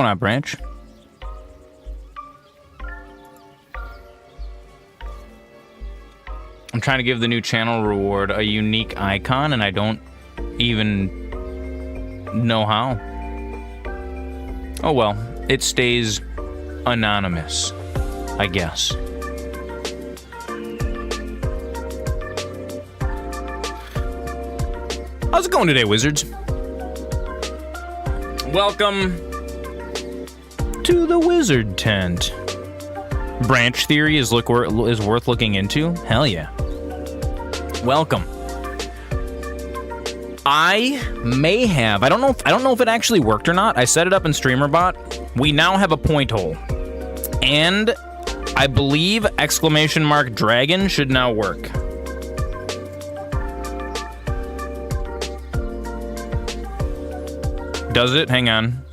on, Branch? I'm trying to give the new channel reward a unique icon, and I don't even know how. Oh well, it stays anonymous, I guess. How's it going today, wizards? Welcome to the wizard tent. Branch theory is worth looking into? Hell yeah. Welcome. I may have, I don't know if it actually worked or not. I set it up in StreamerBot. We now have a point hole. And I believe !dragon should now work. Does it? Hang on.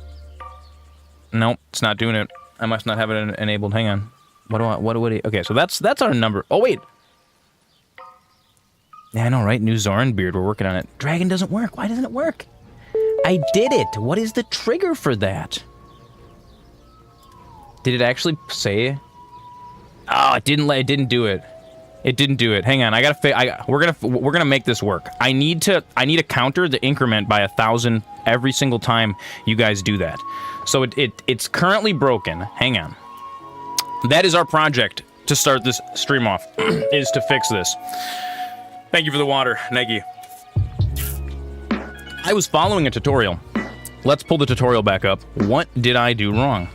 Nope, it's not doing it. I must not have it enabled. Hang on. Okay, so that's our number. Oh, wait. Yeah, I know, right? New Zoran beard. We're working on it. Dragon doesn't work. Why doesn't it work? I did it. What is the trigger for that? Did it actually say? Oh, it didn't do it. It didn't do it. Hang on. We're gonna make this work. I need to counter the increment by 1,000 every single time you guys do that. So it's currently broken. Hang on. That is our project to start this stream off, is to fix this. Thank you for the water, Negi. I was following a tutorial. Let's pull the tutorial back up. What did I do wrong?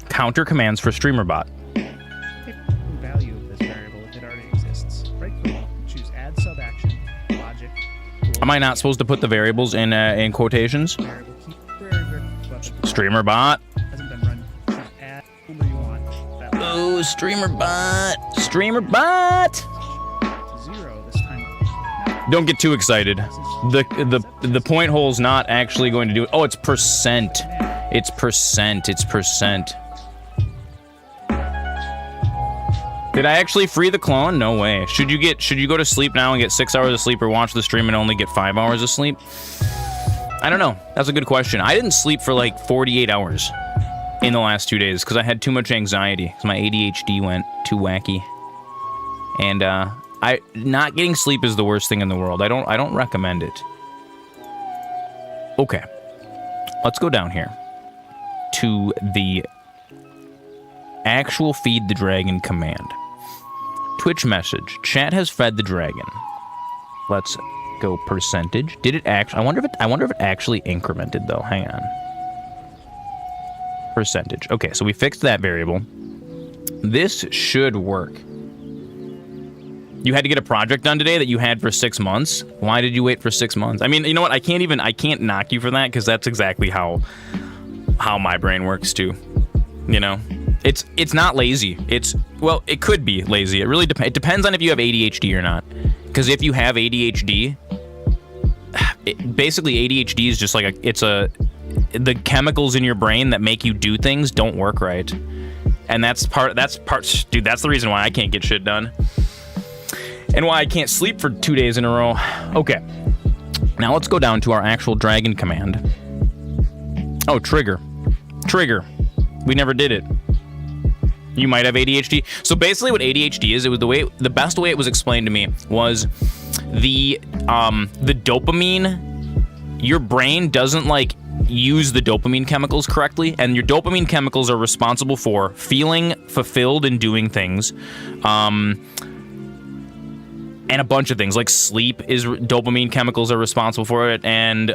Counter commands for StreamerBot. Value of this variable if it already exists. Right click, choose add sub action, logic. Am I not supposed to put the variables in quotations? StreamerBot. Hasn't been run. Add whoever you want. Oh, StreamerBot. StreamerBot. Zero this time. Don't get too excited. The point hole's not actually going to do it. Oh, it's percent. It's percent. It's percent. Did I actually free the clone? No way. Should you go to sleep now and get 6 hours of sleep, or watch the stream and only get 5 hours of sleep? I don't know. That's a good question. I didn't sleep for like 48 hours in the last 2 days because I had too much anxiety because my ADHD went too wacky. And not getting sleep is the worst thing in the world. I don't recommend it. Okay. Let's go down here to the actual feed the dragon command. Twitch message. Chat has fed the dragon. Let's go percentage. Did it actually? I wonder if it actually incremented though. Hang on. Percentage. Okay, so we fixed that variable. This should work. You had to get a project done today that you had for 6 months. Why did you wait for 6 months? I mean, you know what? I can't knock you for that because that's exactly how my brain works too. You know? It's not lazy. Well, it could be lazy. It really depends. It depends on if you have ADHD or not. Because if you have ADHD, basically ADHD is just like the chemicals in your brain that make you do things don't work right. And dude, that's the reason why I can't get shit done. And why I can't sleep for 2 days in a row. Okay. Now let's go down to our actual dragon command. Oh, trigger. Trigger. We never did it. You might have ADHD. So basically what ADHD is, the best way it was explained to me was the dopamine, your brain doesn't like use the dopamine chemicals correctly, and your dopamine chemicals are responsible for feeling fulfilled and doing things. And a bunch of things like sleep is dopamine chemicals are responsible for it, and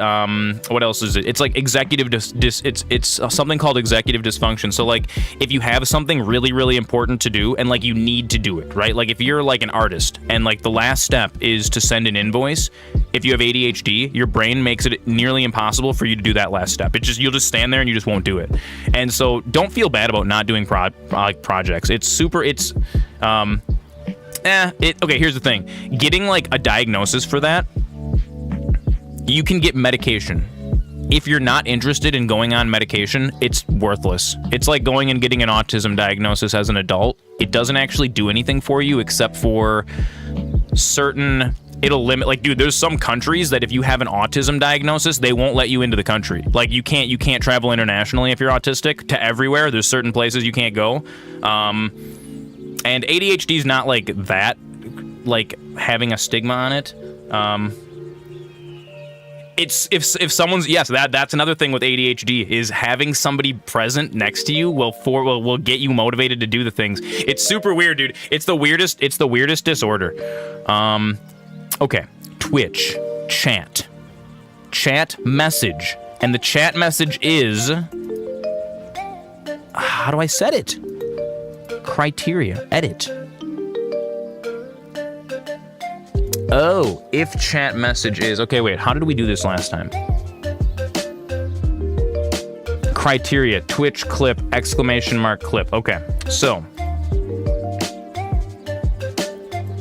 what else is it? It's like executive it's something called executive dysfunction. So like if you have something really really important to do and like you need to do it, right? Like if you're like an artist and like the last step is to send an invoice, if you have ADHD, your brain makes it nearly impossible for you to do that last step. You'll just stand there and you just won't do it. And so don't feel bad about not doing projects. Okay, here's the thing. Getting like a diagnosis for that, you can get medication. If you're not interested in going on medication, it's worthless. It's like going and getting an autism diagnosis as an adult. It doesn't actually do anything for you except for certain... It'll limit, like, dude, there's some countries that if you have an autism diagnosis, they won't let you into the country. Like, you can't travel internationally if you're autistic to everywhere. There's certain places you can't go. And ADHD is not like that, like having a stigma on it. It's if someone's, yes, that's another thing with ADHD is having somebody present next to you will get you motivated to do the things. It's super weird, dude. It's the weirdest disorder. Okay, Twitch, chat message, and the chat message is, how do I set it? Criteria, edit. Oh, if chat message is, okay, wait, how did we do this last time? Criteria, Twitch clip, ! Clip, okay, so.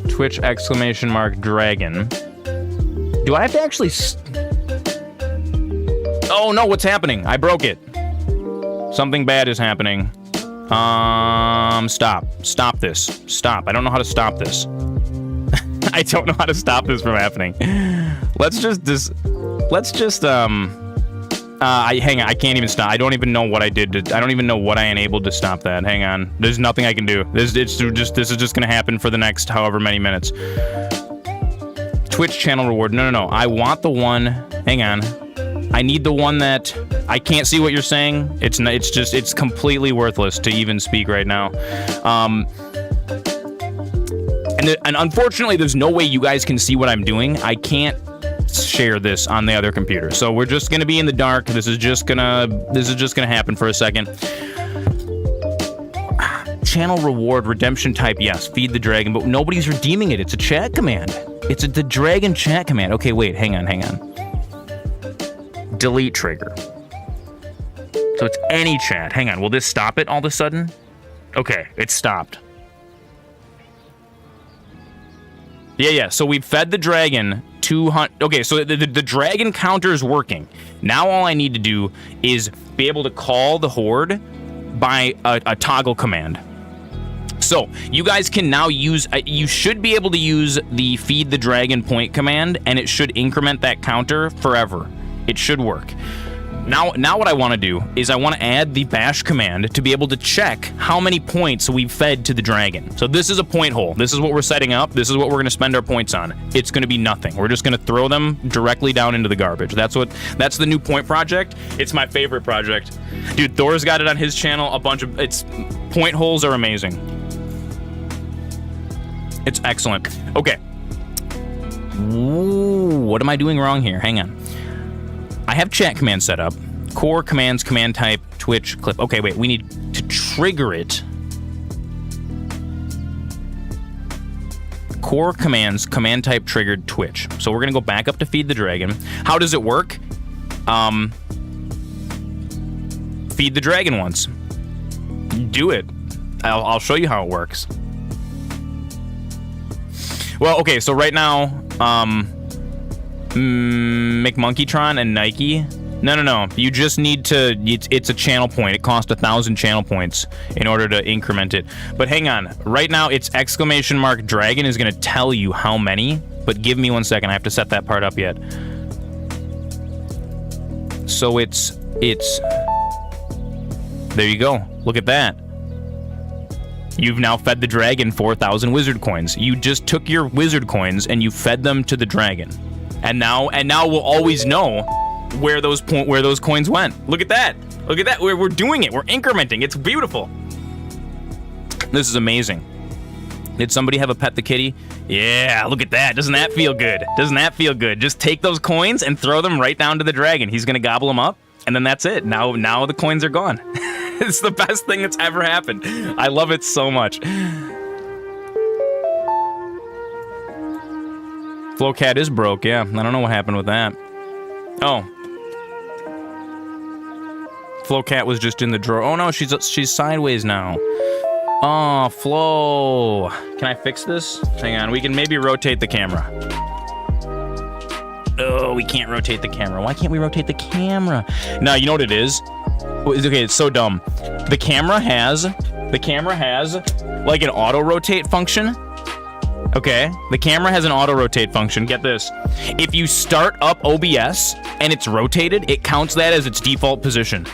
Twitch ! Dragon. Do I have to actually oh no, what's happening? I broke it. Something bad is happening. Stop this. Stop. I don't know how to stop this. I don't know how to stop this from happening. Let's just hang on, I can't even stop. I don't even know what I did. I don't even know what I enabled to stop that. Hang on. There's nothing I can do. This is just gonna happen for the next however many minutes. Twitch channel reward. No. I want the one. Hang on. I need the one that I can't see what you're saying. It's completely worthless to even speak right now. And unfortunately, there's no way you guys can see what I'm doing. I can't share this on the other computer, so we're just gonna be in the dark. This is just gonna happen for a second. Channel reward, redemption type, yes. Feed the dragon, but nobody's redeeming it. It's a chat command. It's the dragon chat command. Okay, wait, hang on. Delete trigger. So it's any chat. Hang on, will this stop it all of a sudden? Okay, it stopped. Yeah, so we've fed the dragon 200. Okay, so the dragon counter is working. Now all I need to do is be able to call the horde by a toggle command. So you guys can now use, you should be able to use the feed the dragon point command, and it should increment that counter forever. It should work. Now what I want to do is I want to add the bash command to be able to check how many points we've fed to the dragon. So this is a point hole. This is what we're setting up. This is what we're going to spend our points on. It's going to be nothing. We're just going to throw them directly down into the garbage. That's the new point project. It's my favorite project. Dude, Thor's got it on his channel. Its point holes are amazing. It's excellent. Okay. Ooh, what am I doing wrong here? Hang on. I have chat command set up. Core commands, command type, Twitch, clip. Okay, wait, we need to trigger it. Core commands, command type triggered Twitch. So we're gonna go back up to feed the dragon. How does it work? Feed the dragon once. Do it. I'll show you how it works. Well, okay, so right now, McMonkeytron and Nike. No. You just need to. It's a channel point. It costs 1,000 channel points in order to increment it. But hang on. Right now, it's ! Dragon is going to tell you how many. But give me 1 second. I have to set that part up yet. So it's. There you go. Look at that. You've now fed the dragon 4,000 wizard coins. You just took your wizard coins and you fed them to the dragon. And now we'll always know where those coins went. Look at that. Look at that. We're doing it. We're incrementing. It's beautiful. This is amazing. Did somebody have a pet the kitty? Yeah, look at that. Doesn't that feel good? Doesn't that feel good? Just take those coins and throw them right down to the dragon. He's gonna gobble them up, and then that's it. Now the coins are gone. It's the best thing that's ever happened. I love it so much. Flowcat is broke, yeah. I don't know what happened with that. Oh. Flowcat was just in the drawer. Oh no, she's sideways now. Oh, Flo. Can I fix this? Hang on, we can maybe rotate the camera. Oh, we can't rotate the camera. Why can't we rotate the camera? No, you know what it is? Okay, it's so dumb. The camera has like an auto rotate function. Okay, the camera has an auto-rotate function. Get this. If you start up OBS and it's rotated, it counts that as its default position.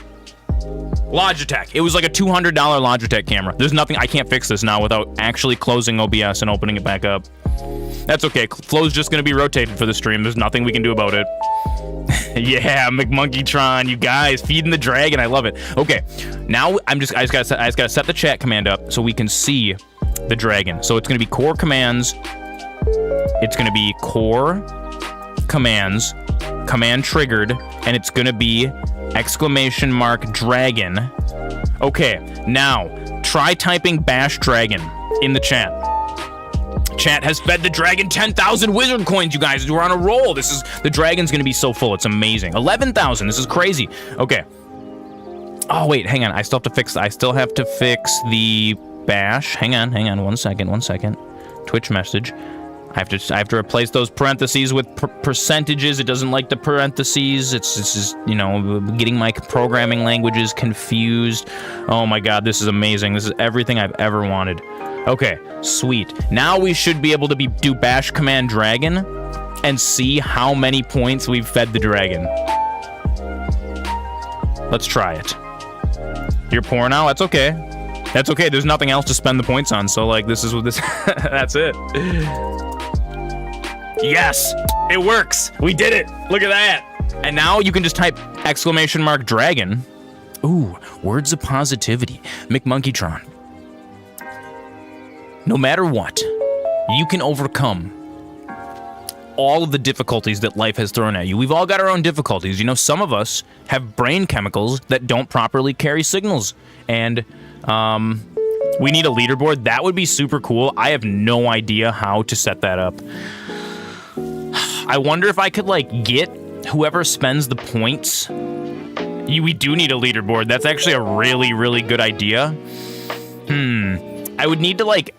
Logitech. It was like a $200 Logitech camera. There's nothing, I can't fix this now without actually closing OBS and opening it back up. That's okay. Flow's just gonna be rotated for the stream. There's nothing we can do about it. Yeah, McMonkeytron, you guys feeding the dragon. I love it. Okay, now I just gotta set the chat command up so we can see the dragon. So it's gonna be core commands. It's gonna be core commands, command triggered, and it's gonna be !dragon. Okay, now try typing bash dragon in the chat. Chat has fed the dragon 10,000 wizard coins, you guys. We're on a roll. The dragon's gonna be so full. It's amazing. 11,000. This is crazy. Okay. Oh wait, hang on. I still have to fix the bash. Hang on. 1 second. Twitch message. I have to replace those parentheses with percentages. It doesn't like the parentheses. It's just, you know, getting my programming languages confused. Oh my god, this is amazing. This is everything I've ever wanted. Okay, sweet. Now we should be able to do bash command dragon and see how many points we've fed the dragon. Let's try it. You're poor now? That's okay. That's okay. There's nothing else to spend the points on, so like this is what this that's it. Yes, it works. We did it. Look at that. And now you can just type !dragon. Ooh, words of positivity. McMonkeytron. No matter what, you can overcome all of the difficulties that life has thrown at you. We've all got our own difficulties. You know, some of us have brain chemicals that don't properly carry signals. And we need a leaderboard. That would be super cool. I have no idea how to set that up. I wonder if I could, like, get whoever spends the points. We do need a leaderboard. That's actually a really, really good idea. I would need to, like...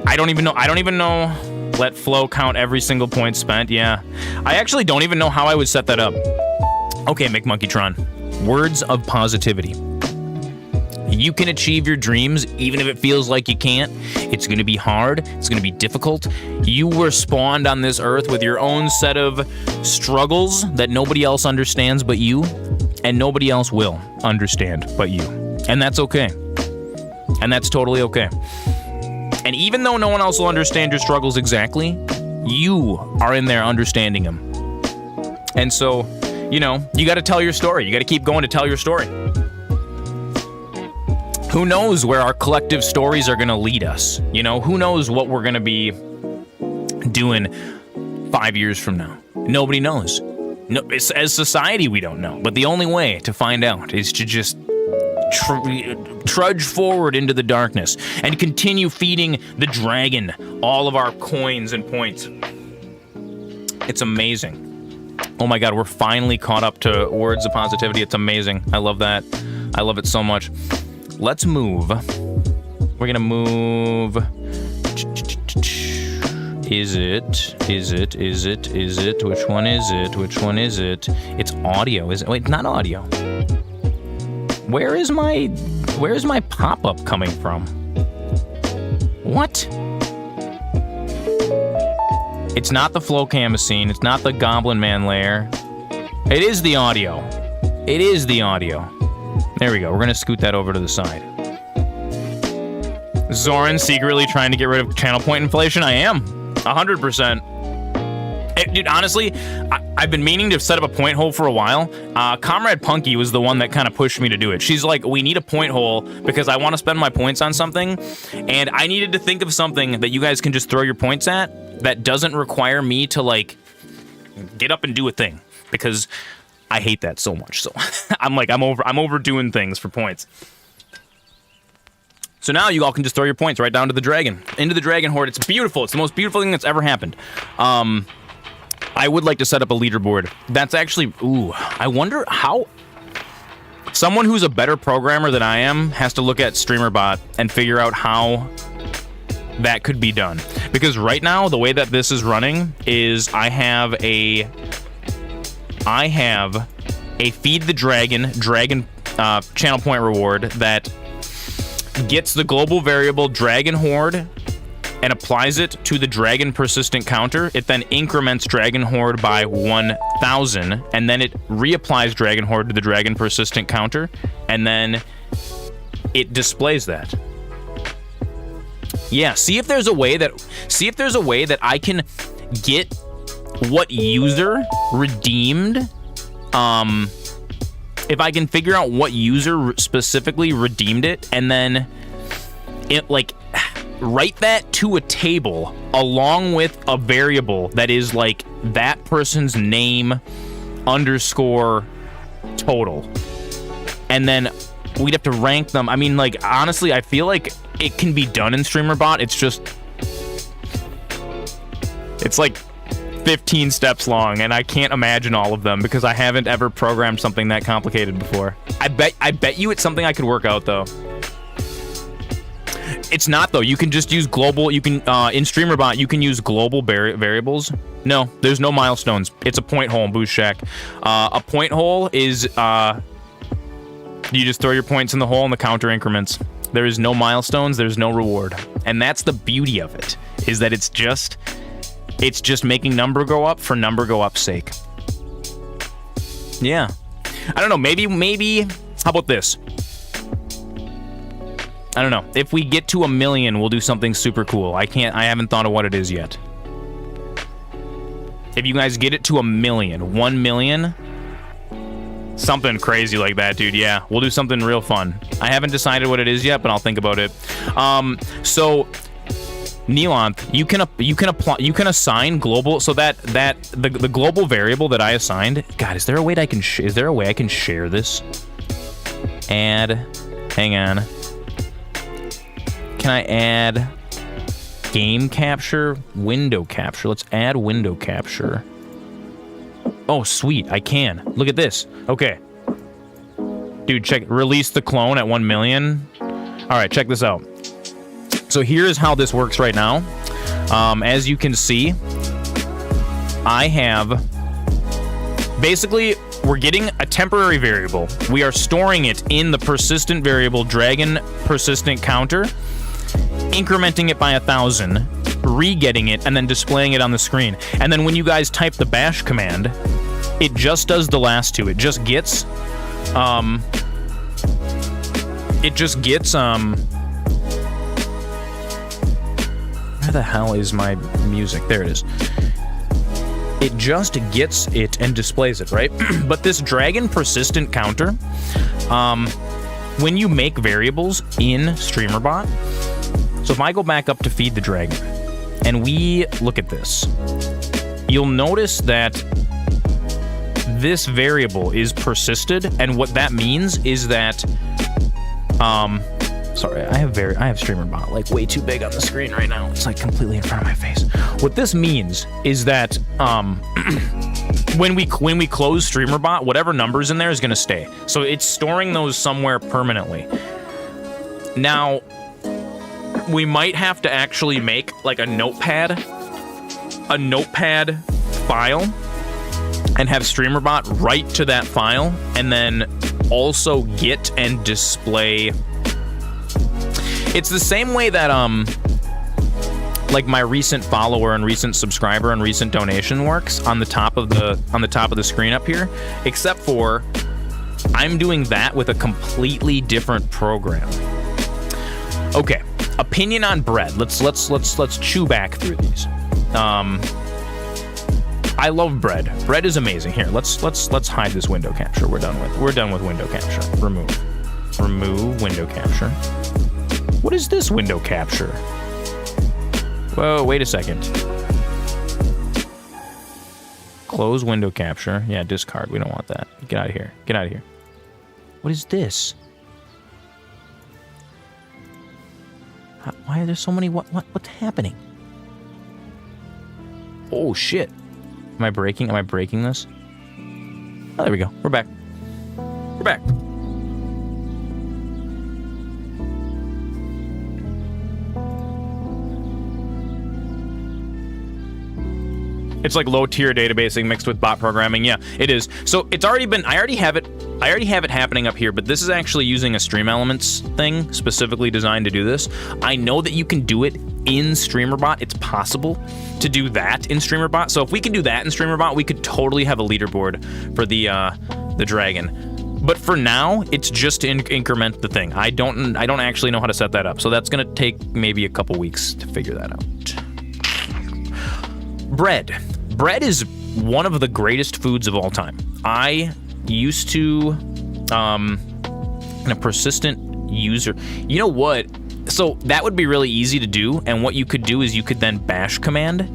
I don't even know. Let flow count every single point spent. Yeah. I actually don't even know how I would set that up. Okay, McMonkeytron. Words of positivity. You can achieve your dreams even if it feels like you can't. It's going to be hard. It's going to be difficult. You were spawned on this earth with your own set of struggles that nobody else understands but you, and nobody else will understand but you. And that's okay. And that's totally okay. And even though no one else will understand your struggles exactly, you are in there understanding them. And so, you know, you got to tell your story. You got to keep going to tell your story. Who knows where our collective stories are going to lead us? You know, who knows what we're going to be doing 5 years from now? Nobody knows. No, as society, we don't know. But the only way to find out is to just trudge forward into the darkness and continue feeding the dragon all of our coins and points. It's amazing. Oh my god, we're finally caught up to words of positivity. It's amazing. I love that. I love it so much. Let's move. We're gonna move. Is it? Which one is it? It's audio, is it? Wait, not audio. Where is my pop-up coming from? What? It's not the flow camusine. It's not the Goblin Man lair. It is the audio. It is the audio. There we go. We're gonna scoot that over to the side. Zoran secretly trying to get rid of channel point inflation? I am. 100%. Dude, honestly, I've been meaning to set up a point hole for a while. Comrade Punky was the one that kind of pushed me to do it. She's like, we need a point hole because I want to spend my points on something. And I needed to think of something that you guys can just throw your points at that doesn't require me to, like, get up and do a thing. Because I hate that so much. So I'm overdoing things for points. So now you all can just throw your points right down to the dragon. Into the dragon horde. It's beautiful. It's the most beautiful thing that's ever happened. I would like to set up a leaderboard. That's actually... Ooh, I wonder how... Someone who's a better programmer than I am has to look at StreamerBot and figure out how that could be done. Because right now, the way that this is running is I have a feed the dragon channel point reward that gets the global variable dragon horde and applies it to the dragon persistent counter, it then increments dragon horde by 1,000, and then it reapplies dragon horde to the dragon persistent counter, and then it displays that. Yeah, see if there's a way that I can get what user redeemed. If I can figure out what user specifically redeemed it, and then it like write that to a table along with a variable that is like that person's name underscore total, and then we'd have to rank them. I mean, like, honestly, I feel like it can be done in StreamerBot. It's like 15 steps long, and I can't imagine all of them because I haven't ever programmed something that complicated before. I bet you it's something I could work out, though. It's not, though. You can just use global. You can in StreamerBot you can use global variables. No, there's no milestones. It's a point hole in Boost Shack. A point hole is you just throw your points in the hole and the counter increments. There is no milestones. There's no reward, and that's the beauty of it. Is that it's just making number go up for number go up's sake. Yeah, I don't know. Maybe. How about this? I don't know. If we get to 1 million, we'll do something super cool. I haven't thought of what it is yet. If you guys get it to 1 million, 1 million, something crazy like that, dude. Yeah, we'll do something real fun. I haven't decided what it is yet, but I'll think about it. So Neelanth, you can assign global, so that the global variable that I assigned. God, is there a way that I can share this? Add. Hang on. Can I add game capture, window capture? Let's add window capture. Oh, sweet, I can. Look at this. Okay. Dude, check, release the clone at 1 million. All right, check this out. So here's how this works right now. As you can see, I have, basically, we're getting a temporary variable. We are storing it in the persistent variable dragon persistent counter, incrementing it by 1,000, re-getting it, and then displaying it on the screen. And then when you guys type the bash command, it just does the last two. It just gets, where the hell is my music? There it is. It just gets it and displays it, right? But this dragon persistent counter, when you make variables in StreamerBot, so if I go back up to feed the dragon, and we look at this, you'll notice that this variable is persisted, and what that means is that, sorry, I have StreamerBot like way too big on the screen right now. It's like completely in front of my face. What this means is that when we close StreamerBot, whatever number's in there is going to stay. So it's storing those somewhere permanently. Now, we might have to actually make like a notepad file and have StreamerBot write to that file, and then also get and display. It's the same way that like my recent follower and recent subscriber and recent donation works on the top of the screen up here, except for I'm doing that with a completely different program. Okay, opinion on bread. Let's chew back through these. I love bread. Bread is amazing. Here, let's hide this window capture. We're done with window capture. Remove window capture. What is this window capture? Whoa, wait a second. Close window capture. Yeah, discard. We don't want that. Get out of here. Get out of here. What is this? Why are there so many? What's happening? Oh shit. Am I breaking this? Oh, there we go. We're back. We're back. It's like low-tier databasing mixed with bot programming. Yeah, it is. So it's already been. I already have it happening up here, but this is actually using a Stream Elements thing specifically designed to do this. I know that you can do it in StreamerBot. It's possible to do that in StreamerBot. So if we can do that in StreamerBot, we could totally have a leaderboard for the dragon. But for now, it's just to increment the thing. I don't actually know how to set that up. So that's gonna take maybe a couple weeks to figure that out. Bread. Bread is one of the greatest foods of all time. I used to, a persistent user. You know what? So that would be really easy to do. And what you could do is you could then bash command.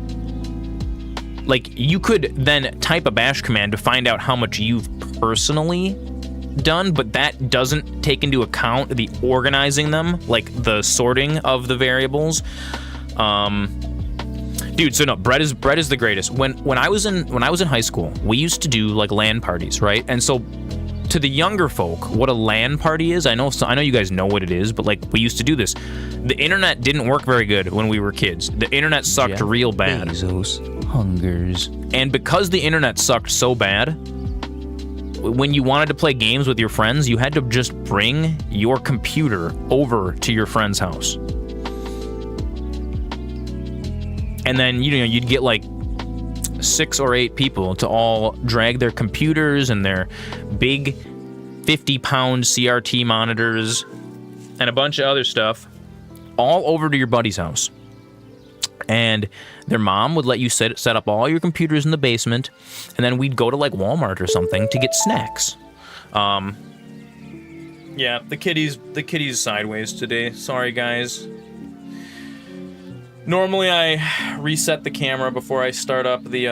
Like, you could then type a bash command to find out how much you've personally done, but that doesn't take into account the organizing them, like the sorting of the variables. Dude, so no, bread is the greatest. When I was in high school, we used to do like LAN parties, right? And so to the younger folk, what a LAN party is, I know you guys know what it is, but like we used to do this. The internet didn't work very good when we were kids. The internet sucked real bad. Bezos hungers. And because the internet sucked so bad, when you wanted to play games with your friends, you had to just bring your computer over to your friend's house. And then, you'd get like 6 or 8 people to all drag their computers and their big 50-pound CRT monitors and a bunch of other stuff all over to your buddy's house. And their mom would let you set up all your computers in the basement, and then we'd go to like Walmart or something to get snacks. Yeah, the kitty's sideways today. Sorry, guys. Normally I reset the camera before I start up the,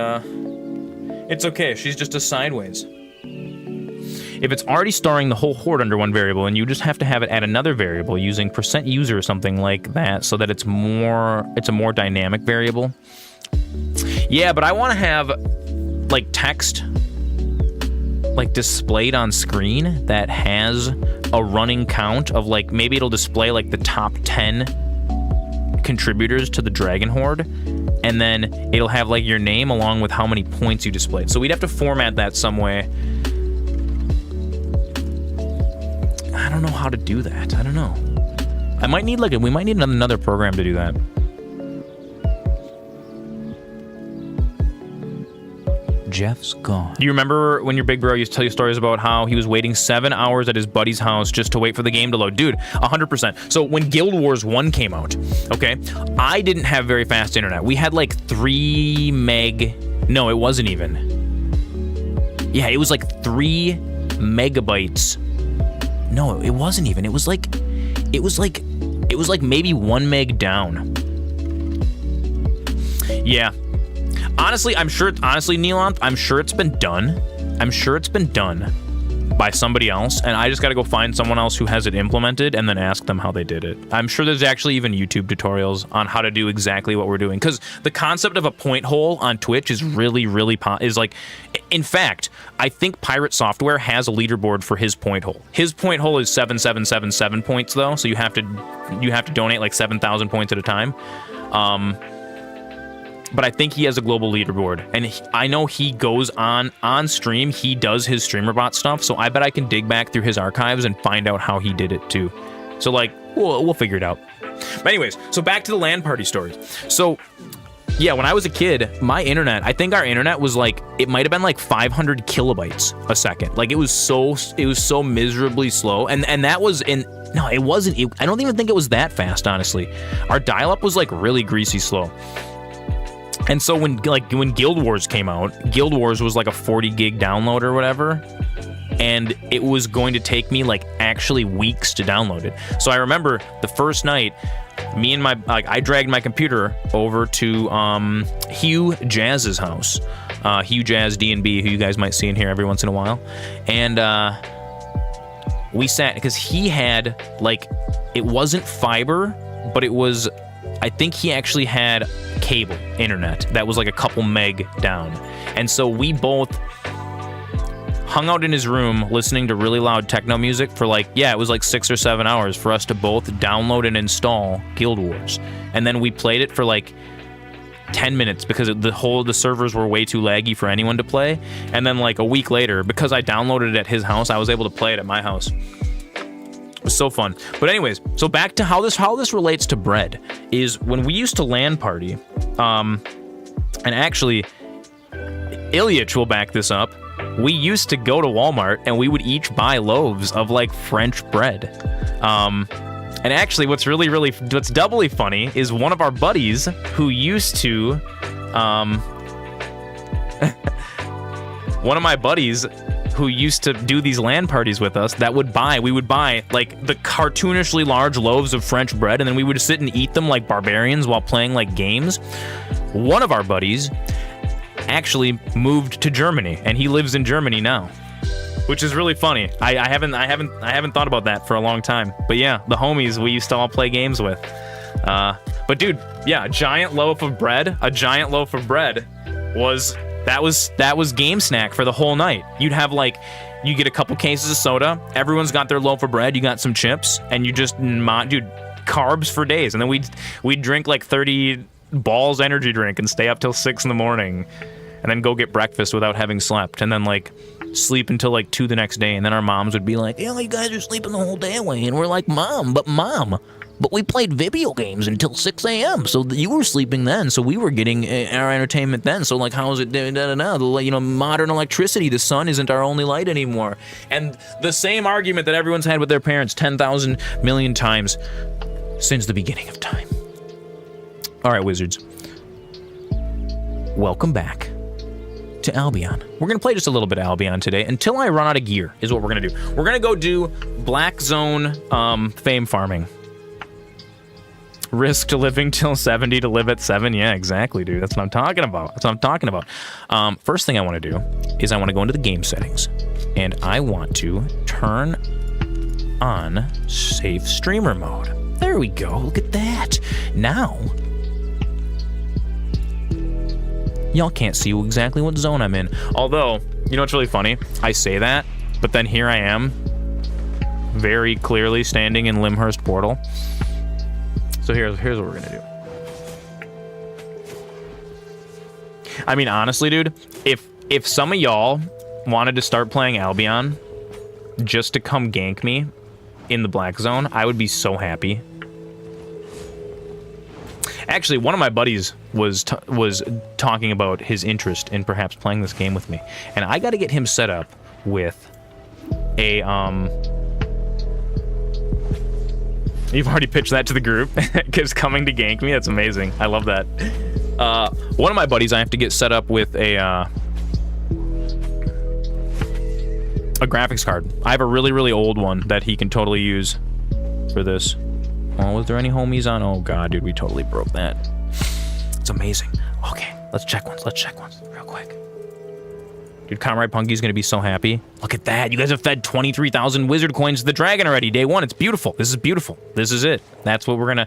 It's okay, she's just a sideways. If it's already storing the whole horde under one variable, and you just have to have it at another variable using %user or something like that, so that it's a more dynamic variable. Yeah, but I want to have like text like displayed on screen that has a running count of like, maybe it'll display like the top 10 contributors to the Dragon Horde, and then it'll have like your name along with how many points you displayed. So we'd have to format that some way. I don't know how to do that. I don't know. We might need another program to do that. Jeff's gone. Do you remember when your big bro used to tell you stories about how he was waiting 7 hours at his buddy's house just to wait for the game to load? Dude, 100%. So when Guild Wars 1 came out, okay, I didn't have very fast internet. We had like 3 meg. No, it wasn't even. Yeah, it was like 3 megabytes. No, it wasn't even. It was like maybe 1 meg down. Yeah. Honestly, Neelanth, I'm sure it's been done. I'm sure it's been done by somebody else, and I just gotta go find someone else who has it implemented and then ask them how they did it. I'm sure there's actually even YouTube tutorials on how to do exactly what we're doing, because the concept of a point hole on Twitch is really, is like, in fact, I think Pirate Software has a leaderboard for his point hole. His point hole is 7777 points though, so you have to donate like 7,000 points at a time. But I think he has a global leaderboard, and I know he goes on stream. He does his StreamerBot stuff, so I bet I can dig back through his archives and find out how he did it too. So like, we'll figure it out. But anyways, so back to the LAN party stories. So yeah, when I was a kid, my internet, I think our internet was like, it might have been like 500 kilobytes a second. Like it was so miserably slow, and that was in. No, it wasn't. I don't even think it was that fast, honestly. Our dial-up was like really greasy slow. And so when Guild Wars came out, Guild Wars was like a 40 gig download or whatever, and it was going to take me like actually weeks to download it. So I remember the first night, I dragged my computer over to Hugh Jazz's house, Hugh Jazz D&B, who you guys might see in here every once in a while, and we sat, because he had like, it wasn't fiber, but it was, I think he actually had cable internet that was like a couple meg down. And so we both hung out in his room listening to really loud techno music for like, it was like 6 or 7 hours for us to both download and install Guild Wars. And then we played it for like, 10 minutes because the servers were way too laggy for anyone to play. And then like a week later, because I downloaded it at his house, I was able to play it at my house. It was so fun. But anyways, so back to how this relates to bread is when we used to LAN party, and actually Ilyich will back this up. We used to go to Walmart and we would each buy loaves of like French bread. And actually what's doubly funny is one of our buddies who used to, one of my buddies who used to do these LAN parties with us we would buy like the cartoonishly large loaves of French bread and then we would sit and eat them like barbarians while playing like games. One of our buddies actually moved to Germany and he lives in Germany now, which is really funny. I haven't thought about that for a long time. But yeah, the homies we used to all play games with. But dude, yeah, a giant loaf of bread was game snack for the whole night. You'd have like, you get a couple cases of soda, everyone's got their loaf of bread, you got some chips, and you just, dude, carbs for days. And then we'd drink like 30 balls energy drink and stay up till 6 in the morning and then go get breakfast without having slept and then like sleep until like 2 the next day. And then our moms would be like, "Yeah, you guys are sleeping the whole day away." And we're like, mom, but we played video games until 6 a.m. So you were sleeping then, so we were getting our entertainment then. So like, how is it, you know, modern electricity, the sun isn't our only light anymore. And the same argument that everyone's had with their parents 10,000 million times since the beginning of time. All right, wizards. Welcome back to Albion. We're going to play just a little bit of Albion today until I run out of gear is what we're going to do. We're going to go do Black Zone fame farming. Risk to living till 70 to live at 7. Yeah, exactly, dude. That's what I'm talking about. First thing I want to do is I want to go into the game settings and I want to turn on safe streamer mode. There we go. Look at that. Now, y'all can't see exactly what zone I'm in. Although, you know what's really funny? I say that, but then here I am, very clearly standing in Limhurst Portal. So here's what we're gonna do. I mean, honestly, dude, if some of y'all wanted to start playing Albion just to come gank me in the Black Zone, I would be so happy. Actually, one of my buddies was talking about his interest in perhaps playing this game with me, and I got to get him set up with a You've already pitched that to the group because coming to gank me, that's amazing. I love that. One of my buddies I have to get set up with a graphics card. I have a really, really old one that he can totally use for this. Oh, was there any homies on? Oh god, dude, we totally broke that. It's amazing. Okay, let's check ones real quick. Dude, Comrade Punky's gonna be so happy. Look at that, you guys have fed 23,000 wizard coins to the dragon already, day 1. It's beautiful. This is beautiful. This is it. That's what we're gonna...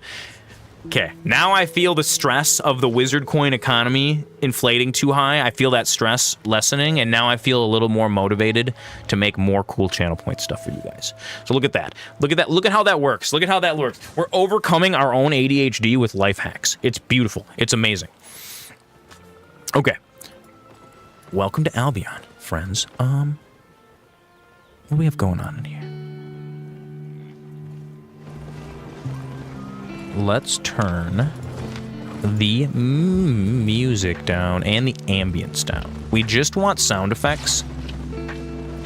Okay, now I feel the stress of the wizard coin economy inflating too high. I feel that stress lessening, and now I feel a little more motivated to make more cool channel point stuff for you guys. So look at that. Look at that. Look at how that works. Look at how that works. We're overcoming our own ADHD with life hacks. It's beautiful. It's amazing. Okay. Welcome to Albion, friends. What do we have going on in here? Let's turn the music down and the ambience down. We just want sound effects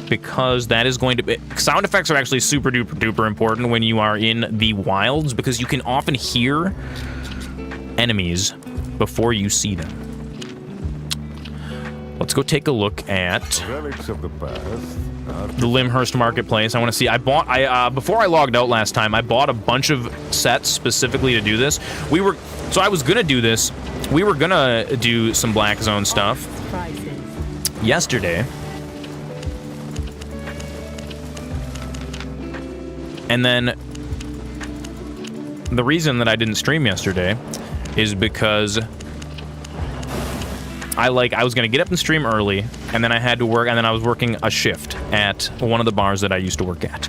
because that is going to be... Sound effects are actually super duper duper important when you are in the wilds because you can often hear enemies before you see them. Let's go take a look at Relics of the past. the Limhurst Marketplace. I want to see. Before I logged out last time, I bought a bunch of sets specifically to do this. So I was gonna do this. We were gonna do some Black Zone stuff yesterday, and then the reason that I didn't stream yesterday is because I was gonna get up and stream early, and then I had to work, and then I was working a shift at one of the bars that I used to work at,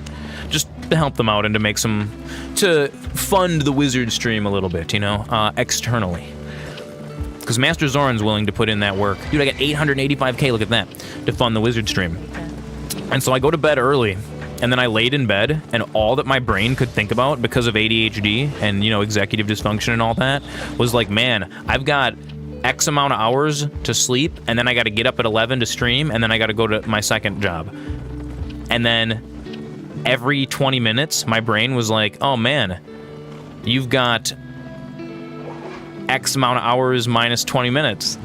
just to help them out and to make to fund the wizard stream a little bit, you know, externally. because Master Zoran's willing to put in that work. Dude, I got 885K, look at that, to fund the wizard stream. And so I go to bed early, and then I laid in bed, and all that my brain could think about because of ADHD and, you know, executive dysfunction and all that was like, man, I've got X amount of hours to sleep, and then I got to get up at 11 to stream, and then I got to go to my second job. And then every 20 minutes, my brain was like, oh man, you've got X amount of hours minus 20 minutes.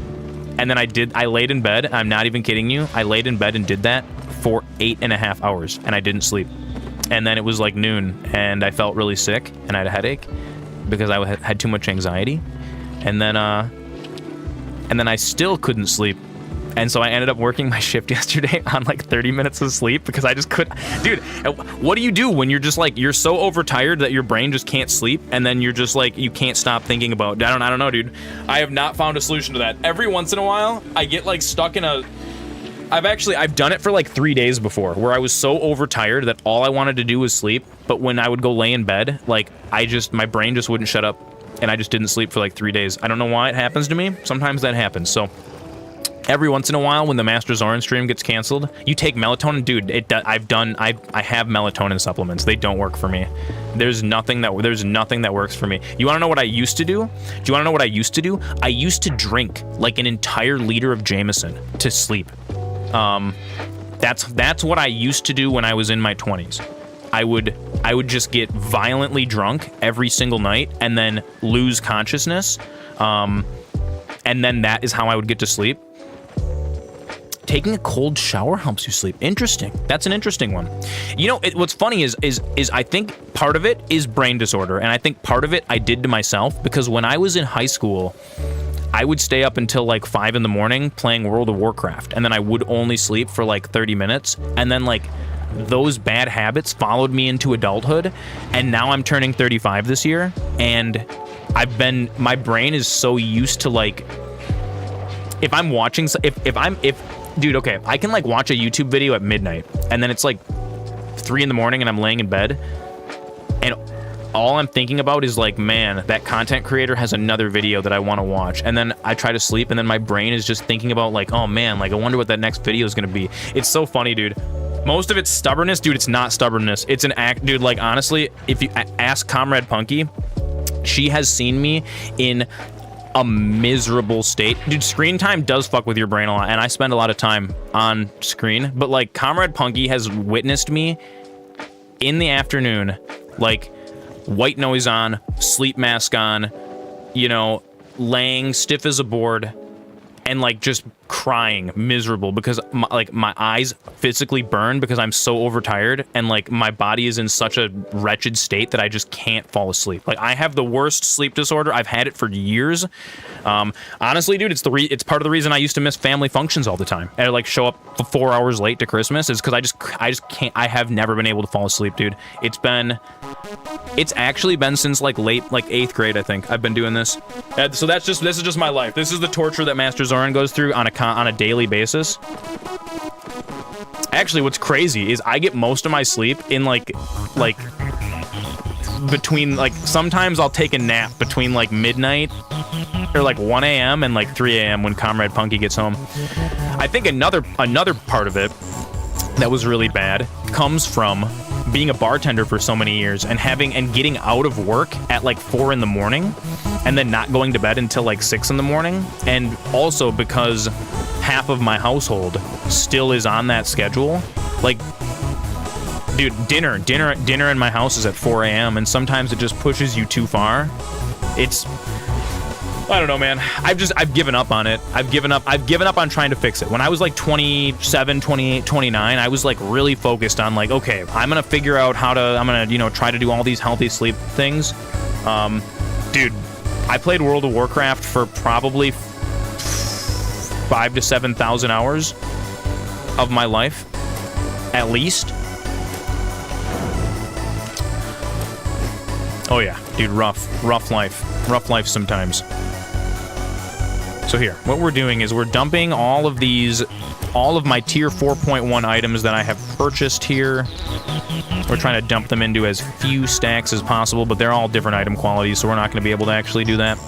And then I laid in bed, I'm not even kidding you, I laid in bed and did that for 8.5 hours, and I didn't sleep. And then it was like noon, and I felt really sick, and I had a headache because I had too much anxiety. And then I still couldn't sleep. And so I ended up working my shift yesterday on like 30 minutes of sleep because I just couldn't. Dude, what do you do when you're just like, you're so overtired that your brain just can't sleep, and then you're just like, you can't stop thinking about, I don't know, dude. I have not found a solution to that. Every once in a while, I get like stuck in a, I've done it for like 3 days before, where I was so overtired that all I wanted to do was sleep, but when I would go lay in bed, like my brain just wouldn't shut up, and I just didn't sleep for like 3 days. I don't know why it happens to me. Sometimes that happens, so every once in a while, when the MasterZoran stream gets canceled, you take melatonin. Dude, I have melatonin supplements. They don't work for me. There's nothing that works for me. You want to know what I used to do? Do you want to know what I used to do? I used to drink like an entire liter of Jameson to sleep. That's what I used to do when I was in my 20s. I would just get violently drunk every single night and then lose consciousness. And then that is how I would get to sleep. Taking a cold shower helps you sleep. Interesting. That's an interesting one. You know, what's funny is I think part of it is brain disorder, and I think part of it I did to myself, because when I was in high school, I would stay up until like 5 in the morning playing World of Warcraft, and then I would only sleep for like 30 minutes, and then like those bad habits followed me into adulthood, and now I'm turning 35 this year, and my brain is so used to like, if I'm watching, dude, okay, I can like watch a YouTube video at midnight, and then it's like 3 in the morning and I'm laying in bed, and all I'm thinking about is like, man, that content creator has another video that I want to watch. And then I try to sleep, and then my brain is just thinking about like, oh man, like I wonder what that next video is going to be. It's so funny, dude. Most of it's stubbornness, dude. It's not stubbornness. It's an act, dude. Like, honestly, if you ask Comrade Punky, she has seen me in a miserable state. Dude, screen time does fuck with your brain a lot, and I spend a lot of time on screen, but like Comrade Punky has witnessed me in the afternoon, like white noise on, sleep mask on, you know, laying stiff as a board, and like just crying miserable because my eyes physically burn because I'm so overtired, and like my body is in such a wretched state that I just can't fall asleep. Like, I have the worst sleep disorder. I've had it for years. Honestly, dude, it's part of the reason I used to miss family functions all the time and like show up 4 hours late to Christmas, is because I just can't. I have never been able to fall asleep, dude. It's actually been since like late, like 8th grade, I think. I've been doing this. So this is just my life. This is the torture that MasterZoran goes through on a daily basis. Actually, what's crazy is I get most of my sleep in like between, like, sometimes I'll take a nap between like midnight or like 1 a.m. and like 3 a.m. when Comrade Punky gets home. I think another part of it that was really bad comes from being a bartender for so many years and getting out of work at like 4 in the morning and then not going to bed until like 6 in the morning. And also because half of my household still is on that schedule. Like, dude, dinner in my house is at 4 a.m. and sometimes it just pushes you too far. I don't know, man. I've given up on it. I've given up on trying to fix it. When I was like 27, 28, 29, I was like really focused on like, okay, I'm going to figure out I'm going to, you know, try to do all these healthy sleep things. Dude, I played World of Warcraft for probably 5,000 to 7,000 hours of my life, at least. Oh yeah, dude, rough life sometimes. So here, what we're doing is we're dumping all of my tier 4.1 items that I have purchased here. We're trying to dump them into as few stacks as possible, but they're all different item qualities, so we're not going to be able to actually do that.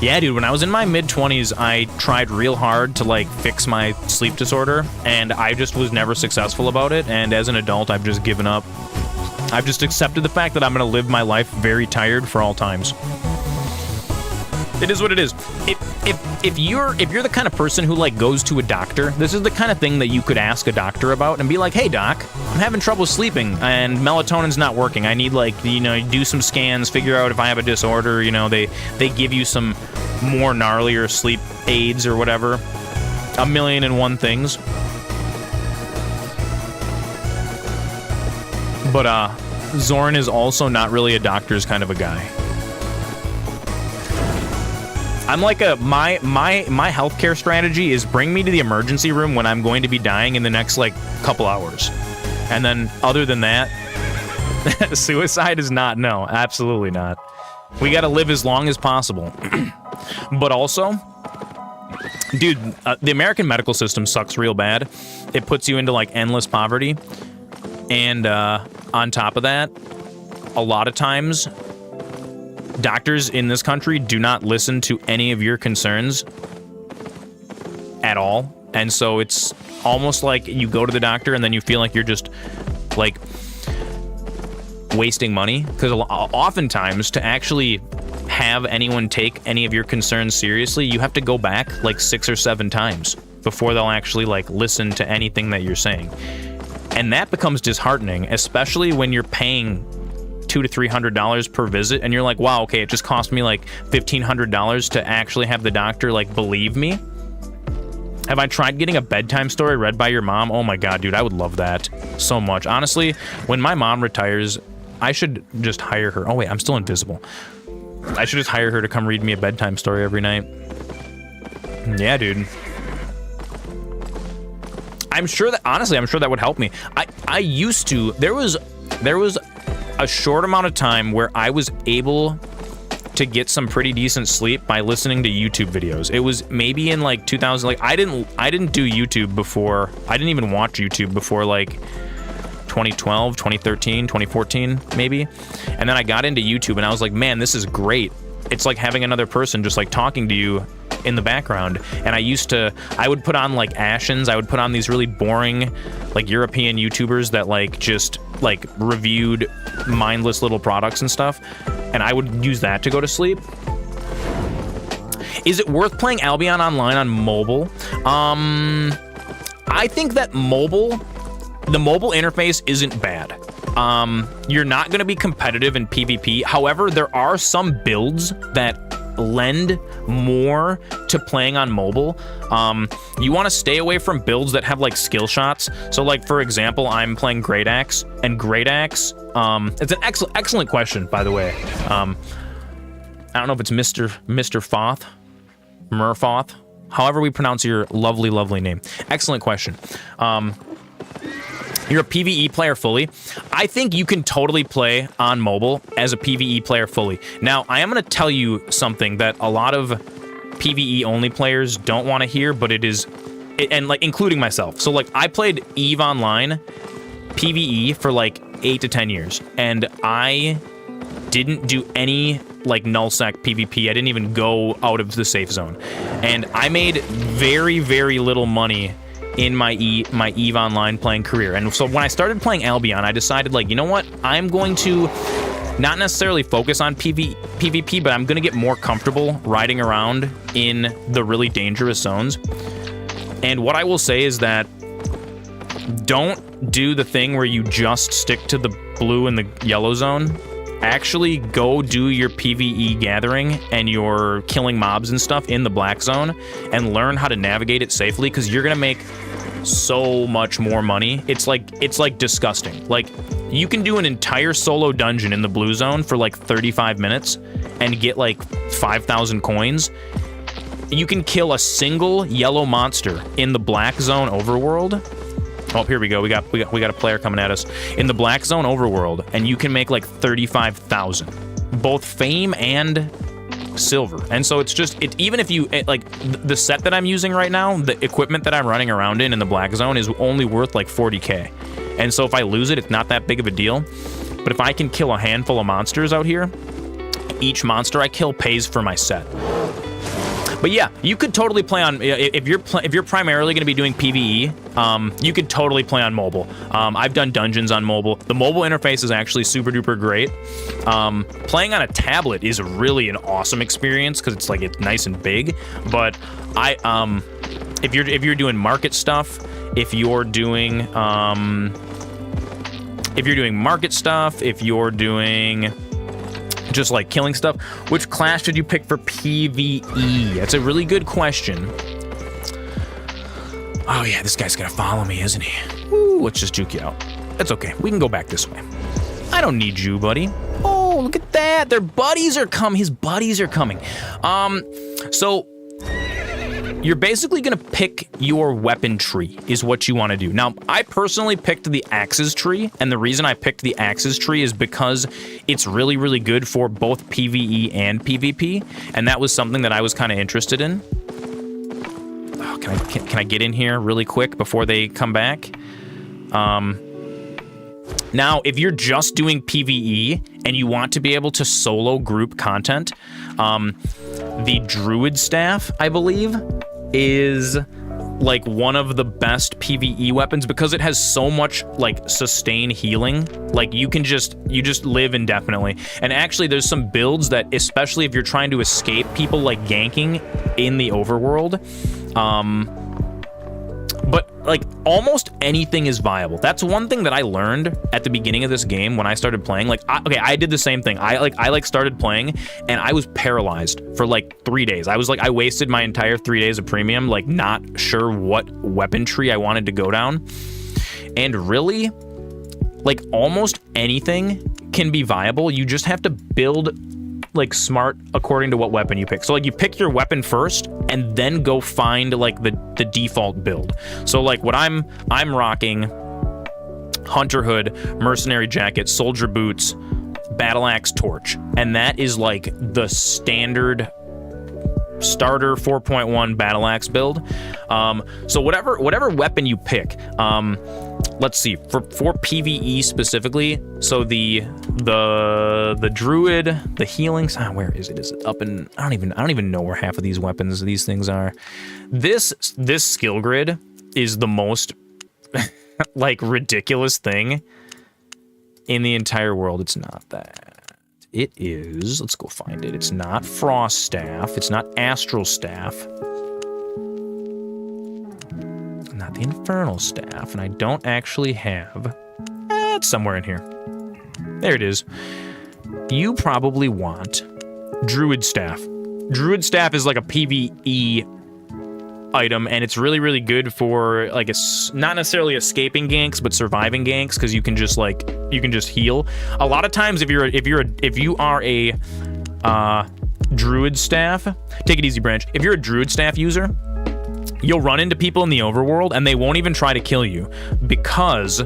Yeah, dude, when I was in my mid-20s, I tried real hard to, like, fix my sleep disorder, and I just was never successful about it, and as an adult, I've just given up. I've just accepted the fact that I'm going to live my life very tired for all times. It is what it is. If you're the kind of person who, like, goes to a doctor, this is the kind of thing that you could ask a doctor about and be like, hey, doc, I'm having trouble sleeping and melatonin's not working. I need, like, you know, do some scans, figure out if I have a disorder. You know, they give you some more gnarlier sleep aids or whatever. 1,000,001 things. But, Zoran is also not really a doctor's kind of a guy. I'm like my healthcare strategy is bring me to the emergency room when I'm going to be dying in the next, like, couple hours. And then, other than that, suicide is not, no, absolutely not. We gotta live as long as possible. But also, dude, the American medical system sucks real bad. It puts you into, like, endless poverty. And, on top of that, a lot of times, doctors in this country do not listen to any of your concerns at all. And so it's almost like you go to the doctor and then you feel like you're just, like, wasting money. Because oftentimes, to actually have anyone take any of your concerns seriously, you have to go back, like, 6 or 7 times before they'll actually, like, listen to anything that you're saying. And that becomes disheartening, especially when you're paying $200 to $300 per visit, and you're like, wow, okay, it just cost me like $1,500 to actually have the doctor, like, believe me. Have I tried getting a bedtime story read by your mom? Oh my god, dude, I would love that so much. Honestly, when my mom retires, I should just hire her. Oh wait, I'm still invisible. I should just hire her to come read me a bedtime story every night. Yeah, dude. I'm sure that, honestly, I'm sure that would help me. I used to, there was a short amount of time where I was able to get some pretty decent sleep by listening to YouTube videos. It was maybe in, like, 2000, like, I didn't do YouTube before, I didn't even watch YouTube before, like, 2012, 2013, 2014, maybe. And then I got into YouTube and I was like, man, this is great. It's like having another person just, like, talking to you in the background. And I would put on, like, Ashens, I would put on these really boring, like, European YouTubers that, like, just, like, reviewed mindless little products and stuff, and I would use that to go to sleep. Is it worth playing Albion online on mobile? I think that the mobile interface isn't bad. You're not going to be competitive in PvP. However, there are some builds that lend more to playing on mobile. You want to stay away from builds that have, like, skill shots. So, like, for example, I'm playing Great Axe, and Great Axe, it's an excellent question, by the way. I don't know if it's Mr. Foth, Murfoth, however we pronounce your lovely name. Excellent question. You're a PvE player fully. I think you can totally play on mobile as a PvE player fully. Now, I am going to tell you something that a lot of PvE only players don't want to hear, but it is, and, like, including myself. So, like, I played EVE Online PvE for, like, 8 to 10 years, and I didn't do any, like, nullsec PvP. I didn't even go out of the safe zone, and I made very, very little money in my EVE Online playing career. And so when I started playing Albion, I decided, like, you know what? I'm going to not necessarily focus on PvP, but I'm going to get more comfortable riding around in the really dangerous zones. And what I will say is that don't do the thing where you just stick to the blue and the yellow zone. Actually go do your PvE gathering and your killing mobs and stuff in the black zone and learn how to navigate it safely, because you're gonna make so much more money. It's like disgusting. Like, you can do an entire solo dungeon in the blue zone for like 35 minutes and get like 5,000 coins. You can kill a single yellow monster in the black zone overworld. Oh, here we go. We got a player coming at us in the black zone overworld, and you can make like 35,000, both fame and silver. And so it's just, even if you like the set that I'm using right now, the equipment that I'm running around in the black zone is only worth like 40k. And so if I lose it, it's not that big of a deal. But if I can kill a handful of monsters out here, each monster I kill pays for my set. But yeah, you could totally play on if you're primarily going to be doing PvE. You could totally play on mobile. I've done dungeons on mobile. The mobile interface is actually super duper great. Playing on a tablet is really an awesome experience because it's nice and big. But if you're doing market stuff, if you're doing just like killing stuff, which class should you pick for PvE? That's a really good question. Oh yeah, this guy's gonna follow me, isn't he? Ooh, let's just juke you out. That's okay. We can go back this way. I don't need you, buddy. Oh, look at that. Their buddies are coming. His buddies are coming. So you're basically gonna pick your weapon tree is what you want to do. Now, I personally picked the axes tree, and the reason I picked the axes tree is because it's really, really good for both PvE and PvP, and that was something that I was kind of interested in. Oh, can I get in here really quick before they come back? Now, if you're just doing PvE and you want to be able to solo group content, the Druid Staff, I believe, is like one of the best PvE weapons because it has so much like sustain healing. Like you just live indefinitely. And actually there's some builds that, especially if you're trying to escape people like ganking in the overworld, but like almost anything is viable. That's one thing that I learned at the beginning of this game when I started playing. Like, I did the same thing. I started playing and I was paralyzed for like 3 days. I wasted my entire 3 days of premium, like not sure what weapon tree I wanted to go down. And really, like almost anything can be viable. You just have to build like smart according to what weapon you pick. So like you pick your weapon first and then go find like the default build. So like what I'm rocking Hunter Hood, Mercenary Jacket, Soldier Boots, Battle Axe, Torch. And that is like the standard starter 4.1 Battle Axe build. So whatever weapon you pick, let's see, for PvE specifically, so the druid, the healings, where is it? Is it up in, I don't even know where half of these weapons, these things are. This skill grid is the most like ridiculous thing in the entire world. It's not that. It is, let's go find it. It's not Frost Staff. It's not Astral Staff. Not the Infernal Staff. And I don't actually have... it's somewhere in here. There it is. You probably want Druid Staff. Druid Staff is like a PvE item, and it's really, really good for like not necessarily escaping ganks, but surviving ganks, because you can just heal. A lot of times, if you are a Druid Staff, take it easy, Branch. If you're a Druid Staff user, you'll run into people in the overworld, and they won't even try to kill you, because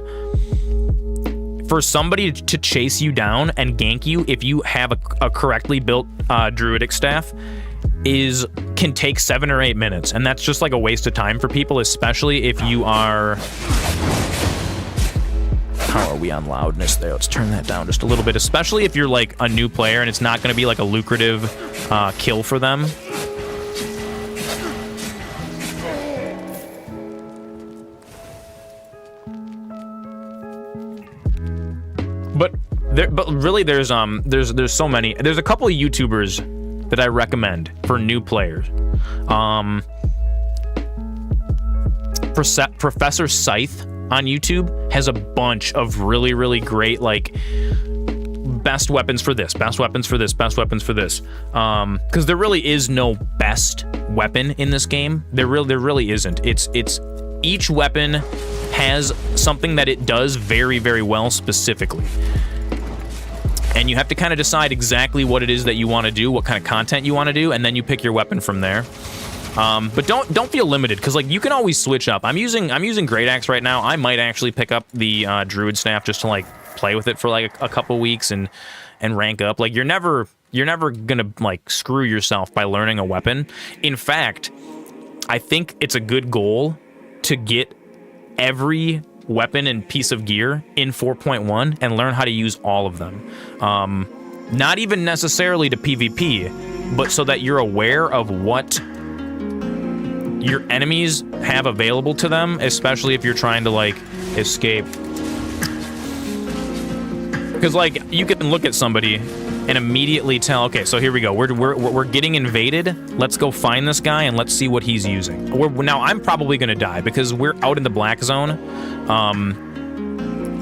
for somebody to chase you down and gank you, if you have a correctly built Druidic Staff, can take 7 or 8 minutes, and that's just like a waste of time for people, especially if you are... How are we on loudness there? Let's turn that down just a little bit, especially if you're like a new player and it's not going to be like a lucrative kill for them. But really there's so many. There's a couple of YouTubers that I recommend for new players. Professor Scythe on YouTube has a bunch of really, really great, like, best weapons for this, best weapons for this, best weapons for this. Because there really is no best weapon in this game. There really isn't. It's each weapon has something that it does very, very well specifically. And you have to kind of decide exactly what it is that you want to do, what kind of content you want to do, and then you pick your weapon from there. But don't feel limited, because like you can always switch up. I'm using Great Axe right now. I might actually pick up the Druid Staff just to like play with it for like a couple weeks and rank up. Like you're never gonna like screw yourself by learning a weapon. In fact, I think it's a good goal to get every weapon and piece of gear in 4.1 and learn how to use all of them. Not even necessarily to PvP, but so that you're aware of what your enemies have available to them, especially if you're trying to, like, escape. Because, like, you can look at somebody and immediately tell, okay, so here we go. We're getting invaded. Let's go find this guy and let's see what he's using. Now, I'm probably going to die because we're out in the black zone.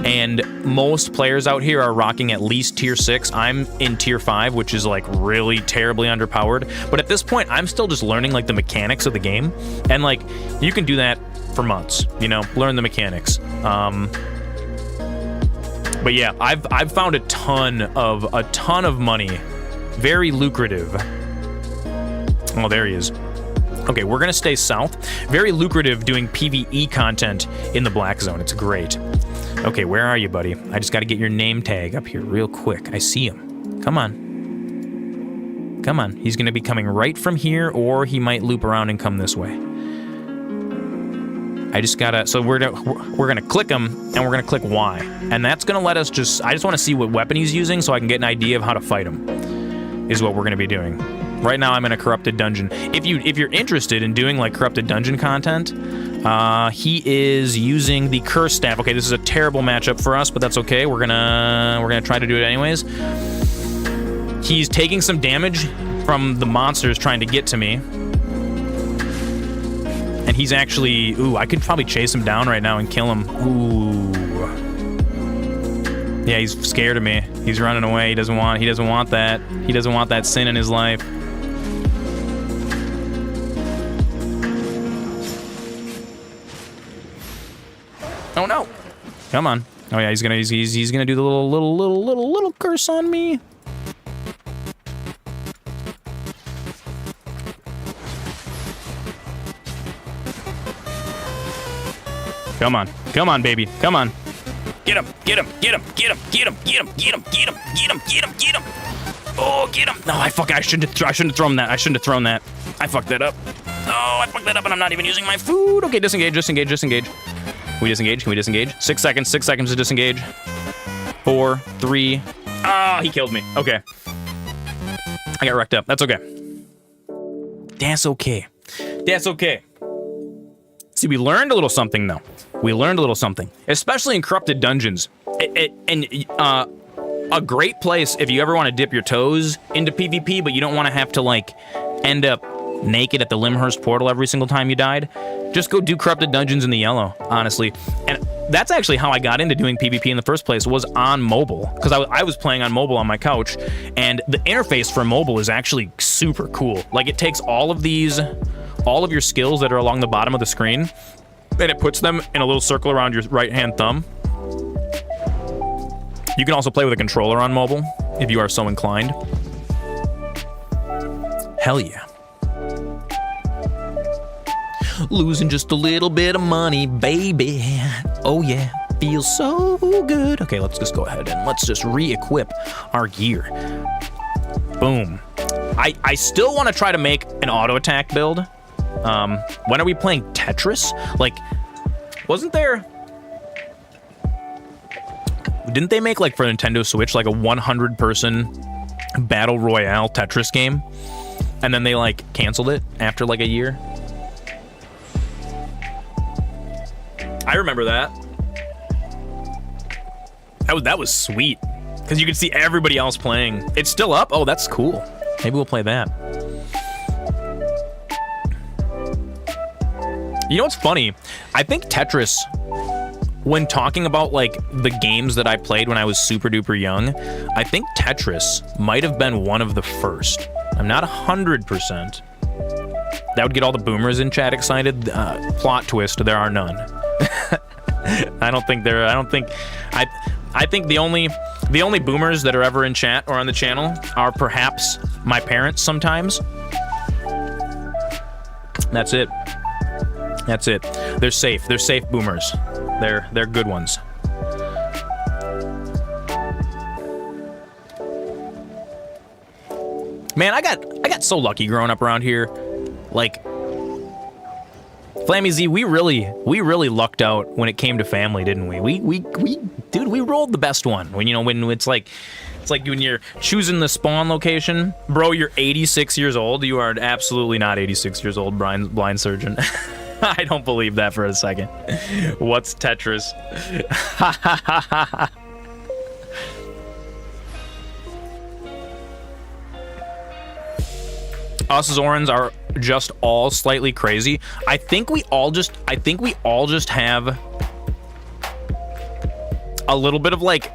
And most players out here are rocking at least tier 6. I'm in tier 5, which is, like, really terribly underpowered. But at this point, I'm still just learning, like, the mechanics of the game. And, like, you can do that for months, you know, learn the mechanics. But yeah, I've found a ton of money, very lucrative. Oh, there he is. Okay, we're gonna stay south. Very lucrative doing PvE content in the black zone. It's great. Okay, where are you, buddy? I just got to get your name tag up here real quick. I see him. Come on. Come on. He's gonna be coming right from here, or he might loop around and come this way. I just gotta, so we're gonna click him, and we're gonna click Y. And that's gonna let us I just wanna see what weapon he's using so I can get an idea of how to fight him, is what we're gonna be doing. Right now I'm in a corrupted dungeon. If you're interested in doing, like, corrupted dungeon content, he is using the curse staff. Okay, this is a terrible matchup for us, but that's okay. We're gonna try to do it anyways. He's taking some damage from the monsters trying to get to me. And he's actually, ooh, I could probably chase him down right now and kill him. Ooh. Yeah, he's scared of me. He's running away. He doesn't want that. He doesn't want that sin in his life. Oh no. Come on. Oh yeah, he's gonna do the little curse on me. Come on. Come on, baby. Come on. Get him. Get him. Get him. Get him. Get him. Get him. Get him. Get him. Get him. Get him. Get him. Oh, get him. No, I shouldn't have thrown that. I shouldn't have thrown that. I fucked that up. Oh, I fucked that up and I'm not even using my food. Okay, disengage, disengage, disengage. Can we disengage? Can we disengage? 6 seconds. 6 seconds to disengage. 4, 3. Ah, he killed me. Okay. I got wrecked up. That's okay. That's okay. That's okay. See, we learned a little something, though. We learned a little something, especially in corrupted dungeons. A great place if you ever want to dip your toes into PvP, but you don't want to have to, like, end up naked at the Limhurst portal every single time you died. Just go do corrupted dungeons in the yellow, honestly. And that's actually how I got into doing PvP in the first place, was on mobile, because I was playing on mobile on my couch, and the interface for mobile is actually super cool. Like, it takes all of your skills that are along the bottom of the screen, and it puts them in a little circle around your right-hand thumb. You can also play with a controller on mobile, if you are so inclined. Hell yeah. Losing just a little bit of money, baby. Oh yeah, feels so good. Okay, let's just go ahead and let's just re-equip our gear. Boom. I still want to try to make an auto attack build. When are we playing Tetris? Like, wasn't there... Didn't they make, like, for Nintendo Switch, like, a 100-person Battle Royale Tetris game? And then they, like, canceled it after, like, a year? I remember that. That was sweet. Because you could see everybody else playing. It's still up? Oh, that's cool. Maybe we'll play that. You know what's funny? I think Tetris, when talking about, like, the games that I played when I was super duper young, I think Tetris might have been one of the first. I'm not 100%. That would get all the boomers in chat excited. Plot twist, there are none. I think the only boomers that are ever in chat or on the channel are perhaps my parents sometimes. That's it. That's it. They're safe. They're safe boomers. They're good ones. Man, I got so lucky growing up around here. Like, Flammy Z, we really lucked out when it came to family, didn't we? We rolled the best one. When it's like It's like when you're choosing the spawn location. Bro, you're 86 years old. You are absolutely not 86 years old, blind surgeon. I don't believe that for a second. What's Tetris? Us Zorans are just all slightly crazy. I think we all just have a little bit of like,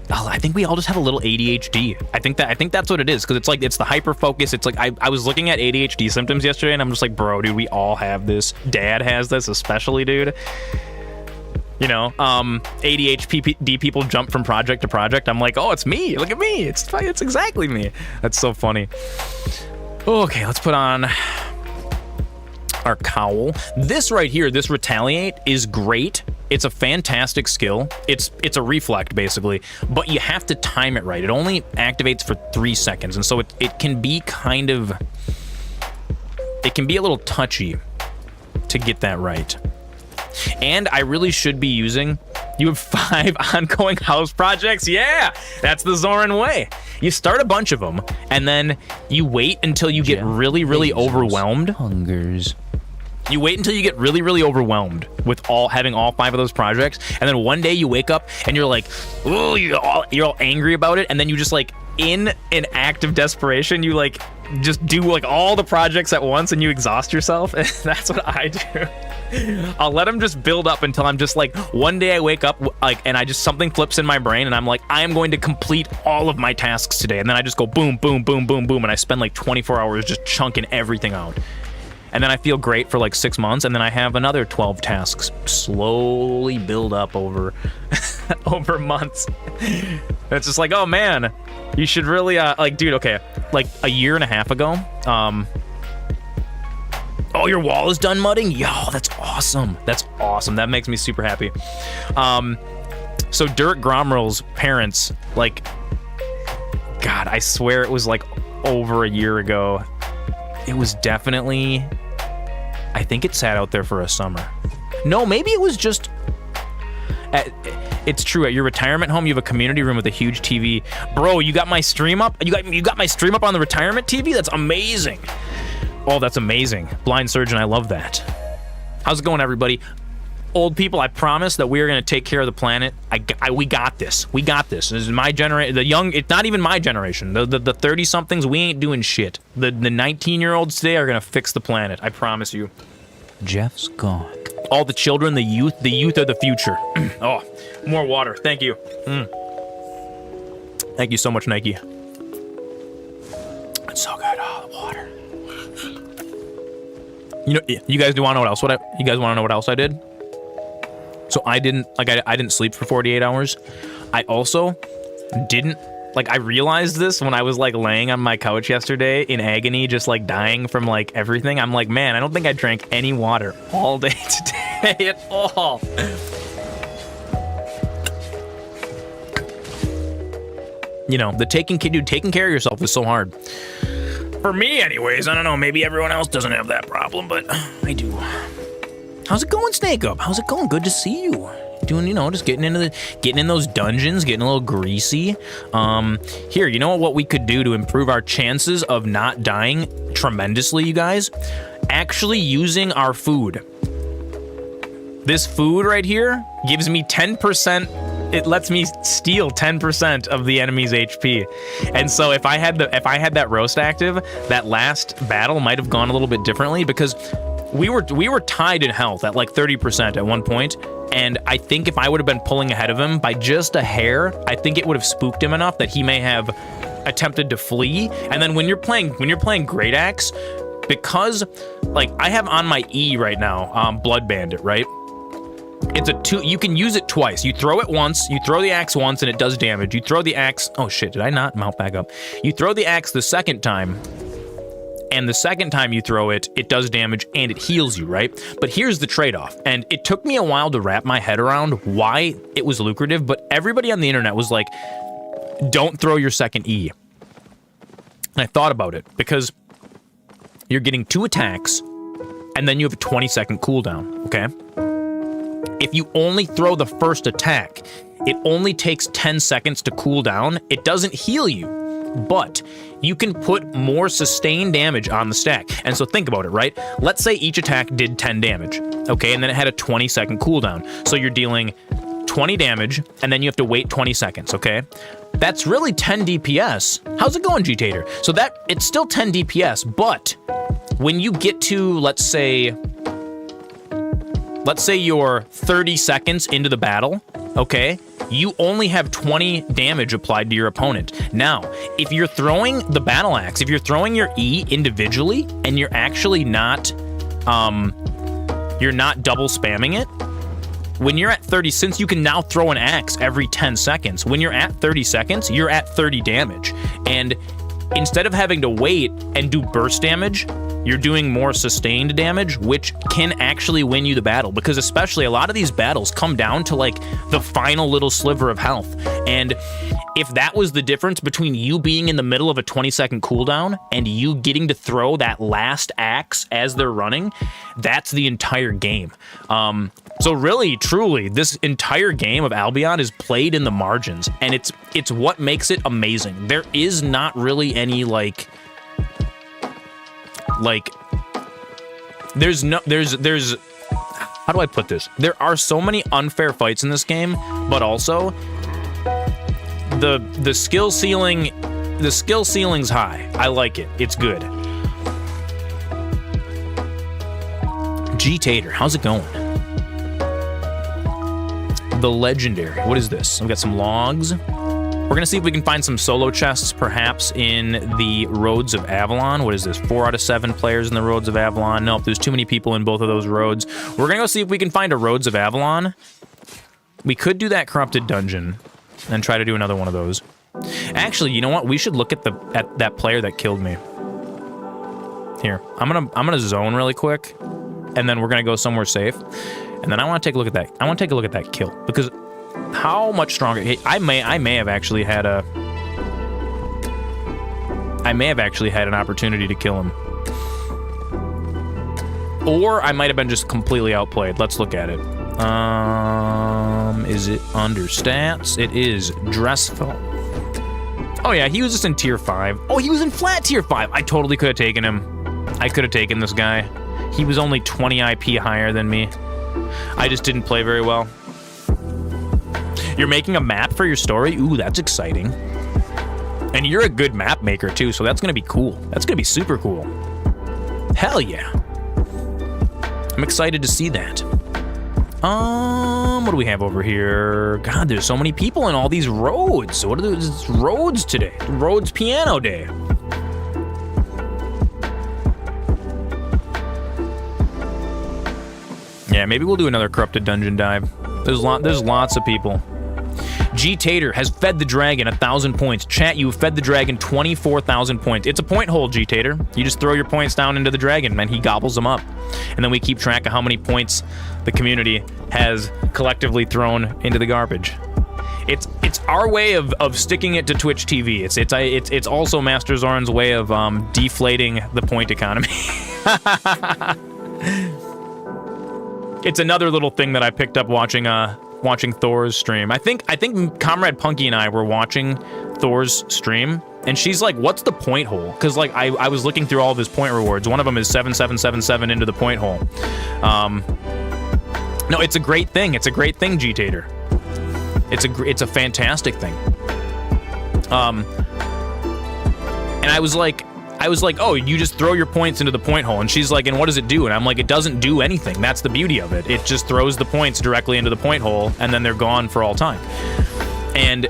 I think we all just have a little ADHD. I think that's what it is, because it's the hyper focus. It's like I was looking at ADHD symptoms yesterday, and I'm just like, bro, dude, we all have this. Dad has this, especially, dude. You know, ADHD people jump from project to project. I'm like, oh, it's me. Look at me. It's exactly me. That's so funny. Okay, let's put on our cowl. This right here, this retaliate, is great. It's a fantastic skill. It's a reflect, basically, but you have to time it right. It only activates for 3 seconds, and so it can be kind of, it can be a little touchy to get that right. And I really should be using, you have 5 ongoing house projects. Yeah, that's the Zoran way. You start a bunch of them, and then you wait until you get really overwhelmed. Hungers. You wait until you get really overwhelmed with having all 5 of those projects, and then one day you wake up and you're like, oh, you're all angry about it, and then you just like, in an act of desperation, you like just do like all the projects at once and you exhaust yourself. That's what I do. I'll let them just build up until I'm just like, one day I wake up like, and I just, something flips in my brain and I'm like, I am going to complete all of my tasks today. And then I just go boom, boom, boom, boom, boom. And I spend like 24 hours just chunking everything out. And then I feel great for like 6 months. And then I have another 12 tasks slowly build up over, over months. It's just like, oh man, you should really, like, dude, okay. Like a year and a half ago, oh, your wall is done mudding? Yo, that's awesome. That's awesome. That makes me super happy. So Dirk Gromrel's parents, like, God, I swear it was like over a year ago. It was definitely, I think it sat out there for a summer. No, maybe it was just, it's true. At your retirement home, you have a community room with a huge TV. Bro, you got my stream up? You got my stream up on the retirement TV? That's amazing. Oh, that's amazing. Blind surgeon, I love that. How's it going, everybody? Old people, I promise that we are going to take care of the planet. We got this. We got this. This is my generation. The young, it's not even my generation. The 30-somethings, we ain't doing shit. The 19-year-olds today are going to fix the planet. I promise you. Jeff's gone. All the children, the youth are the future. Oh, more water. Thank you. Thank you so much, Nike. It's so good. Oh, the water. You know, you guys do want to know what else? You guys want to know what else I did? So I didn't sleep for 48 hours. I also didn't, like, I realized this when I was like laying on my couch yesterday in agony, just like dying from like everything. I'm like, man, I don't think I drank any water all day today at all. You know, taking care of yourself is so hard. For me, anyways. I don't know. Maybe everyone else doesn't have that problem, but I do. How's it going, Snake Up? How's it going? Good to see you. Doing, you know, just getting in those dungeons, getting a little greasy. Here, you know what we could do to improve our chances of not dying tremendously, you guys? Actually using our food. This food right here gives me 10%. It lets me steal 10% of the enemy's HP. And so if I had that roast active, that last battle might have gone a little bit differently, because we were tied in health at like 30% at one point, and I think if I would have been pulling ahead of him by just a hair, I think it would have spooked him enough that he may have attempted to flee. And then when you're playing Great Axe, because like I have on my E right now, Blood Bandit, right? It's you can use it twice. You throw it once, you throw the axe once and it does damage. You throw the axe, oh shit, did I not mount back up? You throw the axe the second time, and the second time you throw it, it does damage and it heals you, right? But here's the trade-off, and it took me a while to wrap my head around why it was lucrative, but everybody on the internet was like, don't throw your second E. And I thought about it, because you're getting 2 attacks, and then you have a 20-second cooldown, okay? If you only throw the first attack, it only takes 10 seconds to cool down. It doesn't heal you, but you can put more sustained damage on the stack. And so think about it, right? Let's say each attack did 10 damage, okay? And then it had a 20-second cooldown. So you're dealing 20 damage, and then you have to wait 20 seconds, okay? That's really 10 DPS. How's it going, G-Tater? So it's still 10 DPS, but when you get to, let's say you're 30 seconds into the battle, okay? You only have 20 damage applied to your opponent. Now, if you're throwing the battle axe, if you're throwing your E individually, and you're actually not double spamming it, when you're at 30, since you can now throw an axe every 10 seconds, when you're at 30 seconds, you're at 30 damage. And instead of having to wait and do burst damage, you're doing more sustained damage, which can actually win you the battle, because especially a lot of these battles come down to like the final little sliver of health. And if that was the difference between you being in the middle of a 20-second cooldown and you getting to throw that last axe as they're running, that's the entire game. So really, truly, this entire game of Albion is played in the margins, and it's what makes it amazing. There is not really any like there's how do I put this? There are so many unfair fights in this game, but also the skill ceiling's high. I like it. It's good. G-Tater, how's it going? The legendary. What is this? We've got some logs. We're going to see if we can find some solo chests, perhaps in the Roads of Avalon. What is this? 4 out of 7 players in the Roads of Avalon. Nope, there's too many people in both of those roads. We're going to go see if we can find a Roads of Avalon. We could do that corrupted dungeon and try to do another one of those. Actually, you know what? We should look at that player that killed me. Here, I'm gonna zone really quick, and then we're gonna go somewhere safe. And then I want to take a look at that. I want to take a look at that kill, because how much stronger? I may have actually had an opportunity to kill him, or I might have been just completely outplayed. Let's look at it. Is it under stats? It is Dressful. Oh yeah, he was just in tier 5. Oh, he was in flat tier 5. I totally could have taken him. I could have taken this guy. He was only 20 IP higher than me. I just didn't play very well. You're making a map for your story? Ooh, that's exciting. And you're a good map maker too, so that's gonna be cool. That's gonna be super cool. Hell yeah. I'm excited to see that. What do we have over here? God, there's so many people in all these roads. What are those roads today? Roads piano day. Yeah, maybe we'll do another corrupted dungeon dive. There's lots of people. G-Tater has fed the dragon 1,000 points. Chat, you have fed the dragon 24,000 points. It's a point hole, G-Tater. You just throw your points down into the dragon, and he gobbles them up. And then we keep track of how many points the community has collectively thrown into the garbage. It's our way of sticking it to Twitch TV. It's also MasterZoran's way of deflating the point economy. It's another little thing that I picked up watching Thor's stream. I think Comrade Punky and I were watching Thor's stream, and she's like, "What's the point hole?" Because like I was looking through all of his point rewards. One of them is 7777 into the point hole. No, it's a great thing. It's a great thing, G-Tater. It's a fantastic thing. And I was like, oh, you just throw your points into the point hole. And she's like, and what does it do? And I'm like, it doesn't do anything. That's the beauty of it. It just throws the points directly into the point hole, and then they're gone for all time. And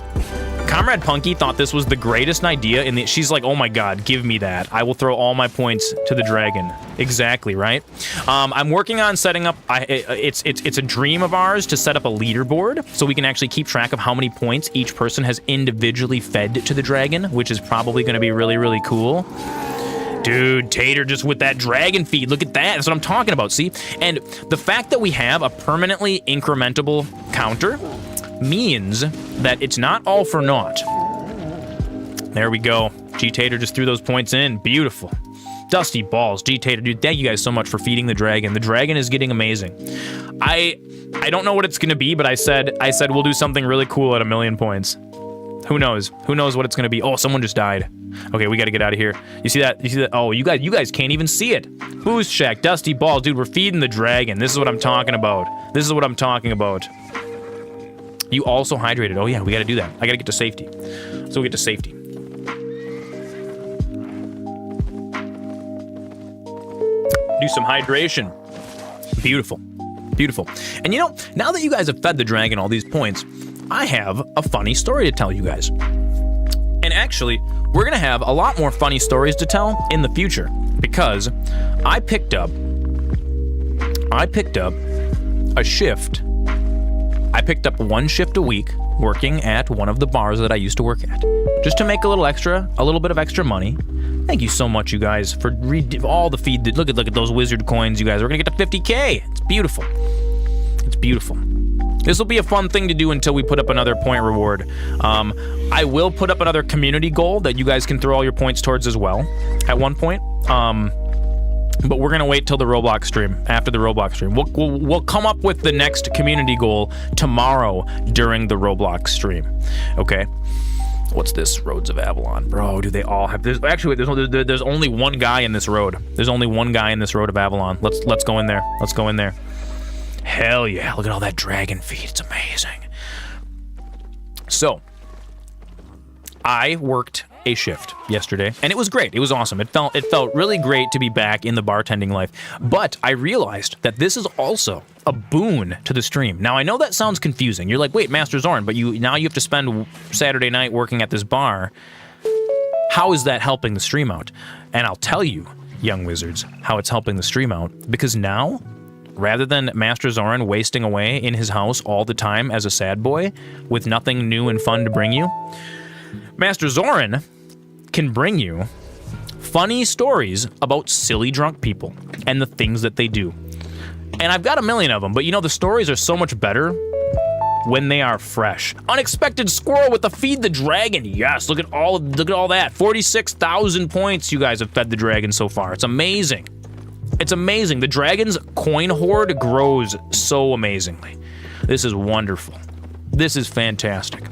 Comrade Punky thought this was the greatest idea. She's like, oh my god, give me that. I will throw all my points to the dragon. Exactly, right? I'm working on setting up, it's a dream of ours to set up a leaderboard so we can actually keep track of how many points each person has individually fed to the dragon, which is probably going to be really, really cool. Dude, Tater just with that dragon feed. Look at that. That's what I'm talking about, see? And the fact that we have a permanently incrementable counter means that it's not all for naught. There we go. G-Tater just threw those points in. Beautiful. Dusty balls, G-Tater, dude, thank you guys so much for feeding the dragon. The dragon is getting amazing. I don't know what it's gonna be, but I said we'll do something really cool at 1,000,000 points. Who knows? Who knows what it's gonna be? Oh, someone just died. Okay, we gotta get out of here. You see that? You see that? Oh, you guys can't even see it. Boost Shack, Dusty balls, dude, we're feeding the dragon. This is what I'm talking about. This is what I'm talking about. You also hydrated. Oh yeah, we gotta do that. I gotta get to safety. So we get to safety. Do some hydration. Beautiful. Beautiful. And you know, now that you guys have fed the dragon all these points, I have a funny story to tell you guys. And actually, we're gonna have a lot more funny stories to tell in the future because I picked up a shift. I picked up 1 shift a week working at one of the bars that I used to work at, just to make a little bit of extra money. Thank you so much, you guys, for all the feed. Look at those wizard coins, you guys. We're gonna get to 50K. It's beautiful. It's beautiful. This will be a fun thing to do until we put up another point reward. I will put up another community goal that you guys can throw all your points towards as well at one point. But we're gonna wait till the Roblox stream. After the Roblox stream, we'll come up with the next community goal tomorrow during the Roblox stream. Okay. What's this? Roads of Avalon, bro. Do they all have? There's only one guy in this road. There's only one guy in this road of Avalon. Let's go in there. Let's go in there. Hell yeah! Look at all that dragon feed. It's amazing. So, I worked a shift yesterday, and it was great. It was awesome. It felt really great to be back in the bartending life. But I realized that this is also a boon to the stream. Now I know that sounds confusing. You're like, wait, MasterZoran, but now you have to spend Saturday night working at this bar. How is that helping the stream out? And I'll tell you, young wizards, how it's helping the stream out. Because now, rather than MasterZoran wasting away in his house all the time as a sad boy with nothing new and fun to bring you, MasterZoran can bring you funny stories about silly drunk people and the things that they do. And I've got 1,000,000 of them, but you know, the stories are so much better when they are fresh. Unexpected squirrel with the feed the dragon. Yes, look at all that. 46,000 points you guys have fed the dragon so far. It's amazing. It's amazing. The dragon's coin hoard grows so amazingly. This is wonderful. This is fantastic.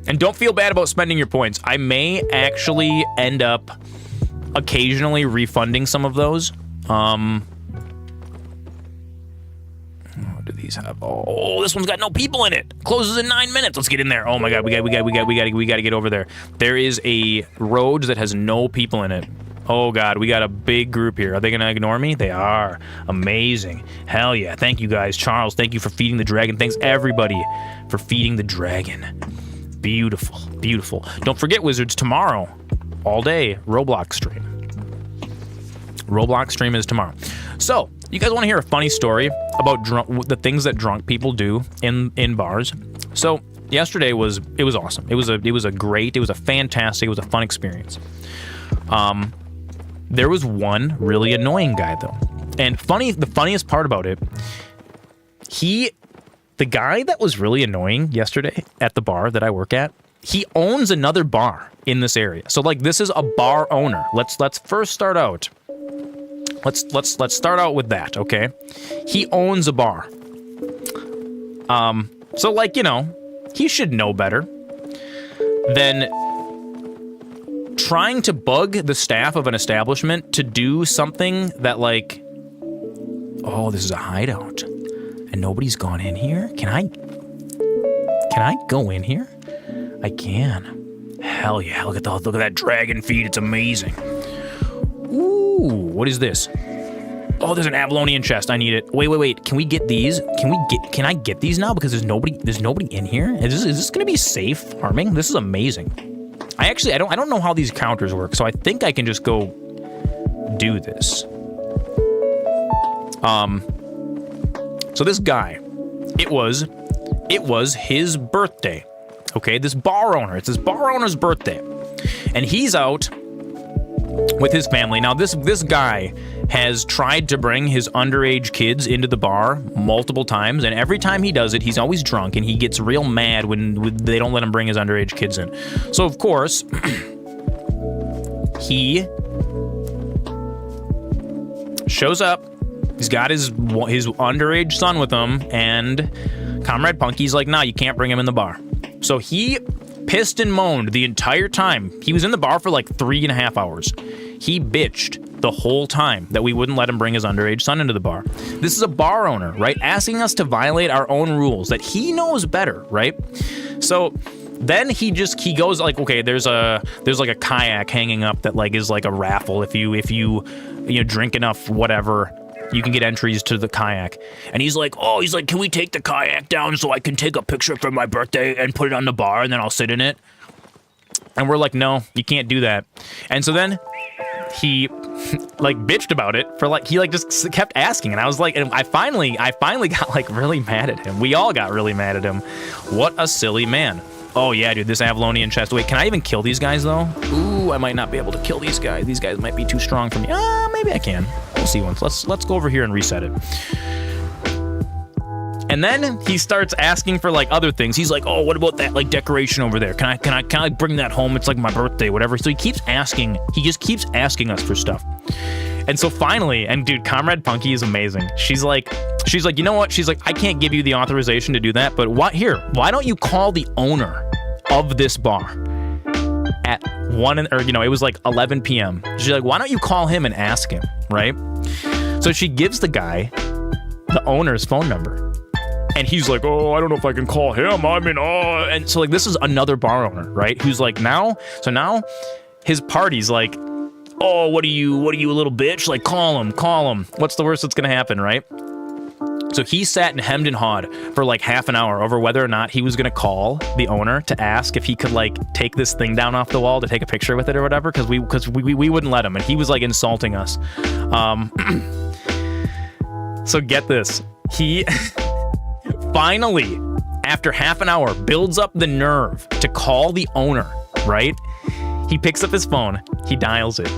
And don't feel bad about spending your points. I may actually end up occasionally refunding some of those. What do these have? Oh, this one's got no people in it. Closes in 9 minutes. Let's get in there. Oh my god, we got to get over there. There is a road that has no people in it. Oh god, we got a big group here. Are they gonna ignore me? They are. Amazing. Hell yeah. Thank you guys. Charles, thank you for feeding the dragon. Thanks everybody for feeding the dragon. Beautiful, beautiful. Don't forget, wizards, tomorrow, all day, Roblox stream. Roblox stream is tomorrow. So, you guys want to hear a funny story about the things that drunk people do in bars? So, yesterday it was awesome. It was a fantastic, it was a fun experience. There was one really annoying guy though. And the funniest part about it, the guy that was really annoying yesterday at the bar that I work at, he owns another bar in this area. So like this is a bar owner. Let's first start out. Let's start out with that, okay? He owns a bar. So like, you know, he should know better than trying to bug the staff of an establishment to do something that like, oh, this is a hideout. And nobody's gone in here? Can I go in here? I can. Hell yeah, look at that dragon feed, it's amazing. Ooh, what is this? Oh, there's an Avalonian chest, I need it. Wait, can we get these? Can I get these now? Because there's nobody in here? Is this gonna be safe farming? This is amazing. I don't know how these counters work, so I think I can just go do this. So this guy, it was his birthday. Okay, this bar owner, it's this bar owner's birthday. And he's out with his family. Now, this guy has tried to bring his underage kids into the bar multiple times, and every time he does it, he's always drunk, and he gets real mad when they don't let him bring his underage kids in. So, of course, he shows up. He's got his underage son with him, and Comrade Punky's like, nah, you can't bring him in the bar. So he pissed and moaned the entire time. He was in the bar for like 3.5 hours. He bitched the whole time that we wouldn't let him bring his underage son into the bar. This is a bar owner, right? Asking us to violate our own rules that he knows better, right? So then he goes like, okay, there's like a kayak hanging up that like is like a raffle. If you drink enough, whatever, you can get entries to the kayak. And he's like, can we take the kayak down so I can take a picture for my birthday and put it on the bar and then I'll sit in it? And we're like, no, you can't do that. And so then he like bitched about it for like, he like just kept asking. And I was like, and I finally got like really mad at him. We all got really mad at him. What a silly man. Oh yeah, dude, this Avalonian chest. Wait, can I even kill these guys though? Ooh, I might not be able to kill these guys. These guys might be too strong for me. Maybe I can. We'll see once. Let's go over here and reset it. And then he starts asking for like other things. He's like, oh, what about that like decoration over there? Can I bring that home? It's like my birthday, whatever. So he keeps asking. He just keeps asking us for stuff. And so finally, and dude, Comrade Punky is amazing. She's like, you know what? She's like, I can't give you the authorization to do that, but why don't you call the owner of this bar at it was like 11 p.m. She's like, why don't you call him and ask him, right? So she gives the guy the owner's phone number. And he's like, oh, I don't know if I can call him. And so like, this is another bar owner, right? Who's like, now his party's like, oh, what are you, a little bitch? Like, call him. What's the worst that's gonna happen, right? So he sat and hemmed and hawed for like half an hour over whether or not he was gonna call the owner to ask if he could like take this thing down off the wall to take a picture with it or whatever, because we wouldn't let him, and he was like insulting us. So get this, he finally, after half an hour, builds up the nerve to call the owner, right? He picks up his phone, he dials it,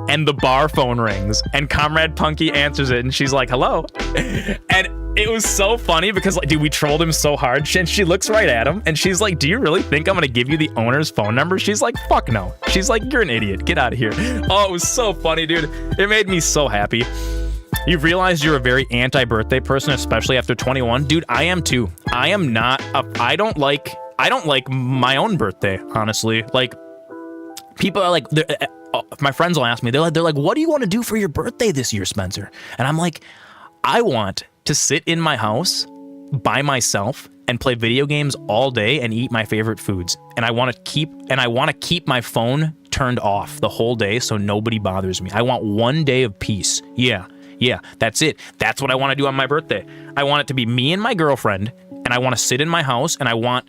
and the bar phone rings, and Comrade Punky answers it, and she's like, hello. And it was so funny because, like, dude, we trolled him so hard, and she looks right at him, and she's like, do you really think I'm gonna give you the owner's phone number? She's like, fuck no. She's like, you're an idiot, get out of here. Oh, it was so funny, dude. It made me so happy. You've realized you're a very anti-birthday person, especially after 21? Dude, I am too. I don't like my own birthday, honestly. Like, people are like, my friends will ask me, they're like, what do you want to do for your birthday this year, Spencer? And I'm like, I want to sit in my house by myself and play video games all day and eat my favorite foods. And I want to keep my phone turned off the whole day so nobody bothers me. I want one day of peace. Yeah, that's it. That's what I want to do on my birthday. I want it to be me and my girlfriend, and I want to sit in my house, and I want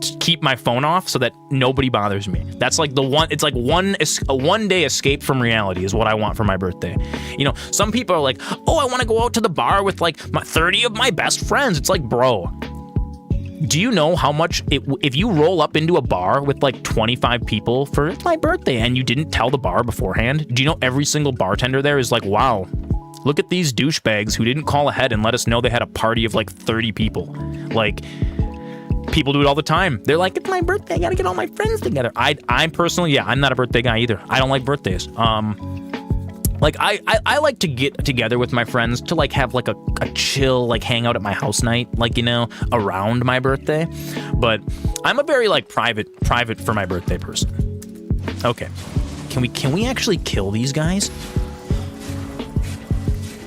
to keep my phone off so that nobody bothers me. That's like it's like a one-day escape from reality is what I want for my birthday. You know, some people are like, oh, I want to go out to the bar with like 30 of my best friends. It's like, bro, do you know how much if you roll up into a bar with like 25 people for my birthday and you didn't tell the bar beforehand? Do you know every single bartender there is like, wow, look at these douchebags who didn't call ahead and let us know they had a party of like 30 people. Like, people do it all the time. They're like, it's my birthday, I gotta get all my friends together. I'm personally, I'm not a birthday guy either. I don't like birthdays. Like, I like to get together with my friends to like have like a chill, like hang out at my house night, like, you know, around my birthday. But I'm a very like private for my birthday person. Okay, can we actually kill these guys?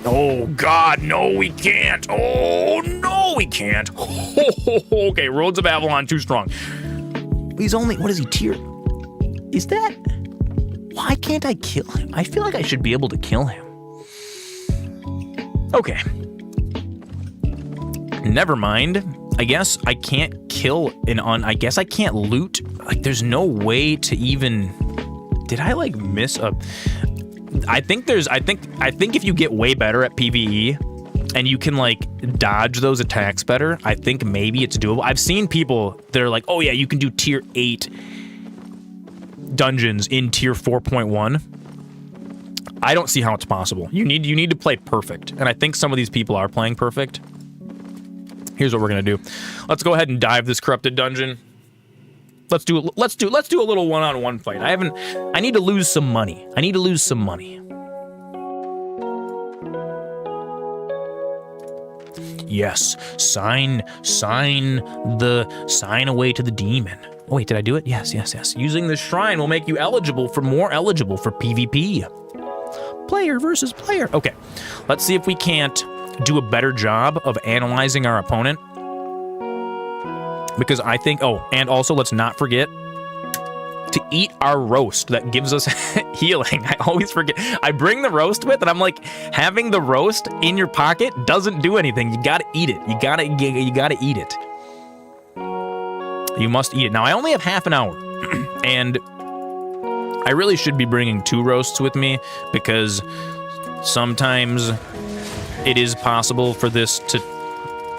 Oh God, no, we can't. Oh no, we can't. Okay, Roads of Avalon too strong. What is he, tier? Is that? Why can't I kill him? I feel like I should be able to kill him. Okay. Never mind. I guess I can't kill I guess I can't loot. Like, there's no way to even. Did I like miss a? I think if you get way better at PvE and you can like dodge those attacks better, I think maybe it's doable. I've seen people that are like, oh yeah, you can do tier 8 dungeons in tier 4.1. I don't see how it's possible. You need to play perfect, and I think some of these people are playing perfect. Here's what we're gonna do. Let's go ahead and dive this corrupted dungeon. Let's do a little one-on-one fight. I need to lose some money. Yes, sign away to the demon. Oh wait, did I do it? Yes. Using the shrine will make you more eligible for PvP. Player versus player. Okay, let's see if we can't do a better job of analyzing our opponent. Because I think, and also let's not forget to eat our roast that gives us healing. I always forget. I bring the roast with, and I'm like, having the roast in your pocket doesn't do anything. You gotta eat it. You gotta eat it. You must eat it. Now, I only have half an hour, and I really should be bringing 2 roasts with me, because sometimes it is possible for this to...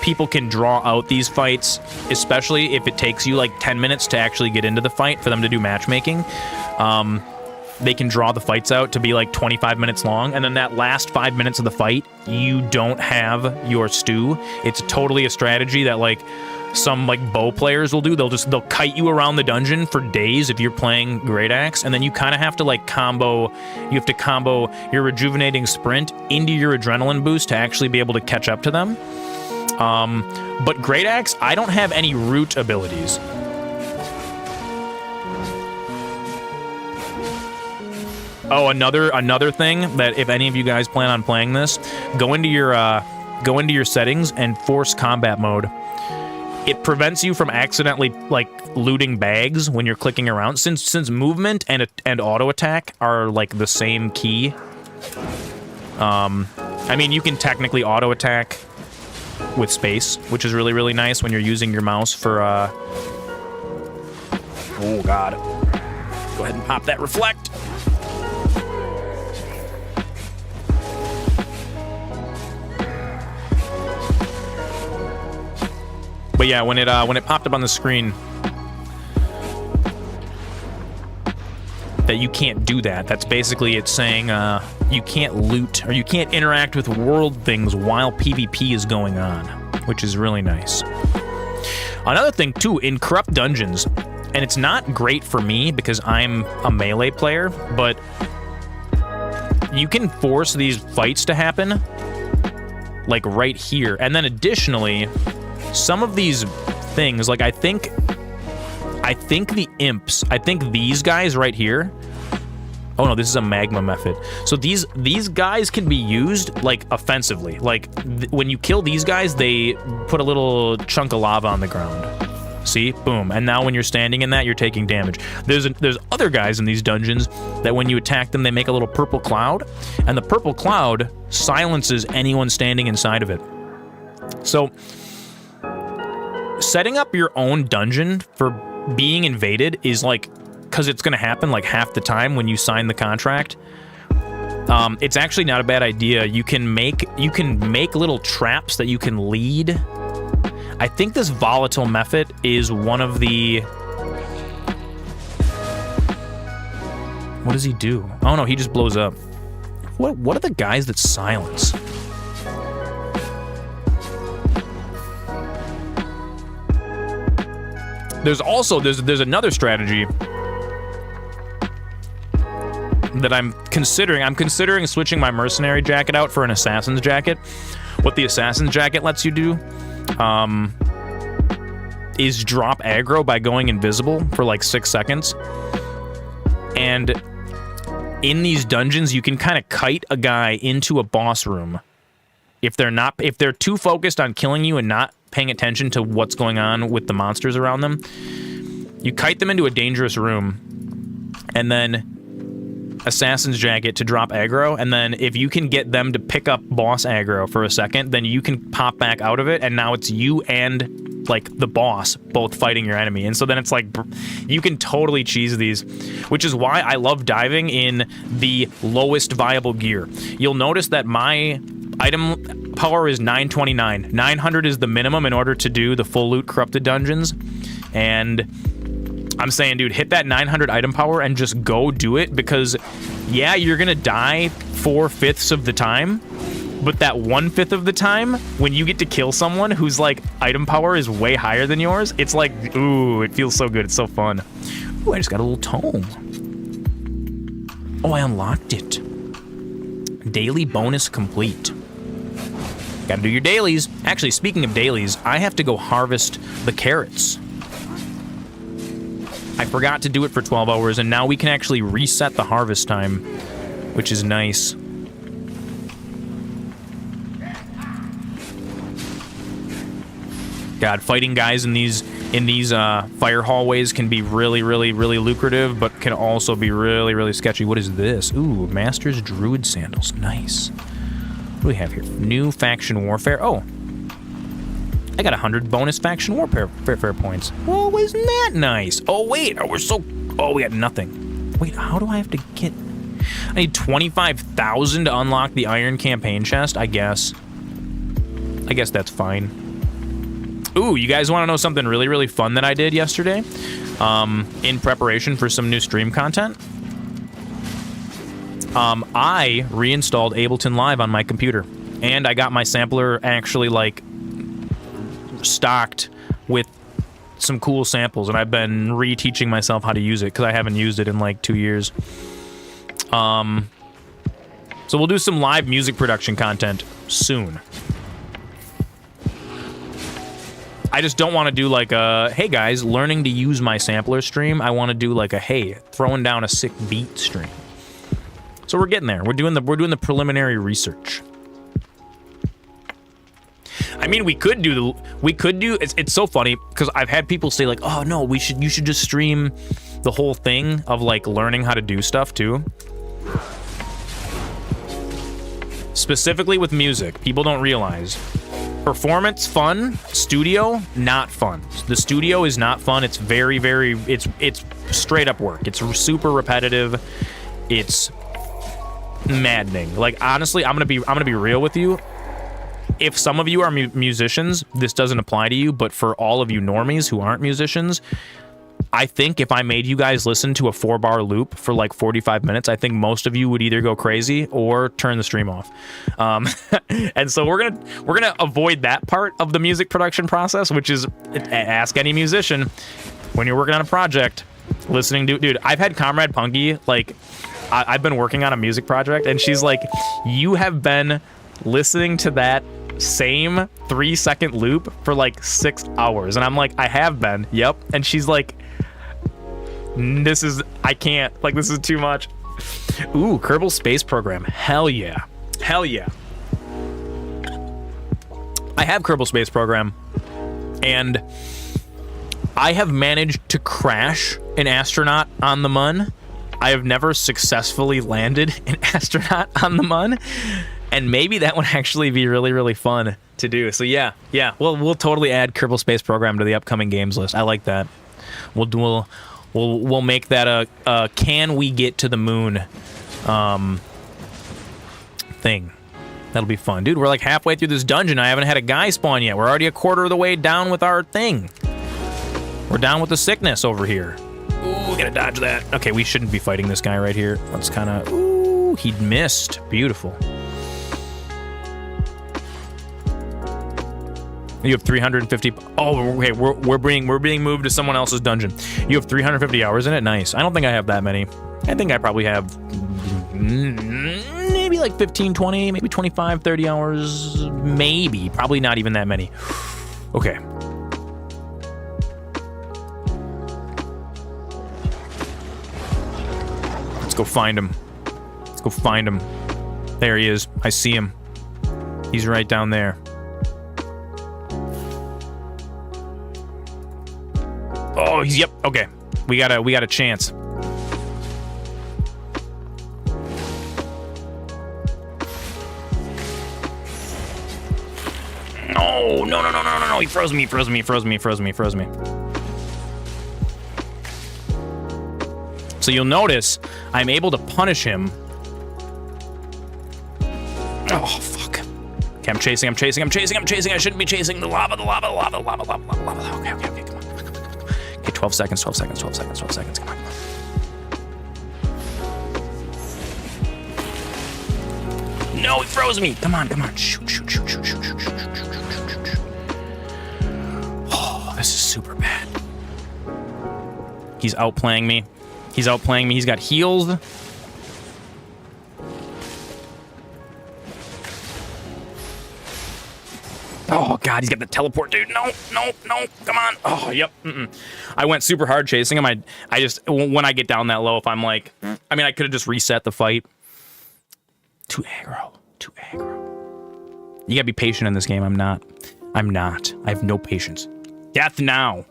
People can draw out these fights, especially if it takes you like 10 minutes to actually get into the fight for them to do matchmaking. They can draw the fights out to be like 25 minutes long, and then that last 5 minutes of the fight, you don't have your stew. It's totally a strategy that like some like bow players will do. They'll kite you around the dungeon for days if you're playing Great Axe, and then you kind of have to like combo your rejuvenating sprint into your adrenaline boost to actually be able to catch up to them. But Great Axe, I don't have any root abilities. Oh, another thing that if any of you guys plan on playing this, go into your settings and force combat mode. It prevents you from accidentally like looting bags when you're clicking around. Since movement and auto attack are like the same key. I mean, you can technically auto attack with space, which is really, really nice when you're using your mouse for, oh god. Go ahead and pop that reflect. But yeah, when it popped up on the screen that you can't do that, that's basically it saying you can't loot or you can't interact with world things while PvP is going on, which is really nice. Another thing too, in corrupt dungeons, and it's not great for me because I'm a melee player, but you can force these fights to happen like right here, and then additionally, some of these things, like I think the imps, I think these guys right here. Oh no, this is a magma method. So these guys can be used like offensively. Like when you kill these guys, they put a little chunk of lava on the ground. See, boom. And now when you're standing in that, you're taking damage. There's other guys in these dungeons that when you attack them, they make a little purple cloud, and the purple cloud silences anyone standing inside of it. So setting up your own dungeon for being invaded is like, because it's going to happen like half the time when you sign the contract. It's actually not a bad idea. You can make little traps that you can lead. I think this volatile method is one of the... What does he do? Oh no, he just blows up. What are the guys that silence? There's also there's another strategy that I'm considering. I'm considering switching my mercenary jacket out for an assassin's jacket. What the assassin's jacket lets you do is drop aggro by going invisible for like 6 seconds. And in these dungeons, you can kind of kite a guy into a boss room. If they're too focused on killing you and not paying attention to what's going on with the monsters around them, you kite them into a dangerous room, and then assassin's jacket to drop aggro, and then if you can get them to pick up boss aggro for a second, then you can pop back out of it, and now it's you and like the boss both fighting your enemy. And so then it's like you can totally cheese these, which is why I love diving in the lowest viable gear. You'll notice that my item power is 929. 900 is the minimum in order to do the full loot corrupted dungeons, and I'm saying, dude, hit that 900 item power and just go do it, because, yeah, you're gonna die 4/5 of the time, but that 1/5 of the time, when you get to kill someone whose, like, item power is way higher than yours, it's like, ooh, it feels so good. It's so fun. Ooh, I just got a little tome. Oh, I unlocked it. Daily bonus complete. Gotta do your dailies. Actually, speaking of dailies, I have to go harvest the carrots. I forgot to do it for 12 hours, and now we can actually reset the harvest time, which is nice. God, fighting guys in these fire hallways can be really, really, really lucrative, but can also be really, really sketchy. What is this? Ooh, Master's Druid Sandals. Nice. What do we have here? New faction warfare. Oh, I got 100 bonus faction warfare points. Well, isn't that nice? Oh, wait. Oh, we got nothing. Wait, how do I have to get... I need 25,000 to unlock the Iron Campaign chest, I guess. I guess that's fine. Ooh, you guys want to know something really, really fun that I did yesterday? In preparation for some new stream content? I reinstalled Ableton Live on my computer. And I got my sampler actually, like, stocked with some cool samples, and I've been reteaching myself how to use it because I haven't used it in like 2 years. So we'll do some live music production content soon. I just don't want to do like a, hey guys, learning to use my sampler stream. I want to do like a, hey, throwing down a sick beat stream. So we're getting there. We're doing the preliminary research. I mean, it's so funny because I've had people say like, oh no, you should just stream the whole thing of like learning how to do stuff too. Specifically with music, people don't realize performance fun, studio not fun. The studio is not fun. It's very, very, it's straight up work. It's super repetitive. It's maddening. Like honestly, I'm gonna be real with you. If some of you are musicians, this doesn't apply to you, but for all of you normies who aren't musicians, I think if I made you guys listen to a 4-bar loop for like 45 minutes, I think most of you would either go crazy or turn the stream off. And so we're gonna avoid that part of the music production process, which is ask any musician when you're working on a project, listening to, dude, I've had Comrade Punky, like, I've been working on a music project, and she's like, you have been listening to that same 3-second loop for like 6 hours. And I'm like, I have been. Yep. And she's like, I can't. Like, this is too much. Ooh, Kerbal Space Program. Hell yeah. Hell yeah. I have Kerbal Space Program, and I have managed to crash an astronaut on the Mun. I have never successfully landed an astronaut on the Mun. And maybe that would actually be really, really fun to do. So yeah, we'll totally add Kerbal Space Program to the upcoming games list. I like that. We'll make that a can we get to the moon thing. That'll be fun, dude. We're like halfway through this dungeon. I haven't had a guy spawn yet. We're already a quarter of the way down with our thing. We're down with the sickness over here. Ooh, gotta dodge that. Okay, we shouldn't be fighting this guy right here. Let's kind of. Ooh, he missed. Beautiful. You have 350. Oh, okay. We're being moved to someone else's dungeon. You have 350 hours in it. Nice. I don't think I have that many. I think I probably have maybe like 15, 20, maybe 25, 30 hours. Maybe. Probably not even that many. Okay. Let's go find him. Let's go find him. There he is. I see him. He's right down there. Oh, yep. Okay, we got a chance. No! He froze me. So you'll notice I'm able to punish him. Oh fuck! Okay, I'm chasing. I shouldn't be chasing the lava. Okay. Okay, 12 seconds, 12 seconds, 12 seconds, 12 seconds. Come on. No, he froze me. Come on, come on. Shoot, shoot, shoot, shoot, shoot, shoot, shoot, shoot, shoot, shoot. Oh, this is super bad. He's outplaying me. He's outplaying me. He's got heals. Oh, God, he's got the teleport, dude. No, no, no. Come on. Oh, yep. I went super hard chasing him. I just, when I get down that low, if I'm like, I mean, I could have just reset the fight. Too aggro. Too aggro. You gotta be patient in this game. I'm not. I have no patience. Death now.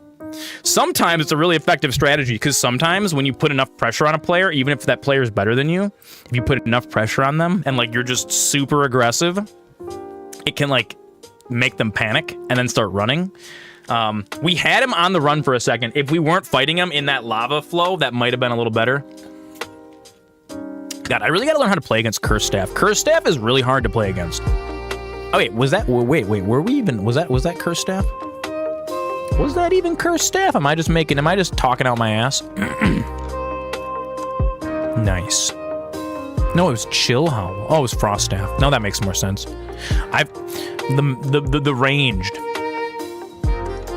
Sometimes it's a really effective strategy, because sometimes when you put enough pressure on a player, even if that player is better than you, if you put enough pressure on them and like you're just super aggressive, it can like make them panic and then start running. We had him on the run for a second. If we weren't fighting him in that lava flow, that might have been a little better. God, I really gotta learn how to play against Curse Staff. Curse Staff is really hard to play against. Oh wait, was that? Wait, were we even? Was that Curse Staff? Was that even Curse Staff? Am I just talking out my ass? Nice. No, it was Chill Howl. Oh, it was Frost Staff. No, that makes more sense. The ranged.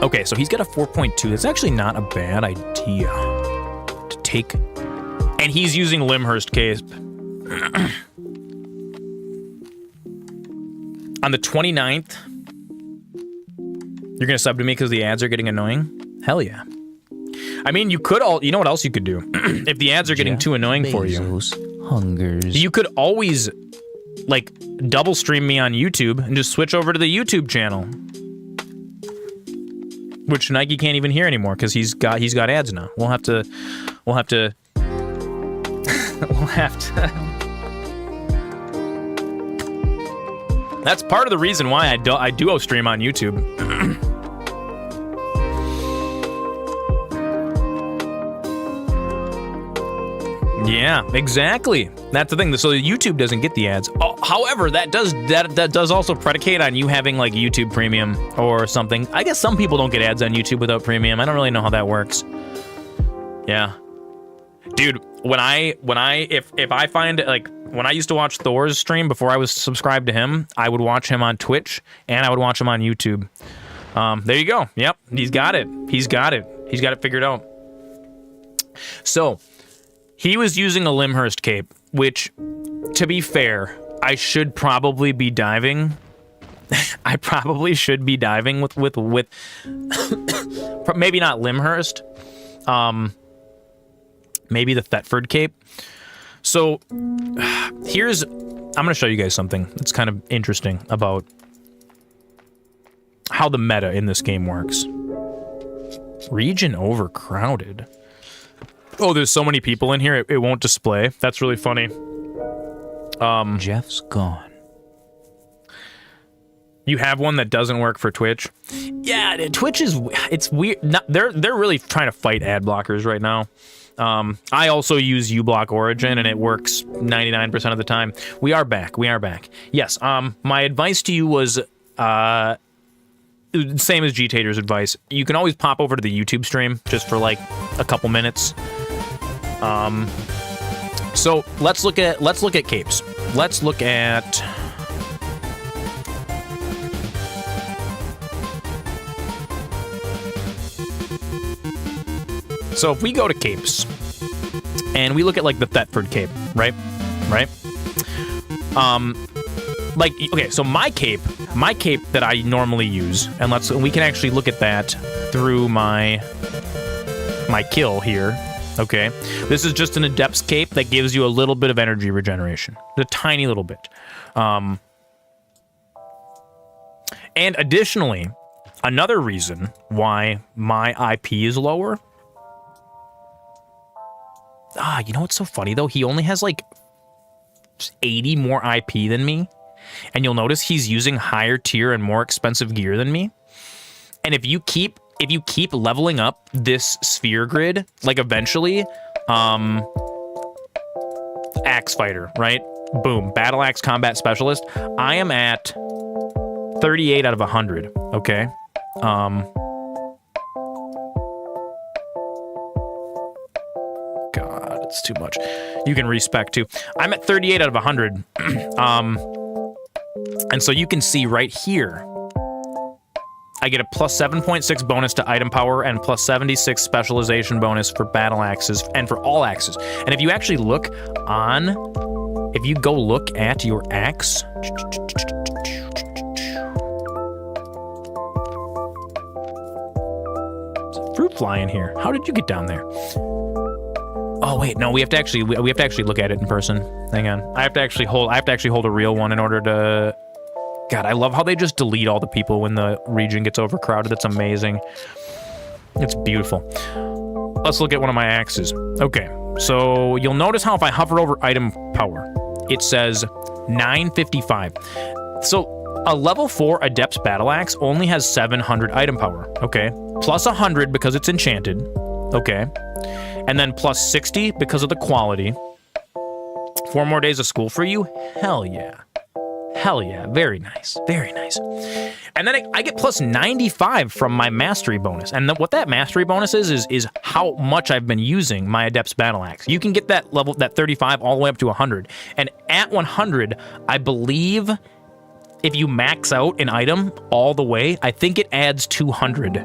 Okay, so he's got a 4.2. That's actually not a bad idea to take. And he's using Limhurst Cape. On the 29th, you're gonna sub to me because the ads are getting annoying? Hell yeah. I mean, you know what else you could do? If the ads are getting too annoying for you, hungers. you could always, like, double stream me on YouTube and just switch over to the YouTube channel. Which Nike can't even hear anymore because he's got ads now. We'll have to That's part of the reason why I duo stream on YouTube. Yeah, exactly. That's the thing. So YouTube doesn't get the ads. Oh, however, that does also predicate on you having like YouTube Premium or something. I guess some people don't get ads on YouTube without Premium. I don't really know how that works. Yeah. Dude, if I find, like, when I used to watch Thor's stream before I was subscribed to him, I would watch him on Twitch and I would watch him on YouTube. There you go. Yep, he's got it. He's got it figured out. So, he was using a Limhurst Cape, which, to be fair, I should probably be diving. I probably should be diving with maybe not Limhurst. Maybe the Thetford Cape. So I'm gonna show you guys something that's kind of interesting about how the meta in this game works. Region overcrowded. Oh, there's so many people in here, it won't display. That's really funny. Jeff's gone. You have one that doesn't work for Twitch? Yeah, Twitch it's weird. They're really trying to fight ad blockers right now. I also use uBlock Origin, and it works 99% of the time. We are back. Yes, my advice to you was, same as G-Tater's advice. You can always pop over to the YouTube stream, just for, like, a couple minutes. So, let's look at capes. Let's look at... So if we go to capes, and we look at, like, the Thetford Cape, right? Like, okay, so my cape that I normally use, and we can actually look at that through my kill here, okay? This is just an Adept's Cape that gives you a little bit of energy regeneration. A tiny little bit. And additionally, another reason why my IP is lower... you know what's so funny, though? He only has, like, 80 more IP than me. And you'll notice he's using higher tier and more expensive gear than me. And if you keep leveling up this sphere grid, like, eventually, Axe Fighter, right? Boom. Battle Axe Combat Specialist. I am at 38 out of 100, okay? that's too much. You can respec too. I'm at 38 out of 100. And so you can see right here, I get a plus 7.6 bonus to item power and plus 76 specialization bonus for battle axes and for all axes. And if you actually look on, if you go look at your axe, there's a fruit fly in here. How did you get down there? Oh wait, no, we have to actually look at it in person. Hang on, I have to actually hold a real one in order to. God, I love how they just delete all the people when the region gets overcrowded. That's amazing. It's beautiful. Let's look at one of my axes. Okay, so you'll notice how if I hover over item power, it says 955. So a level 4 Adept's Battle Axe only has 700 item power. Okay, plus 100 because it's enchanted. Okay, and then plus 60 because of the quality. 4 more days of school for you? Hell yeah. Hell yeah, very nice, very nice. And then I get plus 95 from my mastery bonus. And what that mastery bonus is how much I've been using my Adept's Battle Axe. You can get that level, that 35 all the way up to 100. And at 100, I believe if you max out an item all the way, I think it adds 200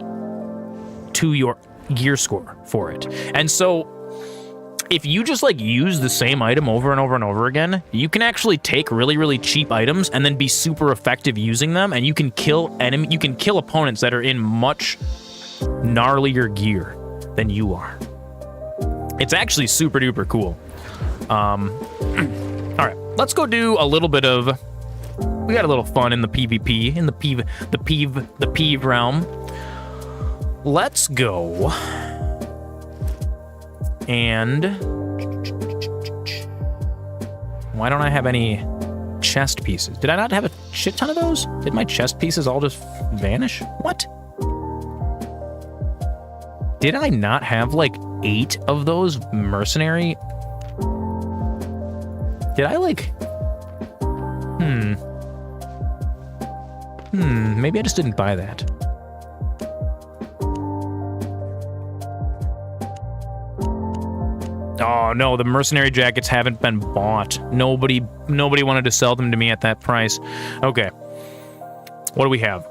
to your gear score for it. And so if you just like use the same item over and over and over again, you can actually take really, really cheap items and then be super effective using them, and you can kill opponents that are in much gnarlier gear than you are. It's actually super duper cool. All right, let's go do a little bit of. We got a little fun in the PvP, in the PvP realm. Let's go. And why don't I have any chest pieces? Did I not have a shit ton of those? Did my chest pieces all just vanish? What? Did I not have like 8 of those mercenary? Did I like... Maybe I just didn't buy that. Oh no, the mercenary jackets haven't been bought. Nobody wanted to sell them to me at that price. Okay. What do we have?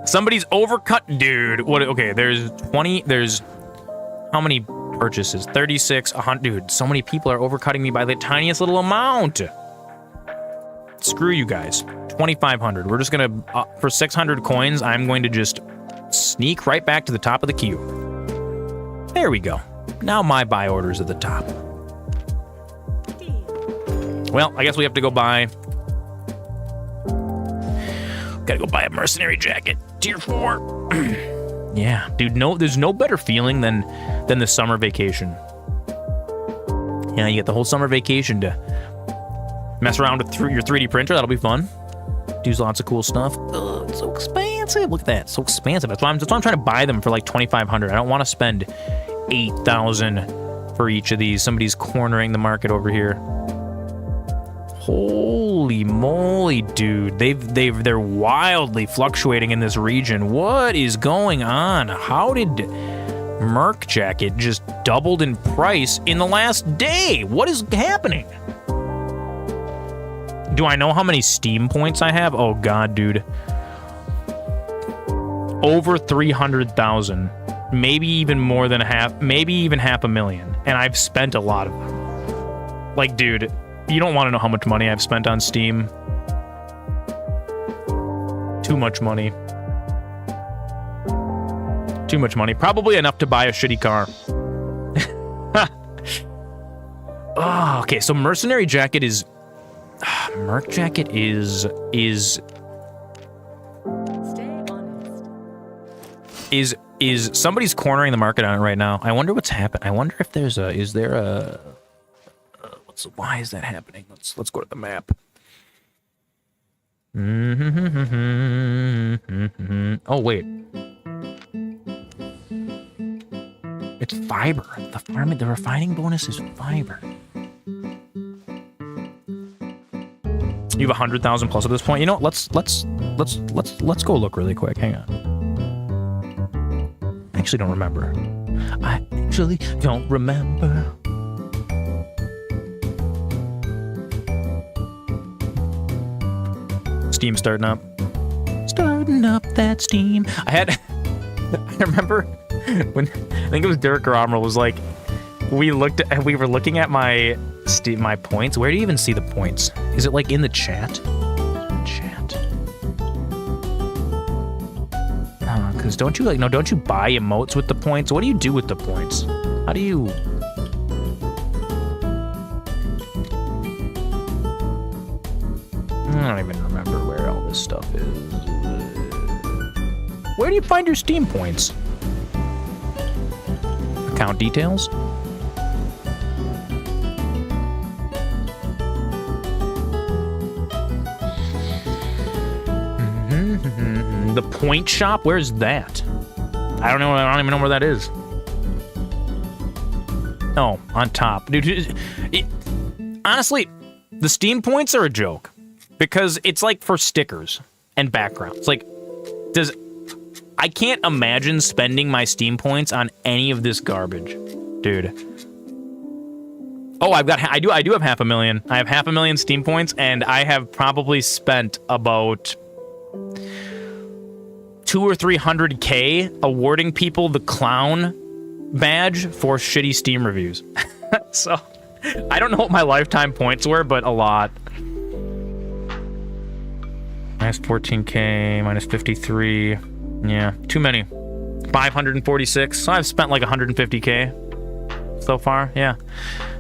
Somebody's overcut, dude. What? Okay, there's 20, there's how many purchases? 36, 100. Dude, so many people are overcutting me by the tiniest little amount. Screw you guys. 2,500. We're just gonna, for 600 coins, I'm going to just sneak right back to the top of the queue. There we go. Now my buy order's at the top. Well, I guess we have to go buy... Gotta go buy a mercenary jacket. Tier 4. Yeah, dude, there's no better feeling than the summer vacation. Yeah, you get the whole summer vacation to mess around with your 3D printer. That'll be fun. Do lots of cool stuff. Ugh, it's so expensive. Look at that. It's so expensive. That's why I'm trying to buy them for like 2,500. I don't want to spend 8,000 for each of these. Somebody's cornering the market over here. Holy moly, dude. They're wildly fluctuating in this region. What is going on? How did Merc Jacket just doubled in price in the last day? What is happening? Do I know how many Steam points I have? Oh god, dude. Over 300,000. Maybe even more than maybe even 500,000. And I've spent a lot of them. Like, dude, you don't want to know how much money I've spent on Steam. Too much money. Too much money. Probably enough to buy a shitty car. Oh, okay, so Mercenary Jacket is... Merc Jacket is somebody's cornering the market on it right now. I wonder what's happened. I wonder if there's why is that happening? Let's go to the map. Oh wait, it's fiber. The refining bonus is fiber. You have 100,000 plus at this point. You know what? Let's go look really quick. Hang on. I actually don't remember. actually don't remember. Steam starting up. Starting up that steam. I remember when, I think it was Derek Romrel was like, we were looking at my points. Where do you even see the points? Is it like in the chat? Because don't you don't you buy emotes with the points? What do you do with the points? How do you? I don't even remember where all this stuff is. Where do you find your Steam points? Account details? The point shop? Where's that? I don't know. I don't even know where that is. Oh, on top. Dude, honestly, the Steam points are a joke. Because it's like for stickers and backgrounds. Like, I can't imagine spending my Steam points on any of this garbage, dude. Oh, I do have 500,000. I have 500,000 Steam points, and I have probably spent about 200 or 300K awarding people the clown badge for shitty Steam reviews. So, I don't know what my lifetime points were, but a lot. Minus 14K, minus 53. Yeah, too many. 546. So I've spent like 150K so far. Yeah.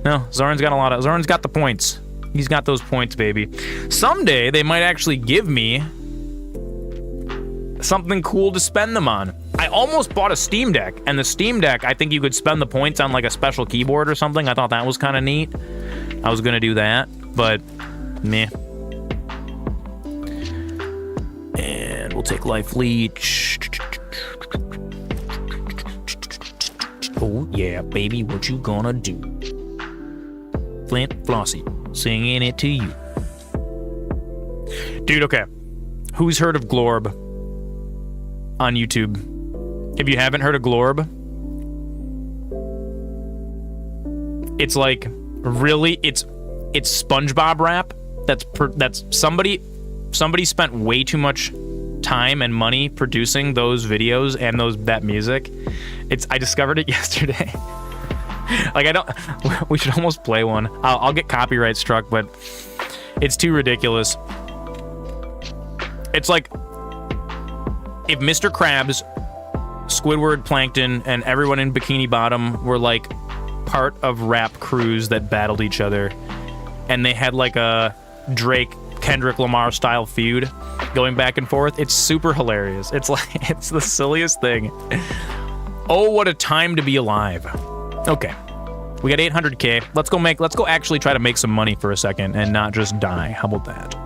No, Zoran's got a lot of. Zoran's got the points. He's got those points, baby. Someday they might actually give me something cool to spend them on. I almost bought a Steam Deck, and the Steam Deck, I think you could spend the points on like a special keyboard or something. I thought that was kind of neat. I was gonna do that, but meh. And we'll take Life Leech. Oh yeah, baby, what you gonna do? Flint Flossie, singing it to you. Dude, okay. Who's heard of Glorb on YouTube? If you haven't heard of Glorb, it's like really, it's SpongeBob rap. That's somebody spent way too much time and money producing those videos and that music. I discovered it yesterday. Like we should almost play one. I'll get copyright struck, but it's too ridiculous. It's like if Mr. Krabs, Squidward, Plankton, and everyone in Bikini Bottom were like part of rap crews that battled each other, and they had like a Drake Kendrick Lamar style feud going back and forth. It's super hilarious. It's like, it's the silliest thing. Oh, what a time to be alive. Okay, we got 800K. Let's go actually try to make some money for a second and not just die. How about that?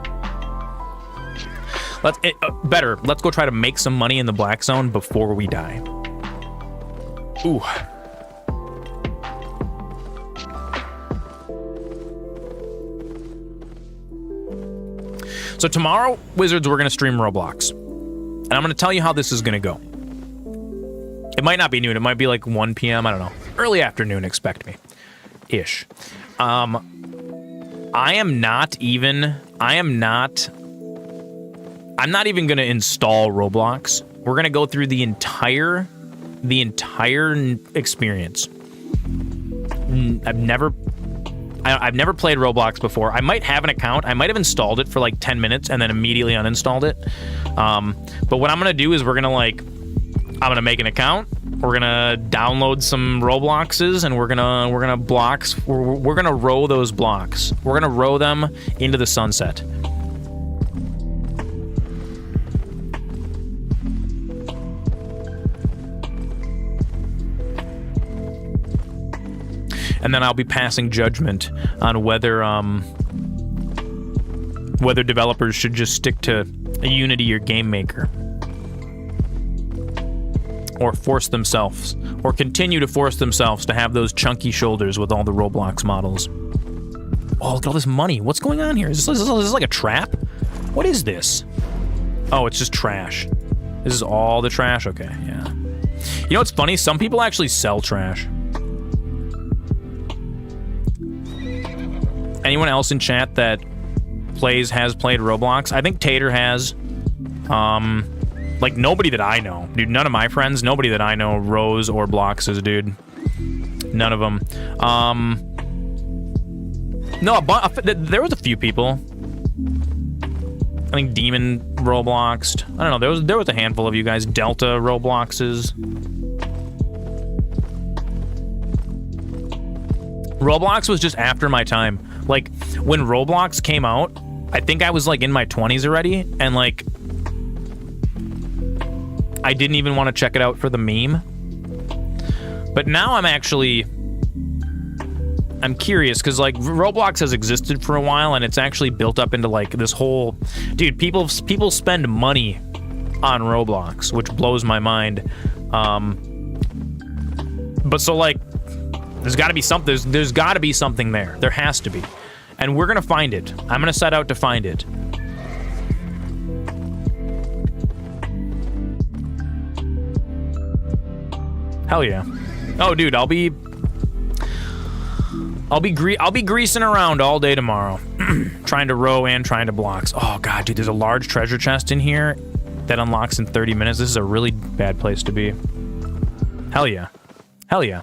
Better, let's go try to make some money in the Black Zone before we die. Ooh. So tomorrow, Wizards, we're going to stream Roblox. And I'm going to tell you how this is going to go. It might not be noon. It might be like 1 p.m. I don't know. Early afternoon, expect me. Ish. I'm not even going to install Roblox. We're going to go through the entire experience. I've never played Roblox before. I might have an account. I might have installed it for like 10 minutes and then immediately uninstalled it. But what I'm going to do is I'm going to make an account. We're going to download some Robloxes and we're going to row those blocks. We're going to row them into the sunset. And then I'll be passing judgment on whether developers should just stick to a Unity or Game Maker, or continue to force themselves to have those chunky shoulders with all the Roblox models. Oh, look at all this money. What's going on here? Is this like a trap? What is this? Oh, it's just trash. This is all the trash? Okay, yeah. You know what's funny? Some people actually sell trash. anyone else in chat that has played Roblox? I think Tater has. Like, nobody that I know. Dude, none of my friends, nobody that I know Rose or Bloxes, dude. None of them. No, there was a few people. I think Demon Robloxed. I don't know, there was a handful of you guys. Delta Robloxes. Roblox was just after my time. Like, when Roblox came out, I think I was, like, in my 20s already, and, like, I didn't even want to check it out for the meme. But now I'm curious, because, like, Roblox has existed for a while, and it's actually built up into, like, this whole... Dude, people spend money on Roblox, which blows my mind. But so, like, there's got to be something. There's got to be something there. There has to be. And we're going to find it. I'm going to set out to find it. Hell yeah. Oh, dude, I'll be greasing around all day tomorrow. Trying to row and trying to blocks. Oh, God, dude, there's a large treasure chest in here that unlocks in 30 minutes. This is a really bad place to be. Hell yeah. Hell yeah.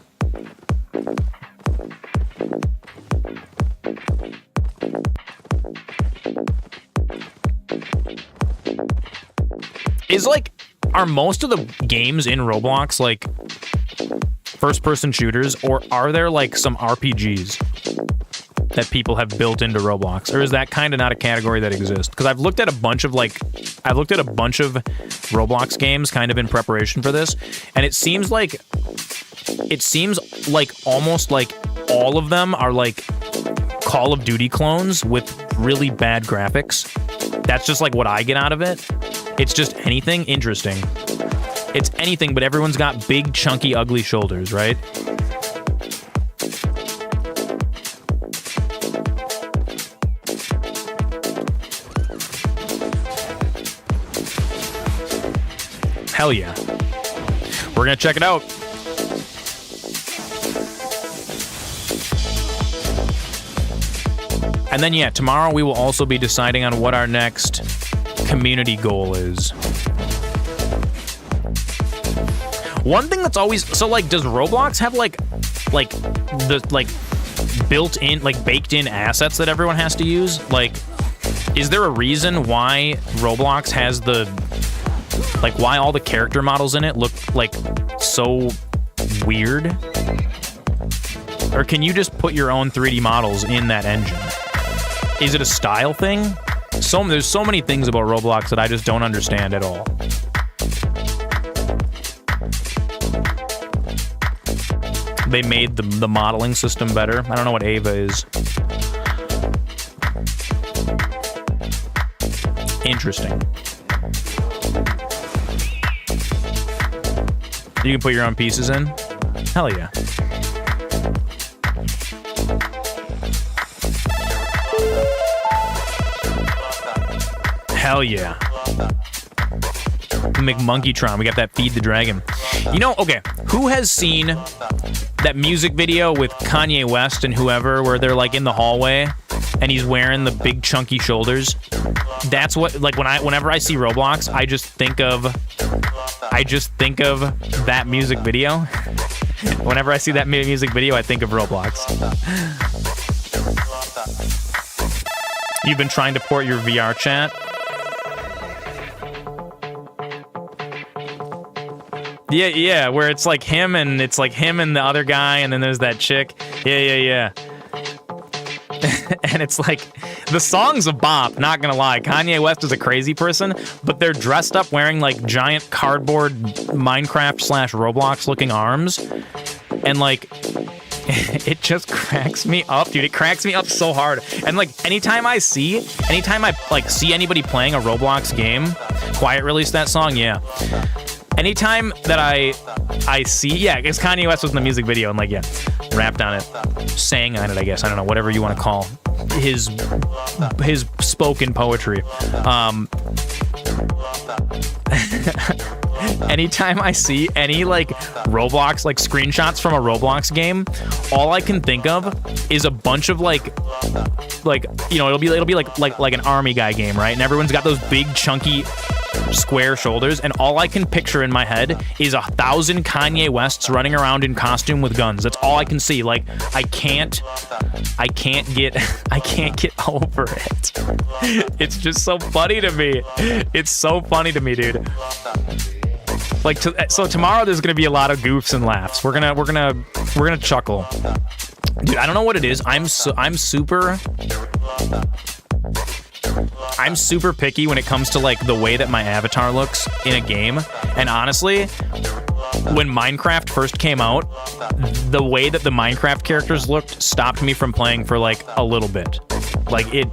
Are most of the games in Roblox, like, first-person shooters, or are there, like, some RPGs that people have built into Roblox? Or is that kind of not a category that exists? Because I've looked at a bunch of Roblox games kind of in preparation for this, and it seems like almost like all of them are, like, Call of Duty clones with really bad graphics. That's just, like, what I get out of it. It's just anything interesting. It's anything, but everyone's got big, chunky, ugly shoulders, right? Hell yeah. We're gonna check it out. And then, yeah, tomorrow we will also be deciding on what our next community goal is. One thing that's always... So, like, does Roblox have, built-in, like, baked-in assets that everyone has to use? Like, is there a reason why Roblox has the... Like, why all the character models in it look, like, so weird? Or can you just put your own 3D models in that engine? Is it a style thing? There's so many things about Roblox that I just don't understand at all. They made the modeling system better. I don't know what Ava is. Interesting. You can put your own pieces in? Hell yeah. Hell yeah. McMonkeytron, we got that Feed the Dragon. You know, okay, who has seen that music video with Kanye West and whoever where they're like in the hallway and he's wearing the big chunky shoulders? That's what, like, whenever I see Roblox, I just think of that music video. Whenever I see that music video, I think of Roblox. You've been trying to port your VR chat? Yeah, where it's like him and the other guy, and then there's that chick. Yeah. And it's like, the song's a bop, not gonna lie. Kanye West is a crazy person, but they're dressed up wearing like giant cardboard Minecraft/Roblox looking arms. And like, it just cracks me up, dude. It cracks me up so hard. And like, anytime I see anybody playing a Roblox game, Quiet released that song, yeah. Anytime that I see, yeah, it's Kanye West was in the music video and like, yeah, rapped on it, sang on it, I guess. I don't know, whatever you want to call his spoken poetry. anytime I see any like Roblox, like screenshots from a Roblox game, all I can think of is a bunch of like you know, it'll be like an army guy game, right? And everyone's got those big chunky square shoulders, and all I can picture in my head is 1,000 Kanye Wests running around in costume with guns. That's all I can see. Like I can't get over it. It's just so funny to me. It's so funny to me, dude. Like so tomorrow there's gonna be a lot of goofs and laughs. We're gonna chuckle. Dude, I don't know what it is. I'm super picky when it comes to like the way that my avatar looks in a game. And honestly, when Minecraft first came out, the way that the Minecraft characters looked stopped me from playing for like a little bit. Like it,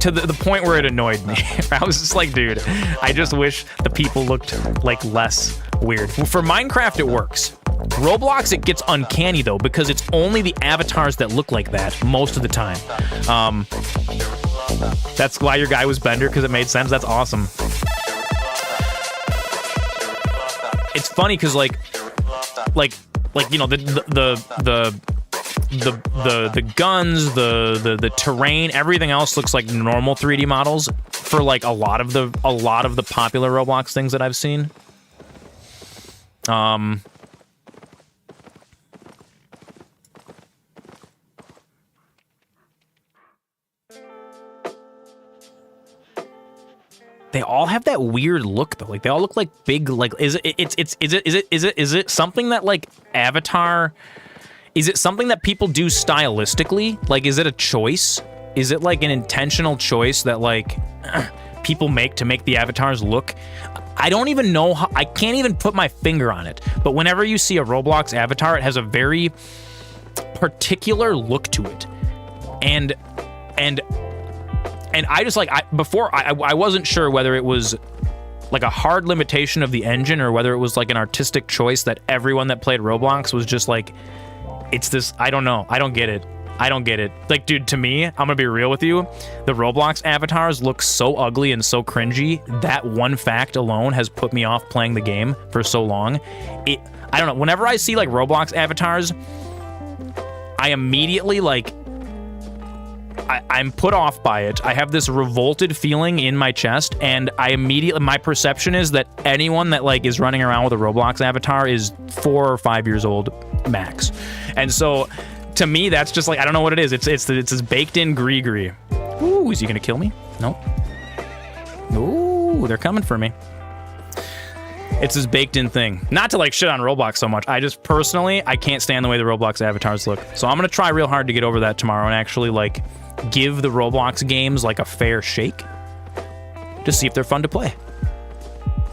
to the point where it annoyed me. I was just like, dude, I just wish the people looked like less weird. For Minecraft, it works. Roblox, it gets uncanny though, because it's only the avatars that look like that most of the time. That's why your guy was Bender, because it made sense. That's awesome. It's funny because like you know, the guns, the terrain, everything else looks like normal 3D models for like a lot of the popular Roblox things that I've seen. They all have that weird look though. Like they all look like big. Like is it something that like Avatar? Is it something that people do stylistically? Like is it a choice? Is it like an intentional choice that like people make to make the avatars look? I don't even know how. I can't even put my finger on it. But whenever you see a Roblox avatar, it has a very particular look to it, and I just like, I wasn't sure whether it was like a hard limitation of the engine or whether it was like an artistic choice that everyone that played Roblox was just like, it's this, I don't know. I don't get it. Like, dude, to me, I'm gonna be real with you. The Roblox avatars look so ugly and so cringy. That one fact alone has put me off playing the game for so long. I don't know. Whenever I see like Roblox avatars, I immediately like, I'm put off by it. I have this revolted feeling in my chest, and my perception is that anyone that like is running around with a Roblox avatar is 4 or 5 years old max. And so to me, that's just like, I don't know what it is. It's this baked in gree. Ooh, is he gonna kill me? Nope. Ooh, they're coming for me. It's this baked in thing. Not to like shit on Roblox so much. I just personally, I can't stand the way the Roblox avatars look. So I'm gonna try real hard to get over that tomorrow and actually like give the Roblox games like a fair shake to see if they're fun to play.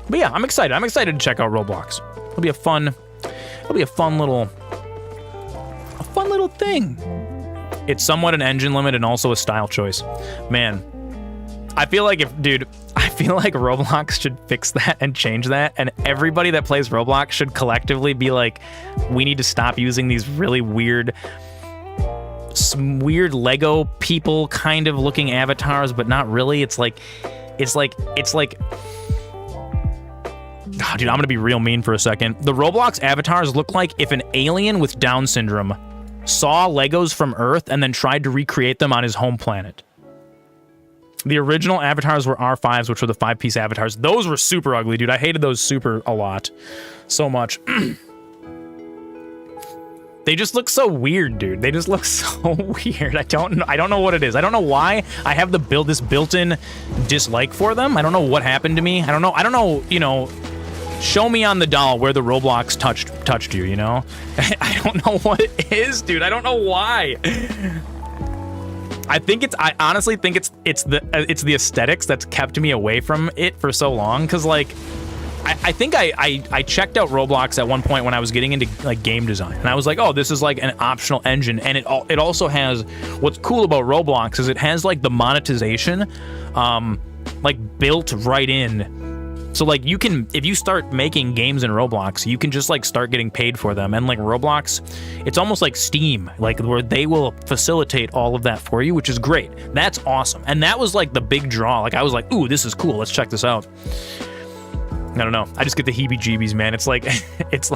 But yeah, I'm excited. I'm excited to check out Roblox. It'll be a fun little thing. It's somewhat an engine limit and also a style choice. Man, I feel like Roblox should fix that and change that, and everybody that plays Roblox should collectively be like, we need to stop using these really weird Lego people kind of looking avatars, but not really. It's like oh, dude, I'm gonna be real mean for a second. The Roblox avatars look like if an alien with Down syndrome saw Legos from Earth and then tried to recreate them on his home planet. The original avatars were R5s, which were the 5-piece avatars. Those were super ugly, dude. I hated those a lot. So much. They just look so weird, dude. They just look so weird. I don't know what it is. I don't know why I have this built-in dislike for them. I don't know what happened to me. I don't know, you know, show me on the doll where the Roblox touched you, you know? I don't know what it is, dude. I don't know why. I honestly think it's the aesthetics that's kept me away from it for so long, because like I think I checked out Roblox at one point when I was getting into like game design, and I was like, oh, this is like an optional engine, and it also has, what's cool about Roblox is it has like the monetization like built right in. So like you can, if you start making games in Roblox, you can just like start getting paid for them. And like Roblox, it's almost like Steam, like where they will facilitate all of that for you, which is great. That's awesome. And that was like the big draw. Like I was like, ooh, this is cool. Let's check this out. I don't know. I just get the heebie-jeebies, man. It's like, it's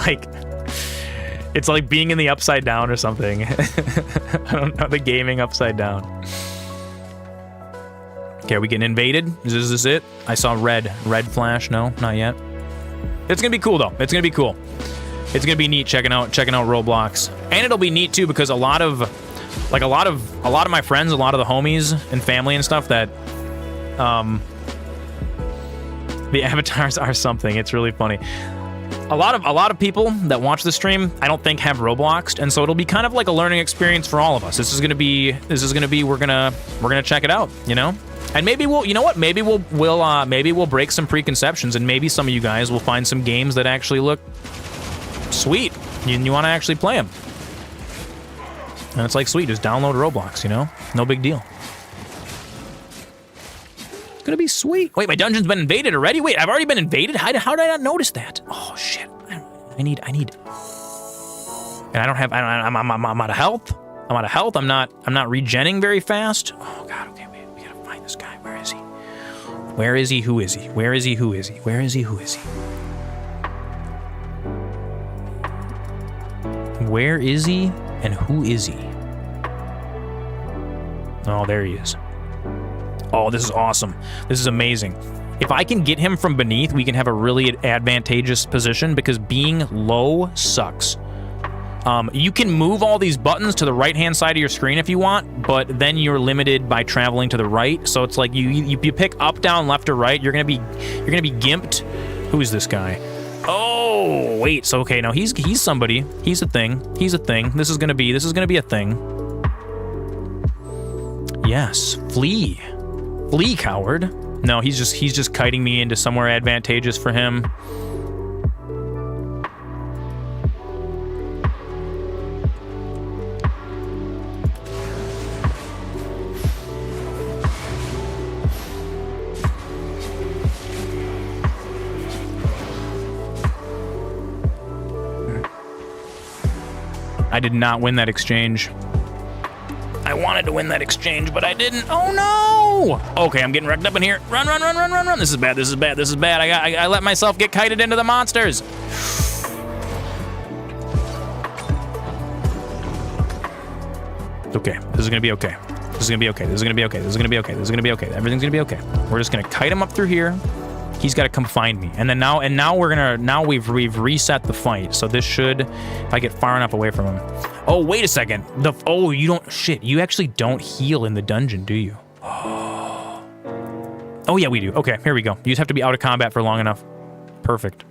like being in the Upside Down or something. I don't know, the gaming Upside Down. Okay, are we getting invaded? Is this it? I saw red flash. No, not yet. It's gonna be cool though. It's gonna be cool. It's gonna be neat checking out Roblox, and it'll be neat too because a lot of my friends, a lot of the homies and family and stuff that, the avatars are something. It's really funny. A lot of people that watch the stream, I don't think have Robloxed, and so it'll be kind of like a learning experience for all of us. This is gonna be we're gonna check it out, you know. And maybe we'll, you know what? Maybe we'll break some preconceptions, and maybe some of you guys will find some games that actually look sweet. You want to actually play them, and it's like sweet. Just download Roblox, you know? No big deal. It's gonna be sweet. Wait, my dungeon's been invaded already. Wait, I've already been invaded. How did I not notice that? Oh shit! I need. And I don't have. I'm out of health. I'm out of health. I'm not regenning very fast. Oh god. Okay. This guy, where is he? Where is he? Who is he? Where is he? Who is he? Where is he? Who is he? Where is he? And who is he? Oh, there he is. Oh, this is awesome. This is amazing. If I can get him from beneath, we can have a really advantageous position because being low sucks. You can move all these buttons to the right-hand side of your screen if you want, but then you're limited by traveling to the right. So it's like you pick up, down, left, or right. You're gonna be gimped. Who is this guy? Oh wait. So okay, no, he's somebody. He's a thing. He's a thing. This is gonna be a thing. Yes, flee, coward. No, he's just kiting me into somewhere advantageous for him. I did not win that exchange. I wanted to win that exchange, but I didn't. Oh no! Okay, I'm getting wrecked up in here. Run! This is bad. I let myself get kited into the monsters. Okay, this is gonna be okay. Everything's gonna be okay. We're just gonna kite him up through here. He's got to come find me, and then now we've reset the fight. So this should, if I get far enough away from him. Oh wait a second. You don't shit. You actually don't heal in the dungeon, do you? Oh yeah, we do. Okay, here we go. You just have to be out of combat for long enough. Perfect.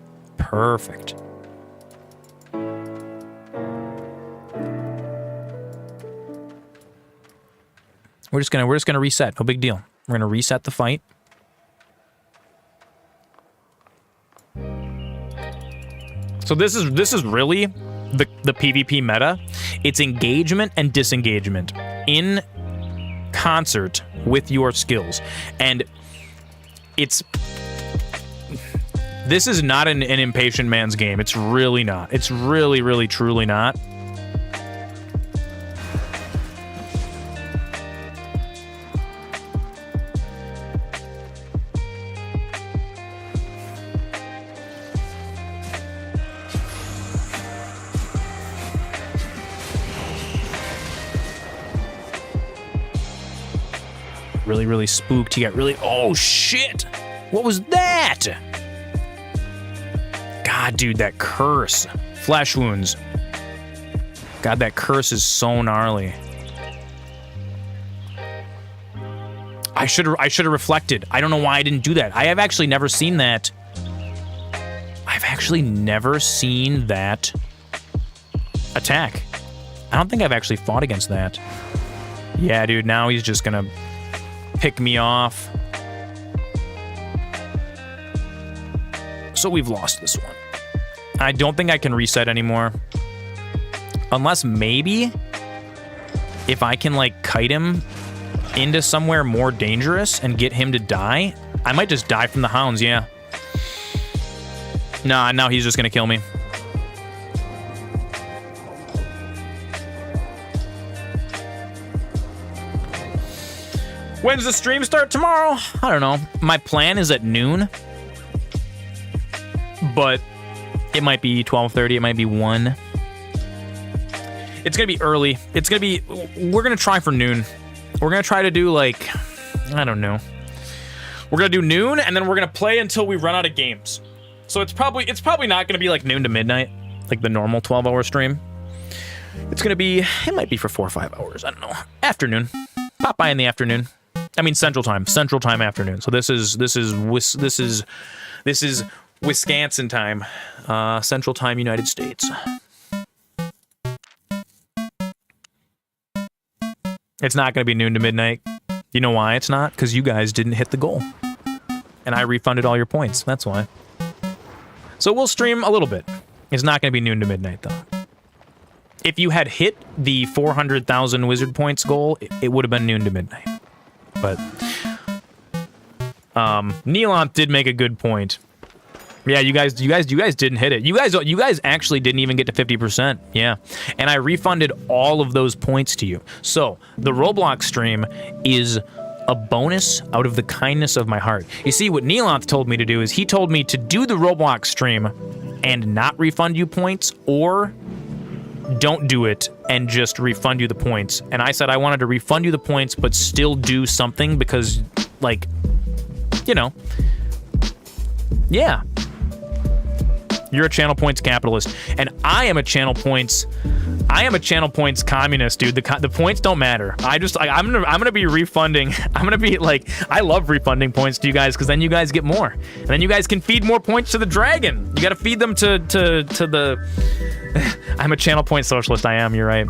We're just gonna reset. No big deal. We're gonna reset the fight. So this is really the PvP meta. It's engagement and disengagement in concert with your skills. And this is not an impatient man's game. It's really not. It's really, truly not. Really spooked. He got really... Oh, shit! What was that? God, dude, that curse. Flesh wounds. God, that curse is so gnarly. I should have reflected. I don't know why I didn't do that. I have actually never seen that. I've actually never seen that attack. I don't think I've actually fought against that. Yeah, dude, now he's just gonna pick me off. So we've lost this one. I don't think I can reset anymore. Unless maybe if I can like kite him into somewhere more dangerous and get him to die. I might just die from the hounds, yeah. Nah, now he's just gonna kill me. When's the stream start tomorrow? I don't know. My plan is at noon. but it might be 12:30. It might be 1. It's gonna be early. It's gonna be. We're gonna try for noon. We're gonna try to do like, I don't know. We're gonna do noon, and then we're gonna play until we run out of games. So it's probably not gonna be like noon to midnight, like the normal 12-hour stream. It's gonna be. It might be for 4 or 5 hours. I don't know. Afternoon. Pop by in the afternoon. I mean Central Time afternoon. So this is Wisconsin time, Central Time, United States. It's not going to be noon to midnight. You know why it's not? Because you guys didn't hit the goal. And I refunded all your points. That's why. So we'll stream a little bit. It's not going to be noon to midnight, though. If you had hit the 400,000 wizard points goal, it would have been noon to midnight. But Neelanth did make a good point. Yeah, you guys didn't hit it. You guys actually didn't even get to 50%. Yeah. And I refunded all of those points to you. So, the Roblox stream is a bonus out of the kindness of my heart. You see, what Neelanth told me to do is he told me to do the Roblox stream and not refund you points, or don't do it and just refund you the points. And I said I wanted to refund you the points but still do something because, like, you know, yeah. You're a channel points capitalist, and I am a channel points communist, dude. The points don't matter. I'm gonna be refunding. I'm gonna be like, I love refunding points to you guys because then you guys get more, and then you guys can feed more points to the dragon. You got to feed them to the. I'm a channel point socialist. I am. You're right.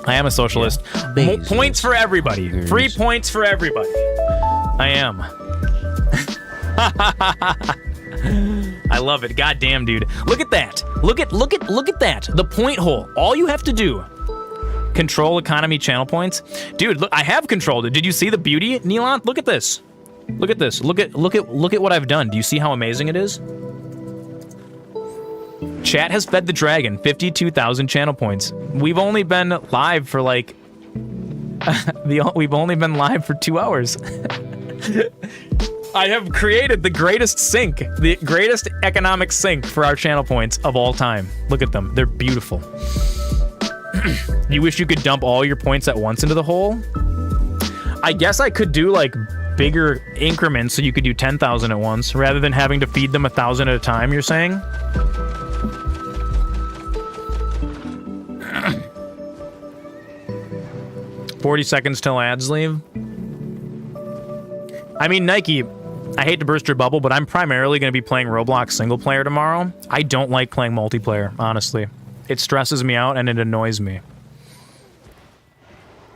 I am a socialist. Yeah. Points for everybody. Free points for everybody. I am. I love it. Goddamn, dude. Look at that. Look at that. The point hole. All you have to do. Control economy channel points. Dude, look, I have controlled it. Did you see the beauty, Neelanth? Look at this. Look at this. Look at what I've done. Do you see how amazing it is? Chat has fed the dragon 52,000 channel points. We've only been live for like we've only been live for 2 hours. I have created the greatest sink, the greatest economic sink for our channel points of all time. Look at them. They're beautiful. You wish you could dump all your points at once into the hole? I guess I could do like bigger increments so you could do 10,000 at once rather than having to feed them 1,000 at a time, you're saying? $40 seconds till ads leave. I mean, Nike, I hate to burst your bubble, but I'm primarily going to be playing Roblox single player tomorrow. I don't like playing multiplayer, honestly. It stresses me out and it annoys me.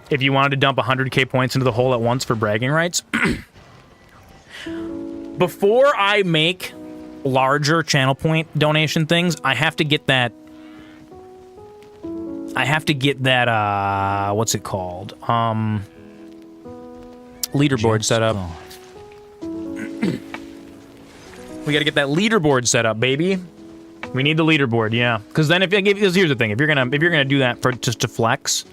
If you wanted to dump 100k points into the hole at once for bragging rights, before I make larger channel point donation things, I have to get that. What's it called? Leaderboard set up. We gotta get that leaderboard set up, baby. We need the leaderboard, yeah. Because then here's the thing: if you're gonna do that for just to flex,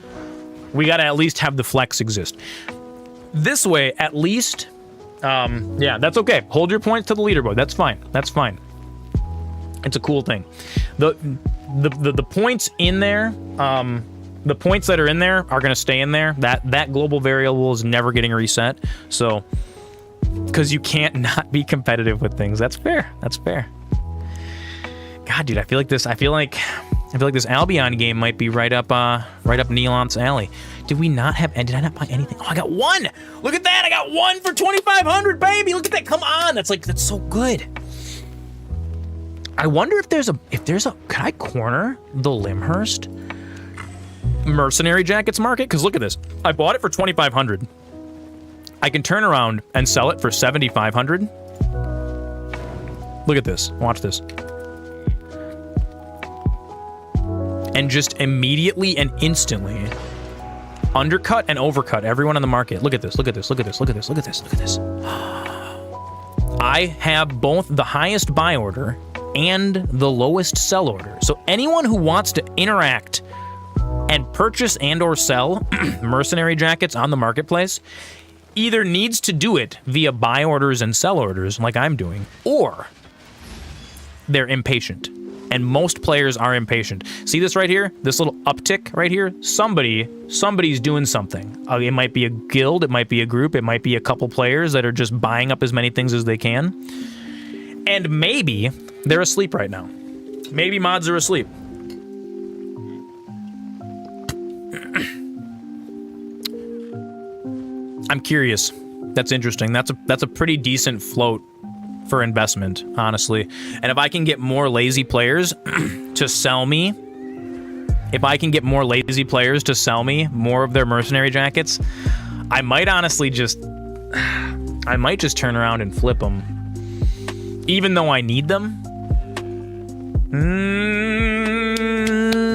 we gotta at least have the flex exist. This way, at least, yeah, that's okay. Hold your points to the leaderboard. That's fine. That's fine. It's a cool thing. The points in there, the points that are in there are gonna stay in there. That global variable is never getting reset. So, because you can't not be competitive with things. That's fair. That's fair. God, dude, I feel like this Albion game might be right up Neelanth's alley. Did I not buy anything? Oh, I got one. Look at that. I got one for 2,500, baby. Look at that. Come on. That's so good. I wonder if there's a can I corner the Limhurst mercenary jackets market? Because look at this. I bought it for 2,500. I can turn around and sell it for 7,500. Look at this. Watch this. And just immediately and instantly undercut and overcut everyone on the market. Look at this. Look at this. Look at this. Look at this. Look at this. Look at this. I have both the highest buy order and the lowest sell order. So anyone who wants to interact and purchase and or sell mercenary jackets on the marketplace either needs to do it via buy orders and sell orders like I'm doing, or they're impatient. And most players are impatient. See this right here? This little uptick right here? Somebody's doing something. It might be a guild, it might be a group, it might be a couple players that are just buying up as many things as they can. And maybe they're asleep right now. Maybe mods are asleep. I'm curious. That's interesting. That's a pretty decent float for investment, honestly. And if I can get more lazy players to sell me, more of their mercenary jackets, I might honestly just turn around and flip them, even though I need them.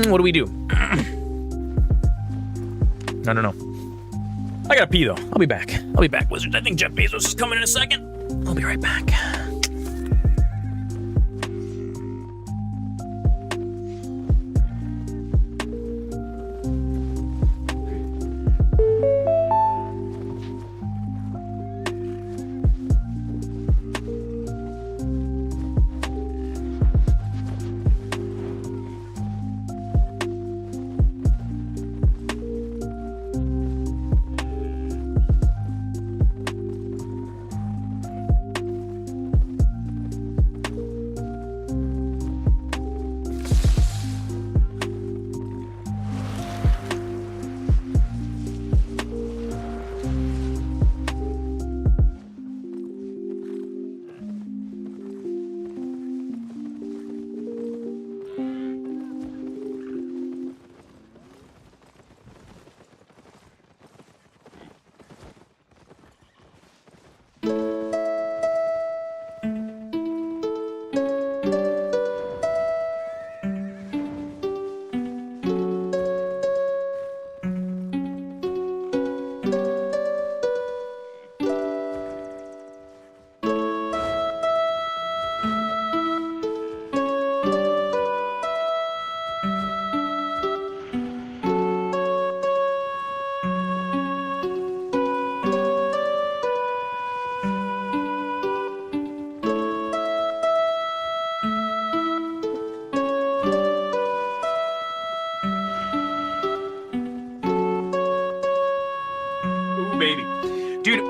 What do we do? I don't know. I gotta pee though. I'll be back, wizards. I think Jeff Bezos is coming in a second. I'll be right back.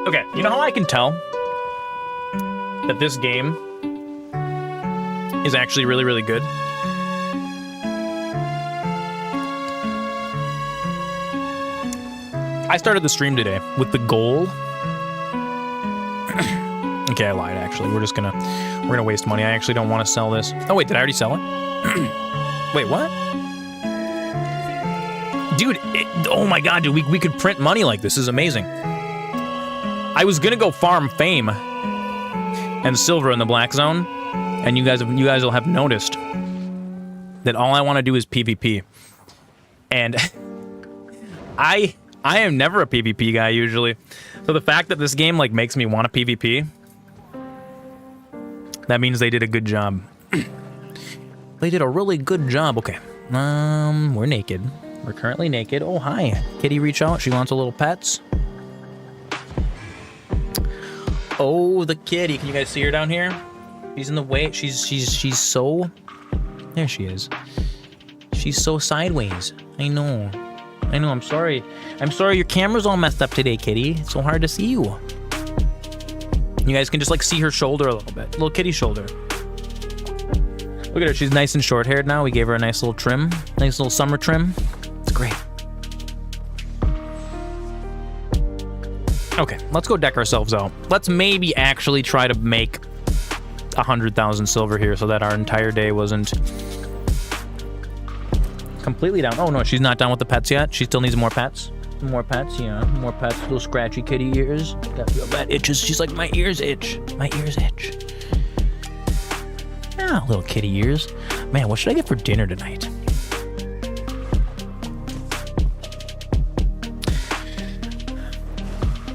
Okay, you know how I can tell that this game is actually really, really good? I started the stream today with the goal. Okay, I lied, actually. We're gonna waste money. I actually don't want to sell this. Oh, wait, did I already sell it? Wait, what? Dude, oh my god, dude, we could print money like this. This is amazing. I was gonna go farm fame and silver in the black zone, and you guys will have noticed that all I want to do is PvP. And I am never a PvP guy usually. So the fact that this game like makes me want to PvP, that means they did a good job. They did a really good job. Okay. We're naked. We're currently naked. Oh, hi. Kitty reach out. She wants a little pets. Oh, the kitty. Can you guys see her down here? She's in the way. She's so... There she is. She's so sideways. I know. I'm sorry. Your camera's all messed up today, kitty. It's so hard to see you. You guys can just like see her shoulder a little bit. Little kitty shoulder. Look at her. She's nice and short-haired now. We gave her a nice little trim. Nice little summer trim. It's great. Okay, let's go deck ourselves out. Let's maybe actually try to make 100,000 silver here so that our entire day wasn't completely down. Oh no, she's not done with the pets yet. She still needs more pets. More pets, yeah. More pets. Little scratchy kitty ears. That itches. She's like, my ears itch. My ears itch. Ah, little kitty ears. Man, what should I get for dinner tonight?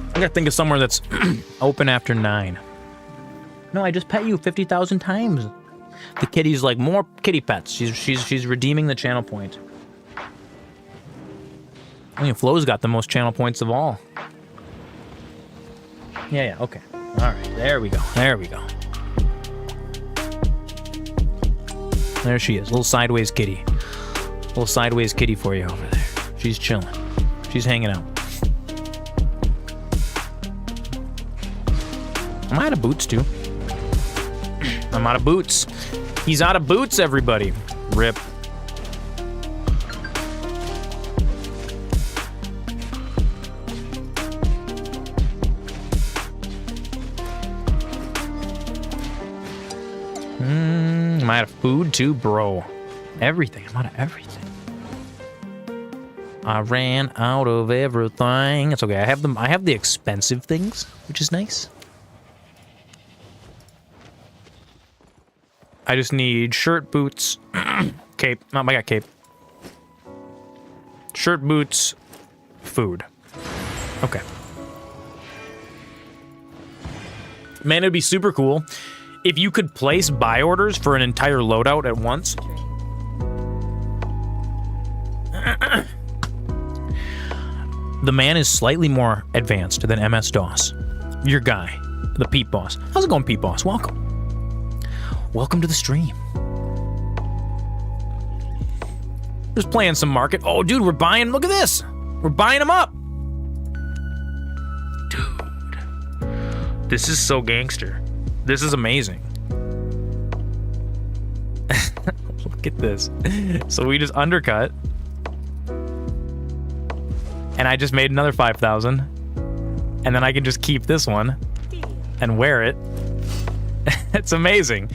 I gotta think of somewhere that's open after 9. No, I just pet you 50,000 times. The kitty's like, more kitty pets. She's redeeming the channel point. I mean, Flo's got the most channel points of all. Yeah, okay. All right, there we go. There she is. Little sideways kitty. Little sideways kitty for you over there. She's chilling. She's hanging out. I'm out of boots, too. I'm out of boots. He's out of boots, everybody. Rip. I'm out of food, too, bro. Everything. I'm out of everything. I ran out of everything. It's okay. I have the expensive things, which is nice. I just need shirt, boots, cape. I got cape. Shirt, boots, food. Okay. Man, it'd be super cool if you could place buy orders for an entire loadout at once. The man is slightly more advanced than MS-DOS. Your guy, the Peep Boss. How's it going, Peep Boss? Welcome. Welcome to the stream. Just playing some market. Oh, dude, we're buying. Look at this. We're buying them up. Dude. This is so gangster. This is amazing. Look at this. So we just undercut. And I just made another 5,000. And then I can just keep this one and wear it. It's amazing.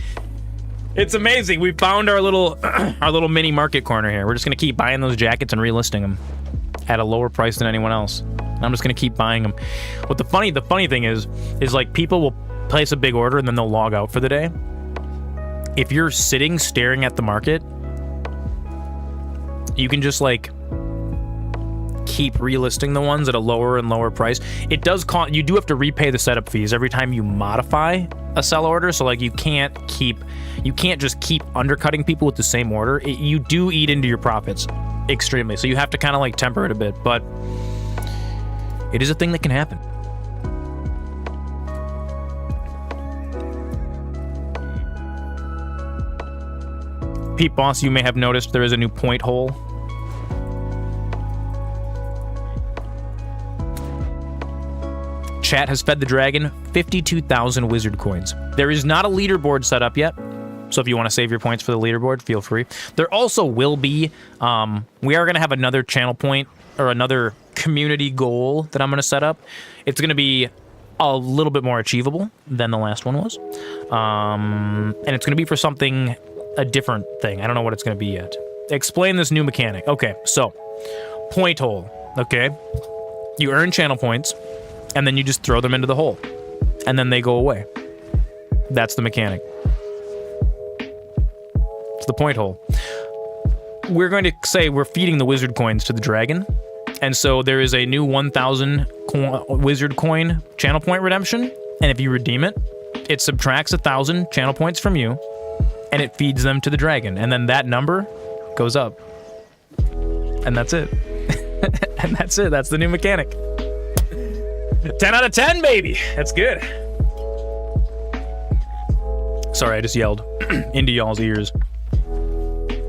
It's amazing. We found our little mini market corner here. We're just gonna keep buying those jackets and relisting them at a lower price than anyone else. And I'm just gonna keep buying them. What the funny thing is like people will place a big order and then they'll log out for the day. If you're sitting staring at the market, you can just like keep relisting the ones at a lower and lower price. It does cost, you do have to repay the setup fees every time you modify a sell order, so like you can't just keep undercutting people with the same order. You do eat into your profits extremely, so you have to kind of like temper it a bit, but it is a thing that can happen. Pete Boss, you may have noticed there is a new point hole. Chat has fed the dragon 52,000 wizard coins. There is not a leaderboard set up yet, so if you want to save your points for the leaderboard, feel free. There also will be, we are going to have another channel point, or another community goal that I'm going to set up. It's going to be a little bit more achievable than the last one was. And it's going to be for something, a different thing. I don't know what it's going to be yet. Explain this new mechanic. Okay, so, point hole, okay? You earn channel points, and then you just throw them into the hole. And then they go away. That's the mechanic. It's the point hole. We're going to say we're feeding the wizard coins to the dragon. And so there is a new 1,000 wizard coin channel point redemption. And if you redeem it, it subtracts 1,000 channel points from you. And it feeds them to the dragon. And then that number goes up. And that's it. And that's it. That's the new mechanic. 10 out of 10, baby. That's good. Sorry, I just yelled into y'all's ears.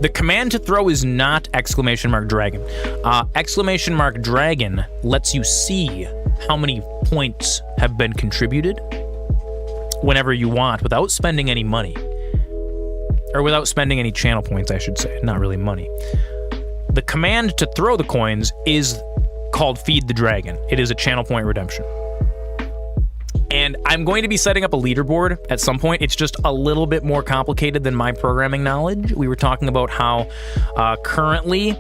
The command to throw is not !dragon. !dragon lets you see how many points have been contributed whenever you want without spending any money. Or without spending any channel points, I should say. Not really money. The command to throw the coins is called Feed the Dragon. It is a channel point redemption. And I'm going to be setting up a leaderboard at some point. It's just a little bit more complicated than my programming knowledge. We were talking about how currently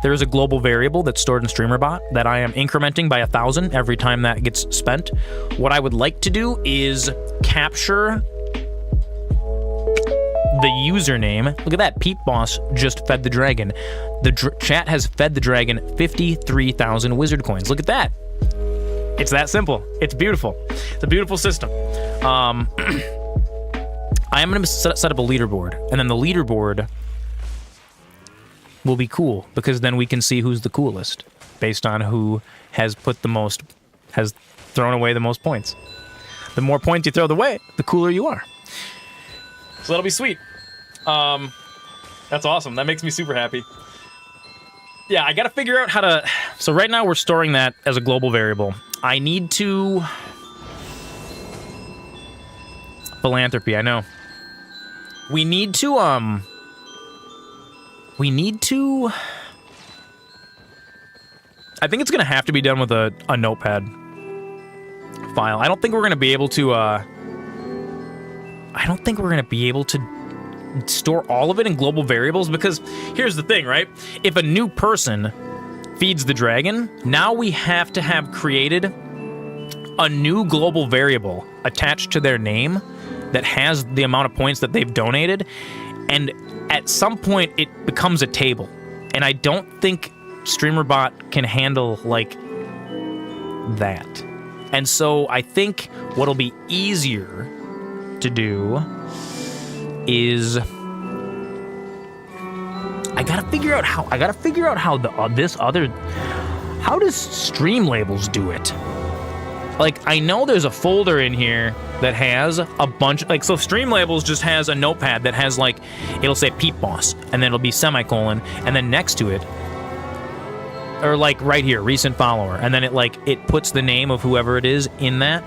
there is a global variable that's stored in StreamerBot that I am incrementing by 1,000 every time that gets spent. What I would like to do is capture the username. Look at that. Peep Boss just fed the dragon. The chat has fed the dragon 53,000 wizard coins. Look at that. It's that simple. It's beautiful. It's a beautiful system. I am going to set up a leaderboard, and then the leaderboard will be cool because then we can see who's the coolest based on who has thrown away the most points. The more points you throw away, the cooler you are. So that'll be sweet. That's awesome. That makes me super happy. Yeah, I gotta figure out how to... So right now we're storing that as a global variable. I need to... Philanthropy, I know. We need to, I think it's gonna have to be done with a notepad file. I don't think we're gonna be able to, store all of it in global variables, because here's the thing, right? If a new person feeds the dragon, now we have to have created a new global variable attached to their name that has the amount of points that they've donated, and at some point it becomes a table. And I don't think StreamerBot can handle, like, that. And so I think what'll be easier to do is I gotta figure out how how does Stream Labels do it? Like, I know there's a folder in here that has a bunch, like, so Stream Labels just has a notepad that has, like, it'll say Peep Boss, and then it'll be semicolon, and then next to it, or like right here, recent follower, and then it puts the name of whoever it is in that.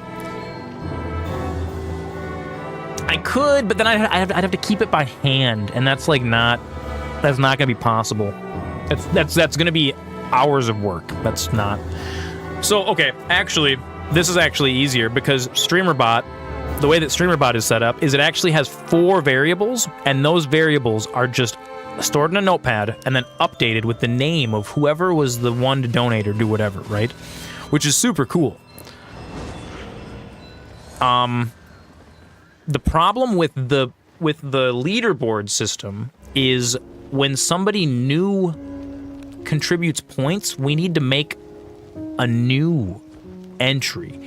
I could, but then I'd have to keep it by hand, and that's not gonna be possible. That's gonna be hours of work. That's not. So okay, actually, this is actually easier, because StreamerBot, the way that StreamerBot is set up, is it actually has 4 variables, and those variables are just stored in a notepad and then updated with the name of whoever was the one to donate or do whatever, right? Which is super cool. The problem with the leaderboard system is when somebody new contributes points, we need to make a new entry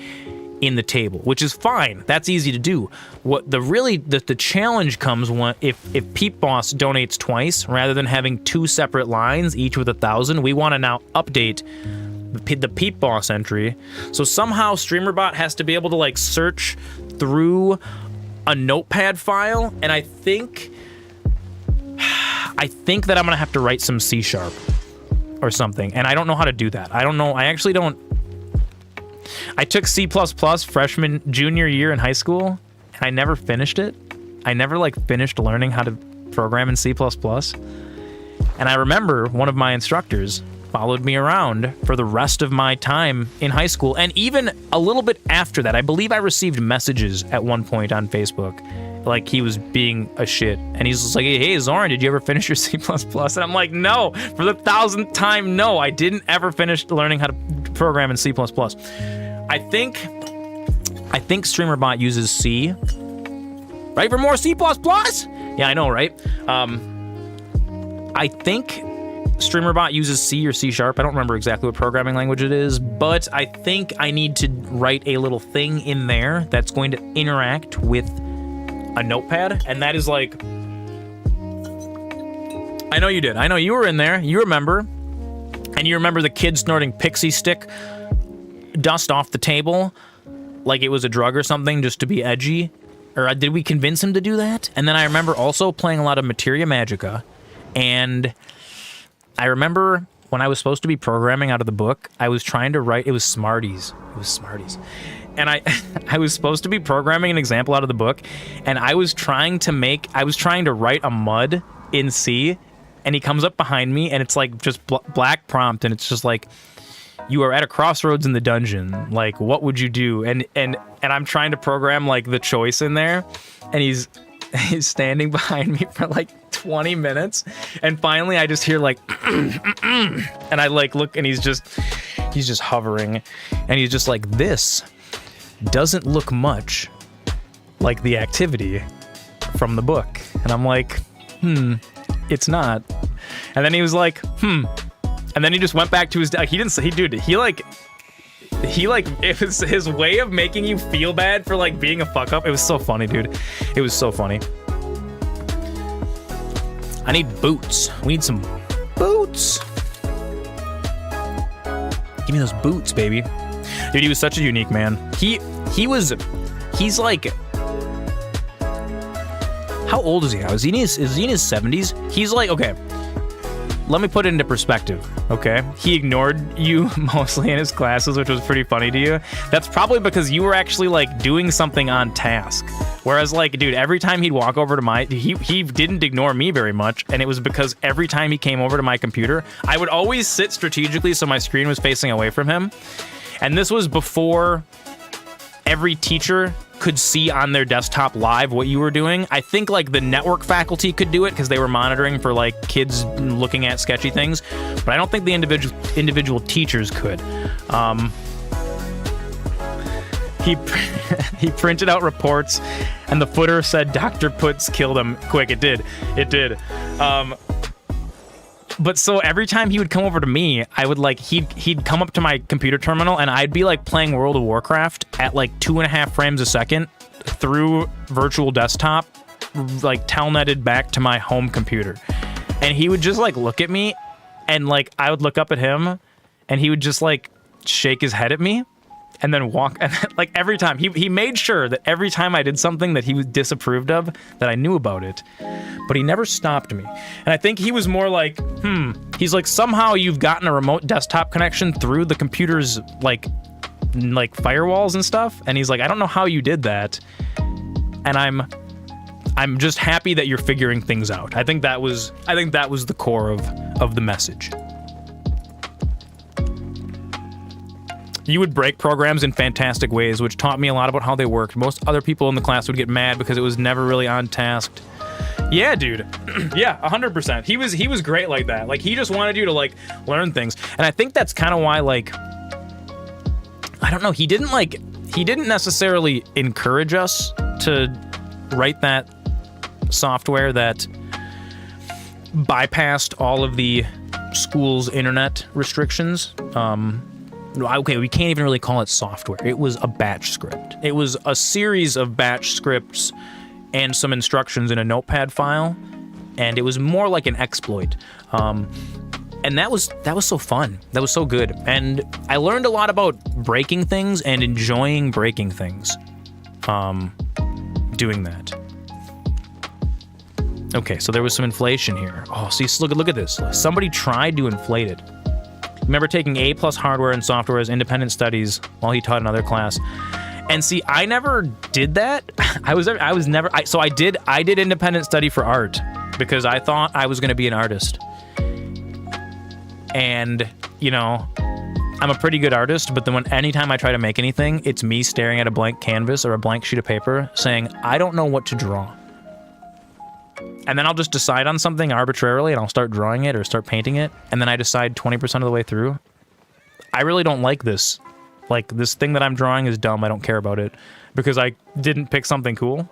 in the table, which is fine. That's easy to do. What the challenge comes when if Peep Boss donates twice rather than having 2 separate lines, each with 1,000. We want to now update the Peep Boss entry. So somehow StreamerBot has to be able to, like, search through a notepad file, and I think that I'm gonna have to write some C# or something, and I don't know how to do that. I don't know. I actually don't. I took C++ junior year in high school, and I never finished it. I never, like, finished learning how to program in C++. And I remember one of my instructors followed me around for the rest of my time in high school, and even a little bit after that. I believe I received messages at one point on Facebook, like he was being a shit, and he's just like, hey Zoran, did you ever finish your C++? And I'm like, no, for the 1,000th time, no, I didn't ever finish learning how to program in C++. I think StreamerBot uses C, right, for more C++? Yeah, I know, right? I think StreamerBot uses C or C#. I don't remember exactly what programming language it is, but I think I need to write a little thing in there that's going to interact with a notepad, and that is like... I know you did. I know you were in there. You remember. And you remember the kid snorting pixie stick dust off the table like it was a drug or something, just to be edgy? Or did we convince him to do that? And then I remember also playing a lot of Materia Magica, and I remember when I was supposed to be programming out of the book, I was trying to write, it was Smarties. And I was supposed to be programming an example out of the book, and I was trying to write a mud in C, and he comes up behind me, and it's like just black prompt, and it's just like, you are at a crossroads in the dungeon, like, what would you do? And I'm trying to program, like, the choice in there, and he's standing behind me for like 20 minutes, and finally I just hear like and I like look, and he's just hovering, and he's just like, this doesn't look much like the activity from the book. And I'm like, it's not. And then he was like, and then he just went back to his deck. It was his way of making you feel bad for, like, being a fuck up. It was so funny, dude. It was so funny. I need boots. We need some boots. Give me those boots, baby. Dude, he was such a unique man. He's like, how old is he now? Is he in his 70s? He's like, okay, let me put it into perspective, okay? He ignored you mostly in his classes, which was pretty funny to you. That's probably because you were actually like doing something on task. Whereas like, dude, every time he'd walk over to he didn't ignore me very much, and it was because every time he came over to my computer, I would always sit strategically so my screen was facing away from him. And this was before every teacher could see on their desktop live what you were doing. I think like the network faculty could do it because they were monitoring for like kids looking at sketchy things, but I don't think the individual teachers could. He printed out reports, and the footer said Dr. Putz killed him quick. It did. But so every time he would come over to me, I would like he'd come up to my computer terminal, and I'd be like playing World of Warcraft at like 2.5 frames a second through virtual desktop, like telnetted back to my home computer. And he would just like look at me, and like I would look up at him, and he would just like shake his head at me and then walk. And like every time he made sure that every time I did something that he was disapproved of, that I knew about it. But he never stopped me. And I think he was more like, he's like, somehow you've gotten a remote desktop connection through the computer's like firewalls and stuff. And he's like, I don't know how you did that. And I'm just happy that you're figuring things out. I think that was the core of the message. You would break programs in fantastic ways, which taught me a lot about how they worked. Most other people in the class would get mad because it was never really on task. Yeah, dude. Yeah, 100%. He was great like that. Like, he just wanted you to, like, learn things. And I think that's kind of why, like, I don't know, he didn't necessarily encourage us to write that software that bypassed all of the school's internet restrictions. Okay, we can't even really call it software. It was a batch script. It was a series of batch scripts and some instructions in a notepad file, and it was more like an exploit. And that was so fun. That was so good. And I learned a lot about breaking things and enjoying breaking things. Doing that. Okay, so there was some inflation here. Oh, see, look at this. Somebody tried to inflate it. Remember taking A+ hardware and software as independent studies while he taught another class. And see, I never did that. I did independent study for art because I thought I was going to be an artist. And, you know, I'm a pretty good artist, but then anytime I try to make anything, it's me staring at a blank canvas or a blank sheet of paper saying, I don't know what to draw. And then I'll just decide on something arbitrarily and I'll start drawing it or start painting it. And then I decide 20% of the way through, I really don't like this. Like, this thing that I'm drawing is dumb. I don't care about it because I didn't pick something cool.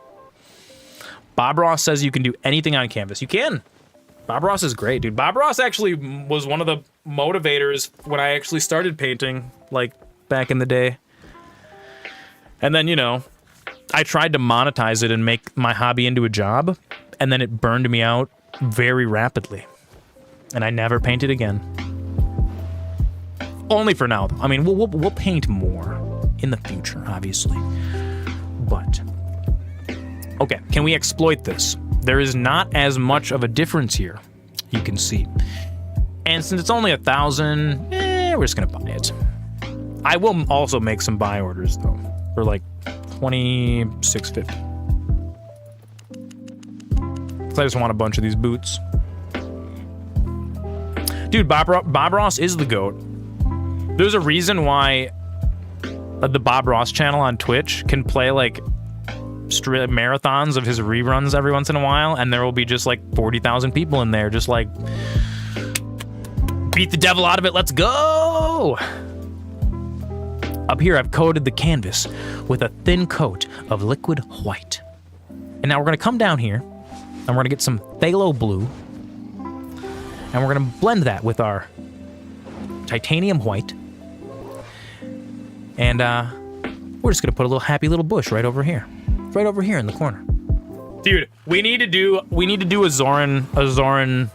Bob Ross says you can do anything on canvas. You can. Bob Ross is great, dude. Bob Ross actually was one of the motivators when I actually started painting, like, back in the day. And then, you know, I tried to monetize it and make my hobby into a job, and then it burned me out very rapidly. And I never painted again. Only for now, though. I mean, we'll paint more in the future, obviously. But, okay, can we exploit this? There is not as much of a difference here, you can see. And since it's only 1,000, we're just gonna buy it. I will also make some buy orders, though, for like $26.50. I just want a bunch of these boots. Dude, Bob Ross is the GOAT. There's a reason why the Bob Ross channel on Twitch can play like marathons of his reruns every once in a while, and there will be just like 40,000 people in there just like, beat the devil out of it, let's go! Up here I've coated the canvas with a thin coat of liquid white. And now we're gonna come down here and we're gonna get some phthalo blue, and we're gonna blend that with our titanium white. And we're just gonna put a little happy little bush right over here in the corner. Dude, we need to do a Zoran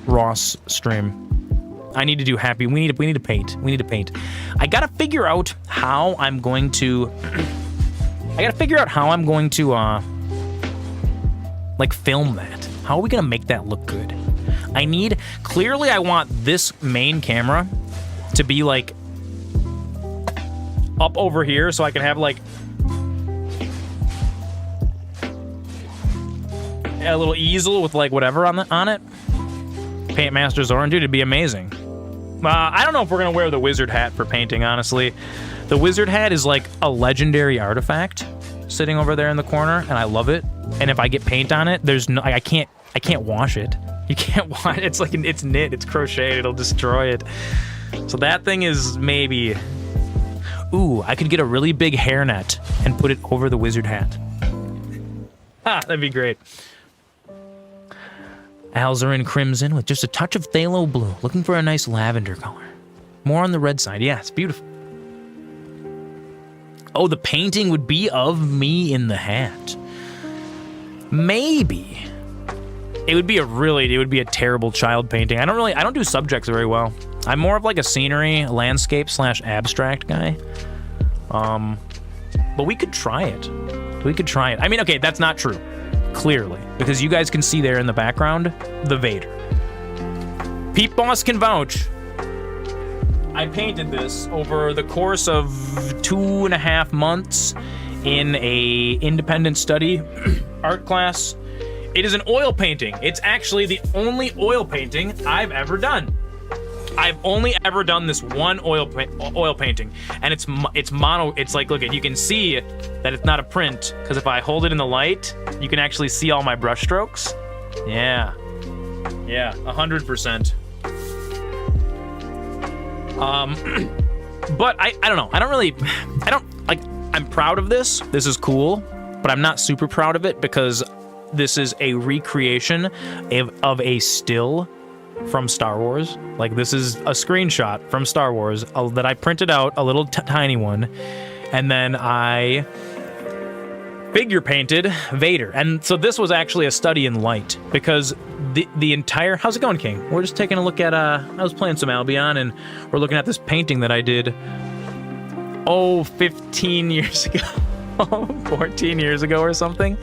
Ross stream. I need to do happy. We need to paint. I gotta figure out how I'm going to Like, film that. How are we gonna make that look good? Clearly I want this main camera to be like up over here so I can have like a little easel with like whatever on it. Paint MasterZoran, dude, it'd be amazing. I don't know if we're gonna wear the wizard hat for painting, honestly. The wizard hat is like a legendary artifact sitting over there in the corner, and I love it. And if I get paint on it, there's no, I can't wash it. You can't wash it. It's like it's knit, it's crocheted, it'll destroy it. So that thing is maybe. Ooh, I could get a really big hairnet and put it over the wizard hat. Ah, that'd be great. Alzarin Crimson with just a touch of phthalo blue, looking for a nice lavender color. More on the red side. Yeah, it's beautiful. Oh, the painting would be of me in the hat. Maybe. It would be a terrible child painting. I don't do subjects very well. I'm more of like a scenery, landscape / abstract guy. But we could try it. I mean, okay, that's not true. Clearly, because you guys can see there in the background, the Vader. Pete Boss can vouch. I painted this over the course of 2.5 months in a independent study art class. It is an oil painting. It's actually the only oil painting I've ever done. I've only ever done this one oil painting, and it's mono. It's like, look at, you can see that it's not a print, because if I hold it in the light, you can actually see all my brush strokes. Yeah, 100%. But I don't know. I'm proud of this. This is cool, but I'm not super proud of it because this is a recreation of a still from Star Wars. Like, this is a screenshot from Star Wars that I printed out, a little tiny one, and then I figure painted Vader. And so this was actually a study in light, because the entire... How's it going, King? We're just taking a look at... I was playing some Albion, and we're looking at this painting that I did 15 years ago. 14 years ago or something.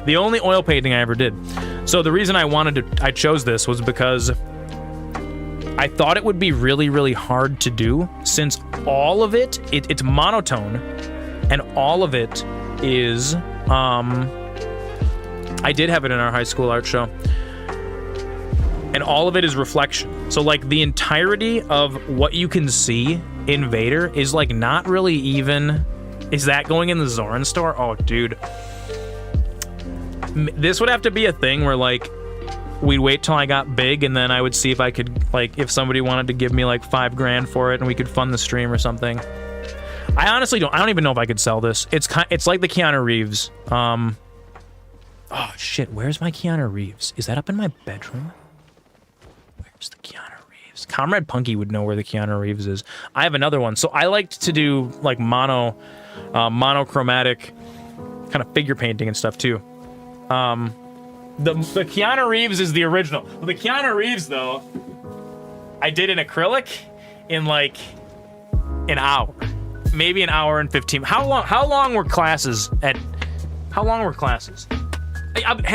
The only oil painting I ever did. So the reason I chose this was because I thought it would be really, really hard to do, since all of it's monotone, and all of it is, I did have it in our high school art show, and all of it is reflection. So like the entirety of what you can see in Vader is like not really even... Is that going in the Zoran store? Oh, dude. This would have to be a thing where, like, we'd wait till I got big, and then I would see if I could, like, if somebody wanted to give me, like, $5,000 for it, and we could fund the stream or something. I honestly don't even know if I could sell this. It's like the Keanu Reeves. Oh, shit. Where's my Keanu Reeves? Is that up in my bedroom? Where's the Keanu Reeves? Comrade Punky would know where the Keanu Reeves is. I have another one. So I liked to do, like, monochromatic kind of figure painting and stuff too. The Keanu Reeves is the original. Well, the Keanu Reeves though, I did in acrylic in like an hour, maybe an hour and 15. How long were classes? Hang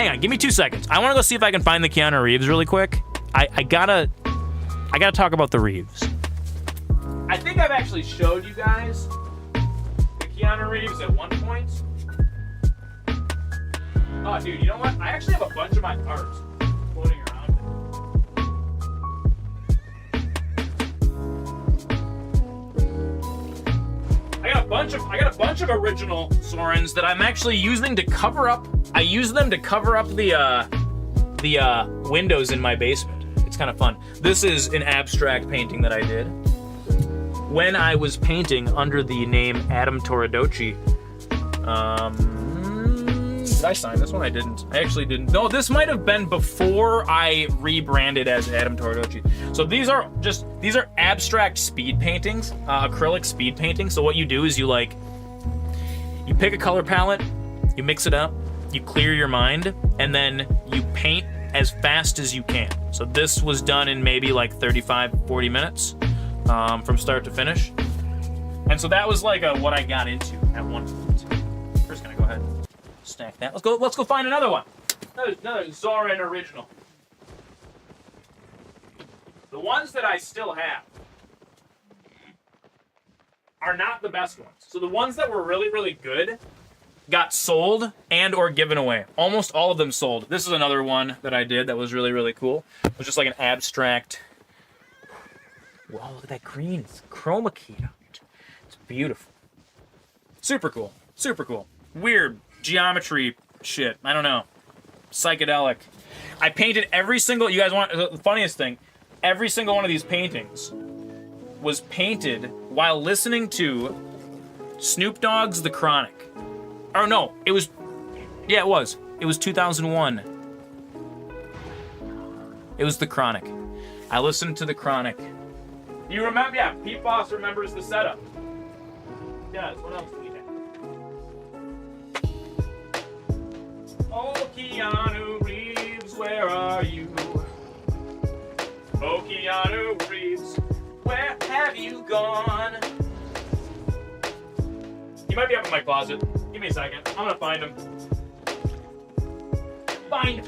on, give me 2 seconds. I want to go see if I can find the Keanu Reeves really quick. I gotta talk about the Reeves. I think I've actually showed you guys Keanu Reeves at one point. Oh, dude, you know what? I actually have a bunch of my art floating around. I got a bunch of original Zorans that I'm actually using to cover up. I use them to cover up the windows in my basement. It's kind of fun. This is an abstract painting that I did when I was painting under the name Adam Toradochi. Did I sign this one? I didn't. I actually didn't. No, this might have been before I rebranded as Adam Toradochi. So these are abstract speed paintings, acrylic speed paintings. So what you do is you pick a color palette, you mix it up, you clear your mind, and then you paint as fast as you can. So this was done in maybe like 35, 40 minutes. From start to finish. And so that was like what I got into at one point. We're just gonna go ahead and stack that. Let's go find another one. Another Zoran original. The ones that I still have are not the best ones. So the ones that were really, really good got sold and or given away. Almost all of them sold. This is another one that I did that was really, really cool. It was just like an abstract. Wow, look at that green. It's chroma keyed out. It's beautiful. Super cool. Super cool. Weird geometry shit. I don't know. Psychedelic. I painted every single, you guys want, the funniest thing, every single one of these paintings was painted while listening to Snoop Dogg's The Chronic. Or no, it was, yeah, it was. It was 2001. It was The Chronic. I listened to The Chronic. You remember? Yeah, Pete Boss remembers the setup. Yes, what else do we have? Oh, Keanu Reeves, where are you? Oh, Keanu Reeves, where have you gone? He might be up in my closet. Give me a second. I'm gonna find him. Find him.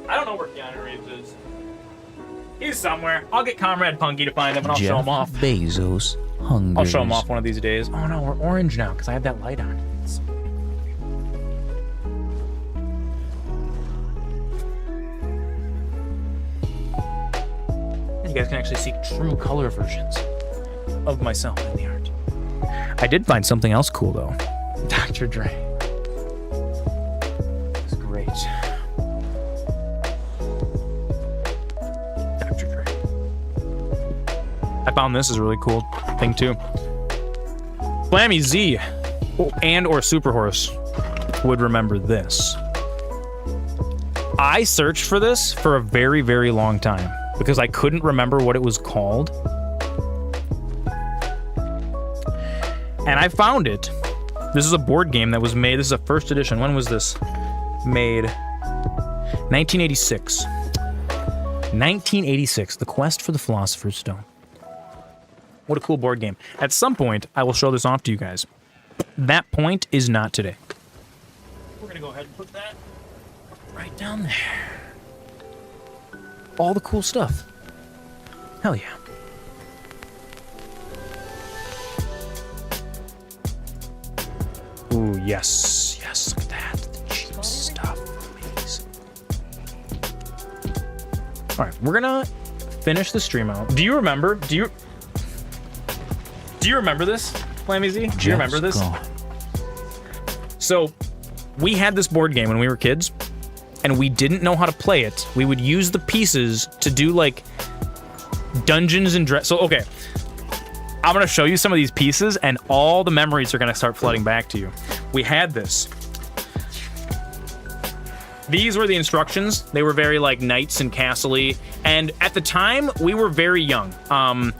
I don't know where Keanu Reeves is. He's somewhere. I'll get Comrade Punky to find him and I'll show him off. Bezos, hungry. I'll show him off one of these days. Oh no, we're orange now because I have that light on. You guys can actually see true color versions of myself in the art. I did find something else cool though. Dr. Dre. It's great. I found this is a really cool thing too. Flammy Z and or Superhorse would remember this. I searched for this for a very, very long time because I couldn't remember what it was called. And I found it. This is a board game that was made. This is a first edition. When was this made? 1986. 1986. The Quest for the Philosopher's Stone. What a cool board game. At some point, I will show this off to you guys. That point is not today. We're going to go ahead and put that right down there. All the cool stuff. Hell yeah. Ooh, yes. Yes, look at that. The cheap stuff. Amazing. All right, we're going to finish the stream out. Do you remember? Do you remember this, Flammy Z? Do you remember this? So, we had this board game when we were kids, and we didn't know how to play it. We would use the pieces to do, like, dungeons and so, okay. I'm going to show you some of these pieces, and all the memories are going to start flooding back to you. We had this. These were the instructions. They were very, like, knights and castle-y. And at the time, we were very young.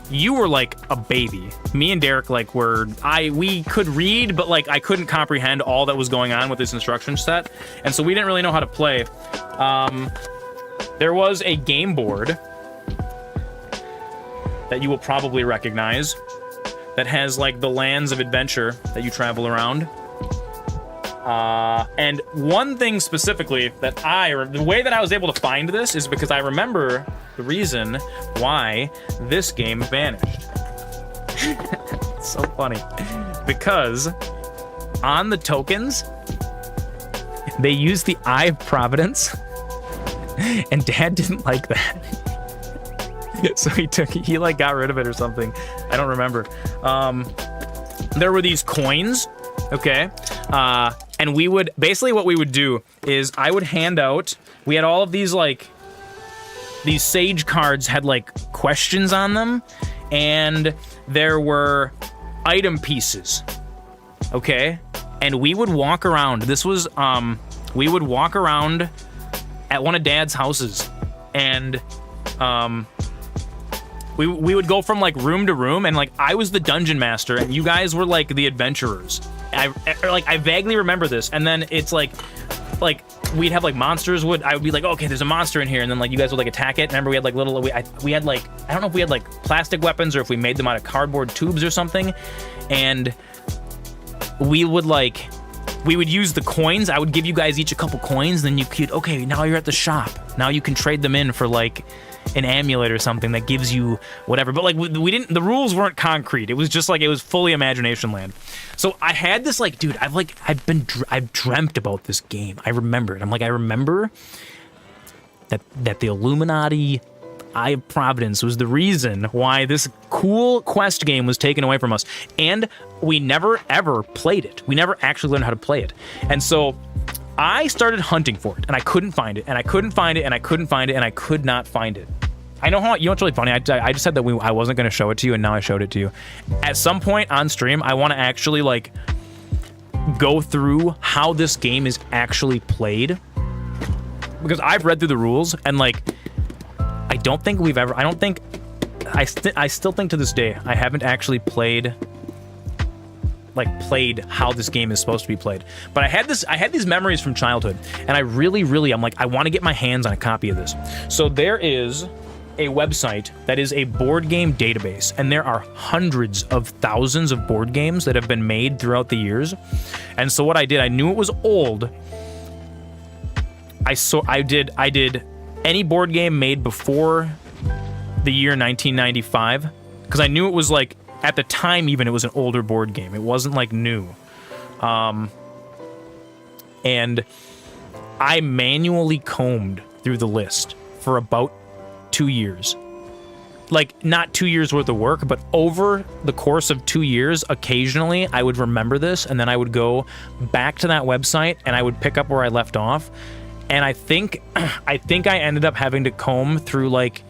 You were, like, a baby. Me and Derek, like, we could read, but, like, I couldn't comprehend all that was going on with this instruction set. And so we didn't really know how to play. There was a game board that you will probably recognize that has, like, the lands of adventure that you travel around. And one thing specifically that the way that I was able to find this is because I remember the reason why this game vanished. It's so funny. Because on the tokens, they used the Eye of Providence, and Dad didn't like that. So he like got rid of it or something. I don't remember. There were these coins, okay? And we would, basically what we would do is I would hand out, we had all of these, like, these sage cards had, like, questions on them, and there were item pieces, okay? and we would walk around. This was we would walk around at one of Dad's houses, and we would go from like room to room, and like I was the dungeon master, and you guys were like the adventurers. I vaguely remember this, and then it's like we'd have like monsters. I would be like, okay, there's a monster in here, and then like you guys would like attack it. Remember, we had like we had like, I don't know if we had like plastic weapons or if we made them out of cardboard tubes or something, and we would use the coins. I would give you guys each a couple coins, then you could, okay, now you're at the shop. Now you can trade them in for like an amulet or something that gives you whatever. But like we didn't, the rules weren't concrete. It was just like, it was fully imagination land. So I had this like, dude, I've dreamt about this game. I remember it. I remember that the Illuminati Eye of Providence was the reason why this cool quest game was taken away from us. And we never ever played it. We never actually learned how to play it. And so I started hunting for it, and I couldn't find it, and I couldn't find it, and I couldn't find it, and I could not find it. I know how, you know what's really funny? I just said that I wasn't going to show it to you, and now I showed it to you. At some point on stream, I want to actually like go through how this game is actually played, because I've read through the rules, and like I still think to this day I haven't actually played how this game is supposed to be played. But I had these memories from childhood, and I really I'm like, I want to get my hands on a copy of this. So there is a website that is a board game database, and there are hundreds of thousands of board games that have been made throughout the years. And so what I did, I knew it was old. I did any board game made before the year 1995, because I knew it was like, at the time even, it was an older board game. It wasn't like new. And I manually combed through the list for about 2 years. Like, not 2 years worth of work, but over the course of 2 years, occasionally I would remember this, and then I would go back to that website and I would pick up where I left off. And I think I ended up having to comb through like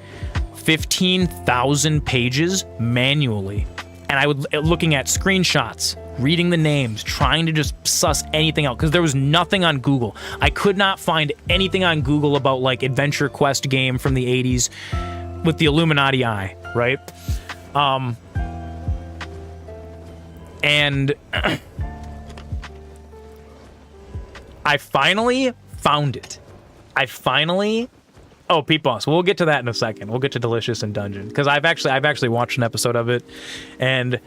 15,000 pages manually. And I would, looking at screenshots, reading the names, trying to just suss anything out, because there was nothing on Google. I could not find anything on Google about like adventure quest game from the 80s with the Illuminati eye, right? And I finally found it. Oh, Pete Boss. We'll get to that in a second. We'll get to Delicious and Dungeon, because I've actually watched an episode of it, and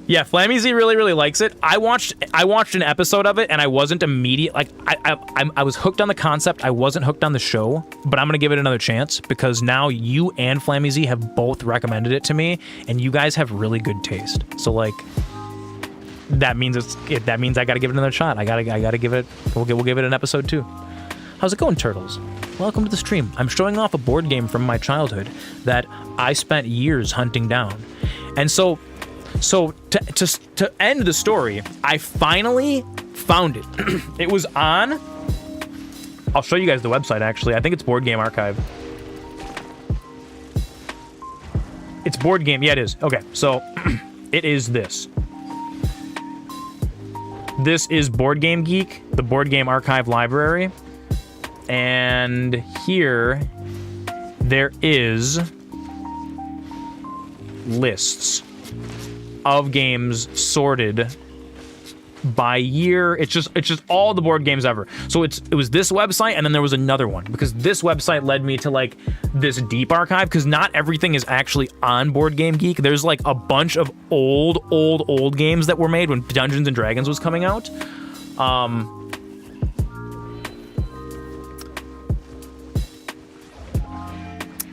yeah, Flammy really likes it. I watched an episode of it, and I wasn't immediate. Like I was hooked on the concept. I wasn't hooked on the show, but I'm gonna give it another chance, because now you and Flammy have both recommended it to me, and you guys have really good taste. So like, that means I gotta give it another shot. I gotta give it. We'll give it an episode 2. How's it going, Turtles? Welcome to the stream. I'm showing off a board game from my childhood that I spent years hunting down. And so to end the story, I finally found it. It was on, I'll show you guys the website actually. I think it's Board Game Archive. It's Board Game, yeah it is. Okay, so it is this. This is Board Game Geek, the Board Game Archive library. And here there is lists of games sorted by year. It's just all the board games ever. So it was this website, and then there was another one, because this website led me to like this deep archive, because not everything is actually on Board Game Geek. There's like a bunch of old games that were made when Dungeons and Dragons was coming out.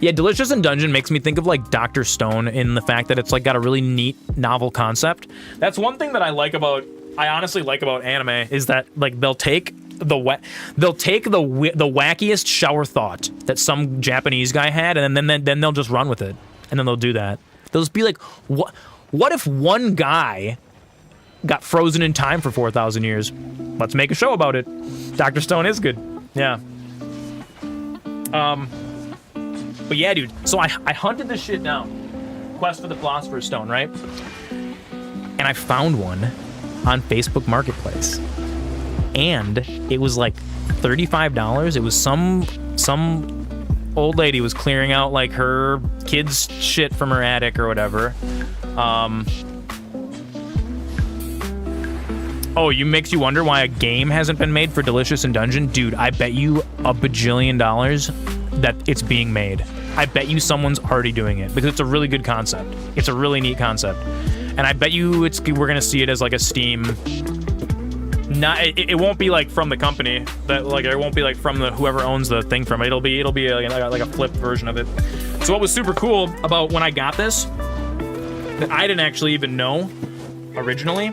Yeah, Delicious and Dungeon makes me think of like Dr. Stone, in the fact that it's like got a really neat novel concept. That's one thing that I honestly like about anime, is that like they'll take the wackiest shower thought that some Japanese guy had, and then they'll just run with it, and then they'll do that. They'll just be like, what if one guy got frozen in time for 4,000 years? Let's make a show about it. Dr. Stone is good. Yeah. But yeah, dude, so I hunted this shit down. Quest for the Philosopher's Stone, right? And I found one on Facebook Marketplace. And it was like $35. It was some old lady was clearing out like her kids' shit from her attic or whatever. Oh, makes you wonder why a game hasn't been made for Delicious in Dungeon? Dude, I bet you $1 bajillion that it's being made. I bet you someone's already doing it because it's a really good concept. It's a really neat concept. And I bet you we're going to see it as like a Steam. It won't be like from the company that like it won't be like from the whoever owns the thing from it. It'll be like a flipped version of it. So what was super cool about when I got this that I didn't actually even know originally,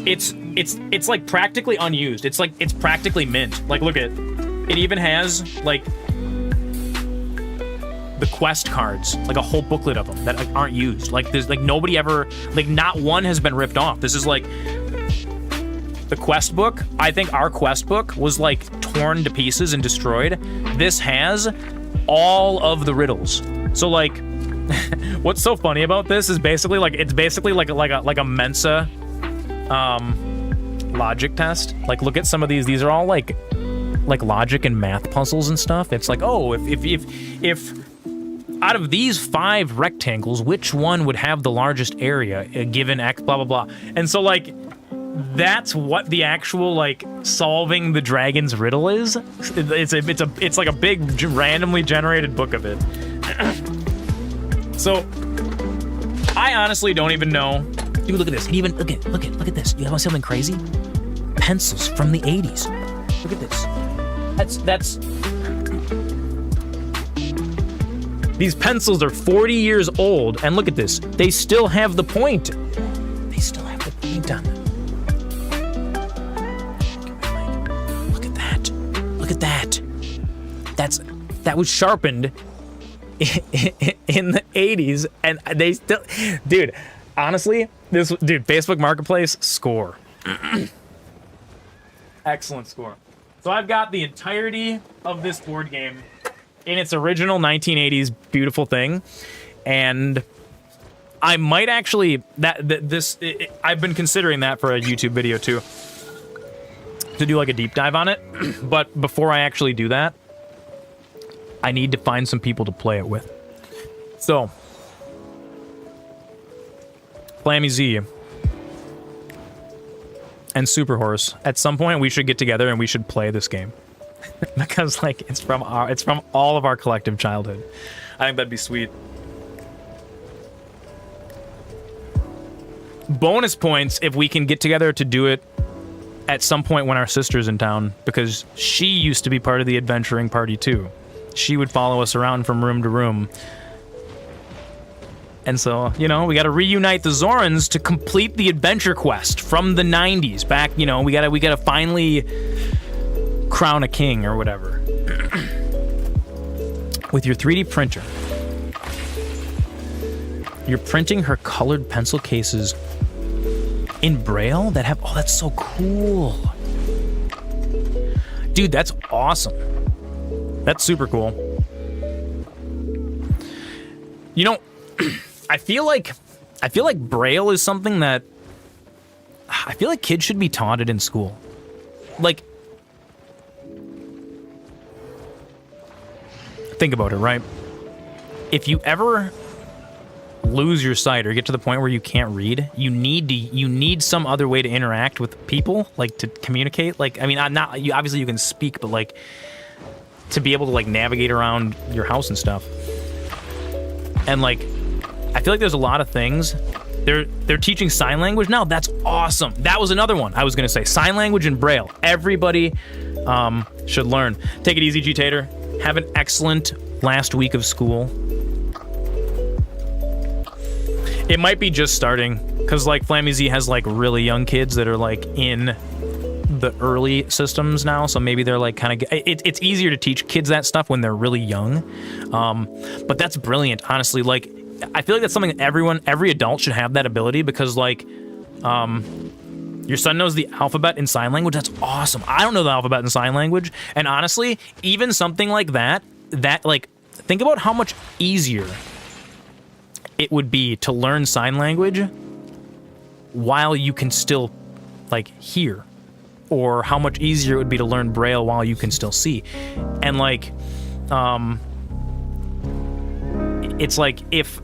it's like practically unused. It's practically mint. Like look at it even has like the quest cards, like a whole booklet of them that like, aren't used. Like there's like nobody ever like not one has been ripped off. This is like the quest book. I think our quest book was like torn to pieces and destroyed. This has all of the riddles. So like what's so funny about this is basically like it's basically like a Mensa logic test. Like look at some of these are all like logic and math puzzles and stuff. It's like, oh, if out of these 5 rectangles, which one would have the largest area given X, blah, blah, blah. And so, like, that's what the actual, like, solving the dragon's riddle is. It's like a big, randomly generated book of it. So, I honestly don't even know. Dude, look at this. Even look at this. You want something crazy? Pencils from the 80s. Look at this. That's These pencils are 40 years old, and look at this. They still have the point. They still have the point on them. Look at that. Look at that. That was sharpened in the 80s, and they still... Dude, honestly, Facebook Marketplace, score. Excellent score. So I've got the entirety of this board game in its original 1980s beautiful thing, and I might actually I've been considering that for a YouTube video too, to do like a deep dive on it. But before I actually do that, I need to find some people to play it with. So Flammy Z and Superhorse, at some point we should get together and we should play this game. Because like it's from all of our collective childhood. I think that'd be sweet. Bonus points if we can get together to do it at some point when our sister's in town, because she used to be part of the adventuring party too. She would follow us around from room to room. And so, you know, we got to reunite the Zorans to complete the adventure quest from the 90s. Back, you know, we got to finally crown a king or whatever. With your 3D printer, you're printing her colored pencil cases in Braille that have... Oh, that's so cool. Dude, that's awesome. That's super cool. You know, I feel like Braille is something that I feel like kids should be taught it in school. Like, think about it, right? If you ever lose your sight or get to the point where you can't read, you need some other way to interact with people, like to communicate. Like, I mean, obviously you can speak, but like to be able to like navigate around your house and stuff. And like, I feel like there's a lot of things. They're teaching sign language now. That's awesome. That was another one I was gonna say. Sign language and Braille. Everybody should learn. Take it easy, G-Tater. Have an excellent last week of school. It might be just starting, because like Flammy Z has like really young kids that are like in the early systems now, so maybe they're like kind of... It's easier to teach kids that stuff when they're really young. But that's brilliant, honestly. Like, I feel like that's something that every adult should have that ability, because like, your son knows the alphabet in sign language. That's awesome. I don't know the alphabet in sign language. And honestly, even something like that like, think about how much easier it would be to learn sign language while you can still like, hear, or how much easier it would be to learn Braille while you can still see. And, like, it's like if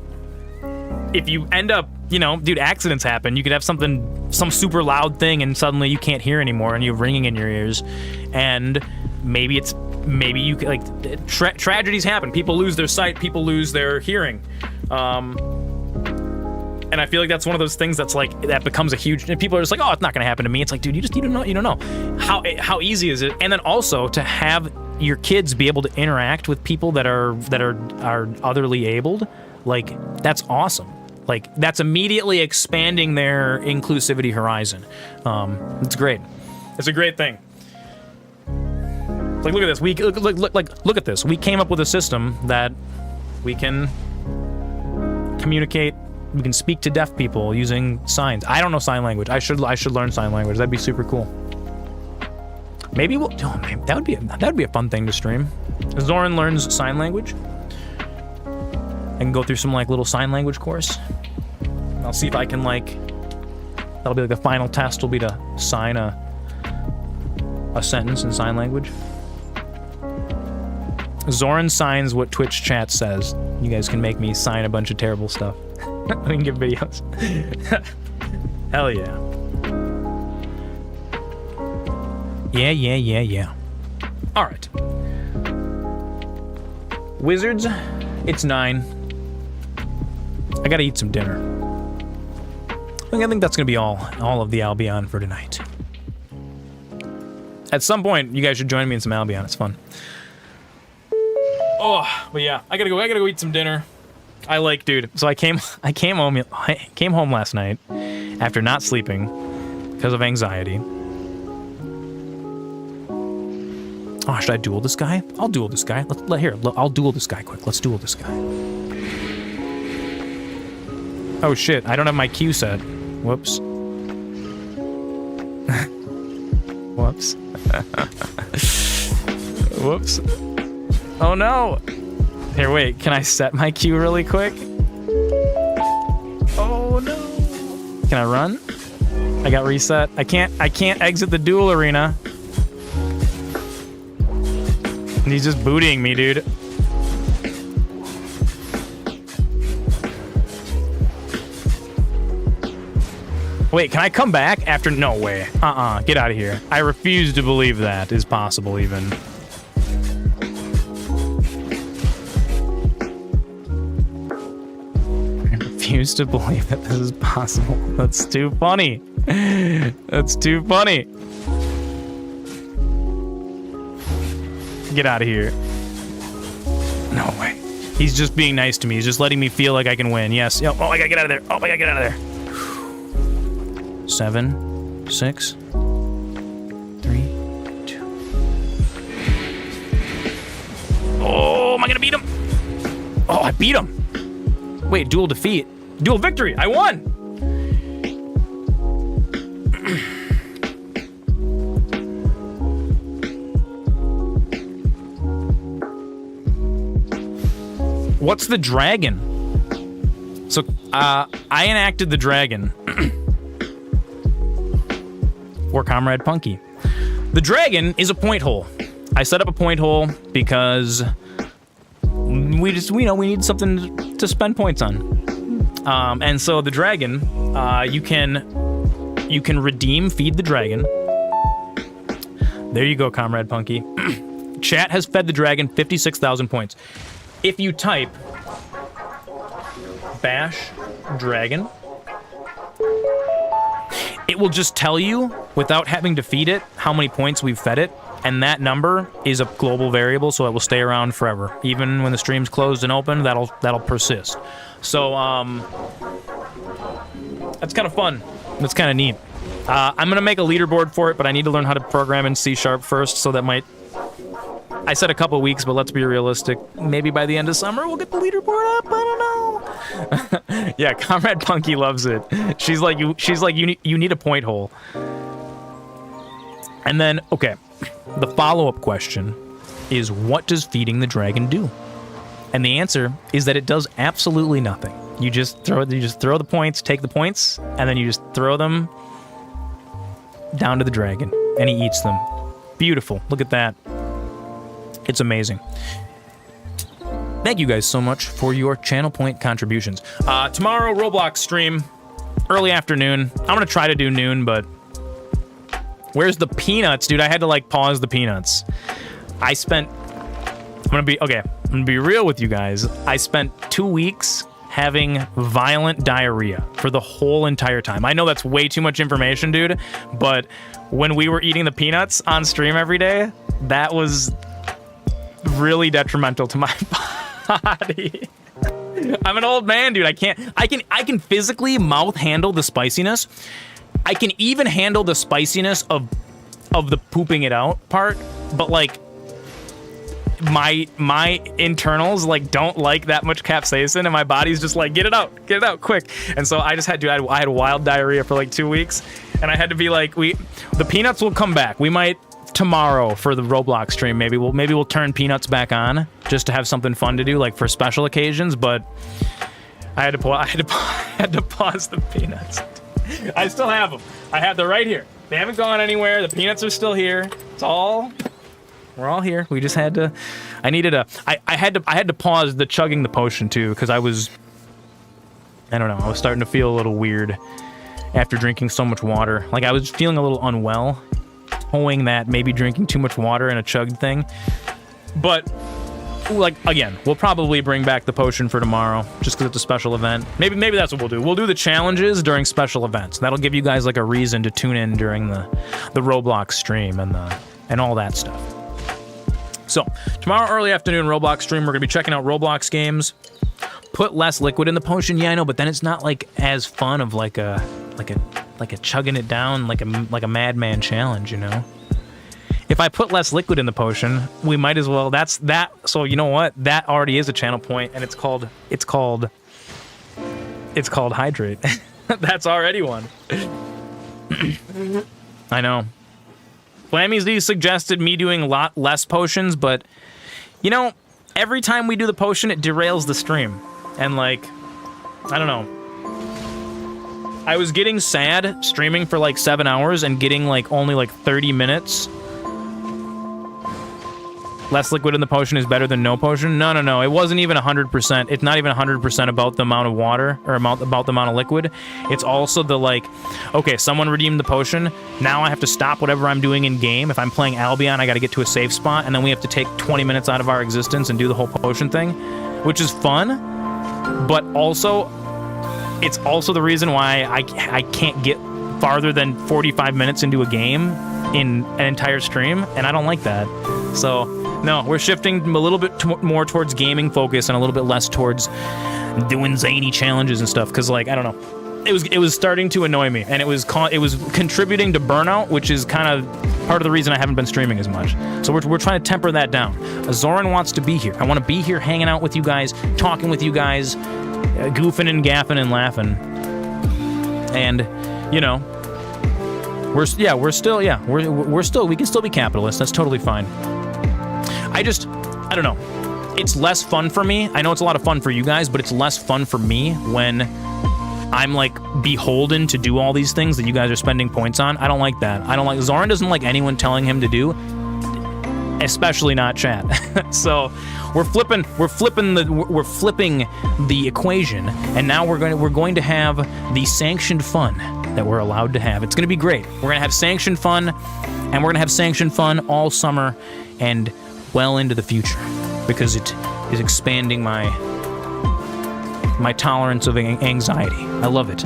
you end up, you know, dude, accidents happen. You could have some super loud thing, and suddenly you can't hear anymore, and you have ringing in your ears, and maybe you like tragedies happen. People lose their sight. People lose their hearing. And I feel like that's one of those things that's like that becomes a huge. And people are just like, oh, it's not going to happen to me. It's like, dude, you don't know. How easy is it? And then also to have your kids be able to interact with people that are otherly abled, like that's awesome. Like that's immediately expanding their inclusivity horizon. It's great. It's a great thing. Like look at this. Look at this. We came up with a system that we can communicate. We can speak to deaf people using signs. I don't know sign language. I should learn sign language. That'd be super cool. Maybe we'll. Oh, man, that would be a fun thing to stream. Zoran learns sign language. I can go through some like little sign language course. I'll see if I can like. That'll be like the final test. Will be to sign a sentence in sign language. Zoran signs what Twitch chat says. You guys can make me sign a bunch of terrible stuff. We can get videos. Hell yeah. Yeah. All right. Wizards, it's 9. I gotta eat some dinner. I think that's gonna be all of the Albion for tonight. At some point, you guys should join me in some Albion. It's fun. Oh, but yeah, I gotta go eat some dinner. Dude. So I came home last night after not sleeping because of anxiety. Oh, should I duel this guy? I'll duel this guy. I'll duel this guy quick. Let's duel this guy. Oh shit, I don't have my Q set. Whoops. Whoops. Whoops. Oh no! Here, wait, can I set my Q really quick? Oh no! Can I run? I got reset. I can't exit the duel arena. And he's just bootying me, dude. Wait, can I come back after? No way. Get out of here. I refuse to believe that is possible even. Refuse to believe that this is possible. That's too funny. That's too funny. Get out of here. No way. He's just being nice to me. He's just letting me feel like I can win. Yes. Oh, I gotta get out of there. Oh, I gotta get out of there. 7, 6, 3, 2. Oh, am I gonna beat him? Oh, I beat him. Wait, dual defeat. Dual victory! I won! What's the dragon? So, I enacted the dragon. For Comrade Punky. The dragon is a point hole. I set up a point hole because we need something to spend points on. And so the dragon, you can redeem Feed the Dragon. There you go, Comrade Punky. Chat has fed the dragon 56,000 points. If you type bash dragon, it will just tell you, without having to feed it, how many points we've fed it. And that number is a global variable, so it will stay around forever. Even when the stream's closed and open, that'll persist. So, that's kind of fun. That's kind of neat. I'm gonna make a leaderboard for it, but I need to learn how to program in C# first, so that might... I said a couple weeks, but let's be realistic. Maybe by the end of summer, we'll get the leaderboard up. I don't know. Yeah, Comrade Punky loves it. She's like, you need a point hole. And then, okay, the follow-up question is, what does feeding the dragon do? And the answer is that it does absolutely nothing. You just throw the points, take the points, and then you just throw them down to the dragon, and he eats them. Beautiful. Look at that. It's amazing. Thank you guys so much for your channel point contributions. Tomorrow, Roblox stream, early afternoon. I'm gonna try to do noon, but where's the peanuts, dude? I had to like pause the peanuts. I'm gonna be real with you guys. I spent 2 weeks having violent diarrhea for the whole entire time. I know that's way too much information, dude, but when we were eating the peanuts on stream every day, that was really detrimental to my body. I'm an old man, dude. I can physically mouth handle the spiciness. I can even handle the spiciness of the pooping it out part, but like my internals like don't like that much capsaicin, and my body's just like, get it out quick. And so I just had to, I had wild diarrhea for like 2 weeks, and I had to be like, the peanuts will come back. We might tomorrow for the Roblox stream, maybe we'll turn peanuts back on just to have something fun to do, like for special occasions. But I had to pause the peanuts. I still have them. I have them right here. They haven't gone anywhere. The peanuts are still here. We're all here. We just had to. I had to pause the chugging the potion too, because I was starting to feel a little weird after drinking so much water. Like I was feeling a little unwell, owing that maybe drinking too much water and a chugged thing. But like again, we'll probably bring back the potion for tomorrow, just because it's a special event. Maybe that's what we'll do. We'll do the challenges during special events. That'll give you guys like a reason to tune in during the Roblox stream and all that stuff. So tomorrow early afternoon Roblox stream, we're gonna be checking out Roblox games. Put less liquid in the potion. Yeah, I know, but then it's not like as fun of like a chugging it down like a madman challenge, you know. If I put less liquid in the potion, we might as well. That's that. So you know what? That already is a channel point, and it's called hydrate. That's already one. I know. Flammies D suggested me doing a lot less potions, but you know, every time we do the potion, it derails the stream, and like, I don't know. I was getting sad streaming for like 7 hours and getting like only like 30 minutes. Less liquid in the potion is better than no potion. No. It wasn't even 100%. It's not even 100% about the amount of water or about the amount of liquid. It's also the like, okay, someone redeemed the potion. Now I have to stop whatever I'm doing in game. If I'm playing Albion, I got to get to a safe spot, and then we have to take 20 minutes out of our existence and do the whole potion thing, which is fun, but also it's also the reason why I can't get farther than 45 minutes into a game in an entire stream, and I don't like that. So no, we're shifting a little bit more towards gaming focus and a little bit less towards doing zany challenges and stuff, because like, I don't know, it was starting to annoy me, and it was contributing to burnout, which is kind of part of the reason I haven't been streaming as much. So we're trying to temper that down. Zoran wants to be here. I want to be here hanging out with you guys, talking with you guys, goofing and gaffing and laughing. And you know, we can still be capitalists. That's totally fine. I don't know. It's less fun for me. I know it's a lot of fun for you guys, but it's less fun for me when I'm like beholden to do all these things that you guys are spending points on. I don't like that. Zoran doesn't like anyone telling him to do, especially not chat. So we're flipping the equation, and now we're going to have the sanctioned fun that we're allowed to have. It's going to be great. We're going to have sanctioned fun, and we're going to have sanctioned fun all summer and well into the future, because it is expanding my tolerance of anxiety. I love it.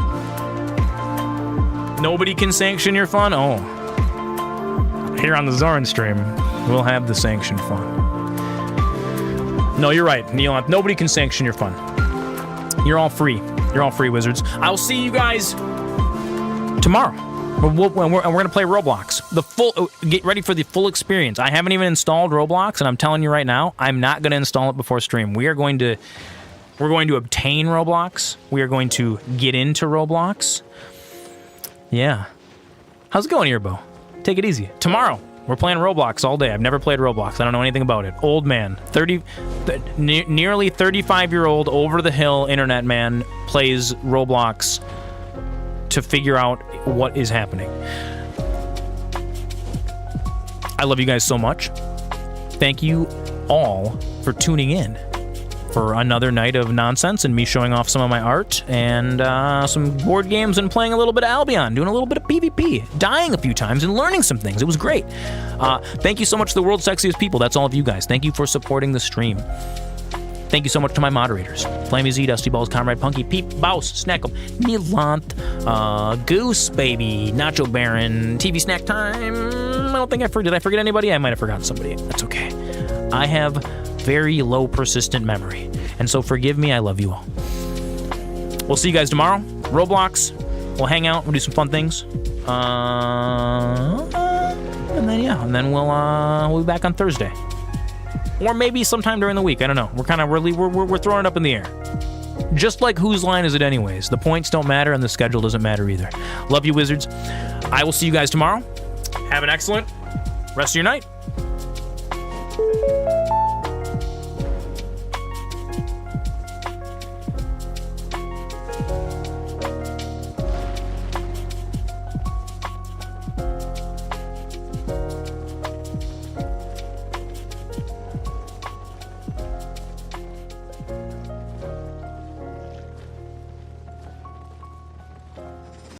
Nobody can sanction your fun? Oh. Here on the Zoran stream, we'll have the sanctioned fun. No, you're right, Neil. Nobody can sanction your fun. You're all free. You're all free, wizards. I'll see you guys tomorrow. We're going to play Roblox. Get ready for the full experience. I haven't even installed Roblox, and I'm telling you right now, I'm not going to install it before stream. We're going to obtain Roblox. We are going to get into Roblox. Yeah. How's it going, Earbo? Take it easy. Tomorrow, we're playing Roblox all day. I've never played Roblox. I don't know anything about it. Old man, nearly 35-year-old over-the-hill internet man plays Roblox to figure out what is happening. I love you guys so much. Thank you all for tuning in for another night of nonsense and me showing off some of my art and some board games and playing a little bit of Albion, doing a little bit of PvP, dying a few times and learning some things. It was great. Thank you so much to the world's sexiest people. That's all of you guys. Thank you for supporting the stream. Thank you so much to my moderators. Flammy Z, Dusty Balls, Comrade Punky, Peep, Baus, Snack'em, Nilant, Goose Baby, Nacho Baron, TV Snack Time. I don't think did I forget anybody? I might have forgotten somebody. That's okay. I have very low persistent memory. And so forgive me, I love you all. We'll see you guys tomorrow. Roblox. We'll hang out, we'll do some fun things. And then we'll be back on Thursday. Or maybe sometime during the week. I don't know. We're kind of really we're throwing it up in the air. Just like whose line is it anyways? The points don't matter and the schedule doesn't matter either. Love you, Wizards. I will see you guys tomorrow. Have an excellent rest of your night.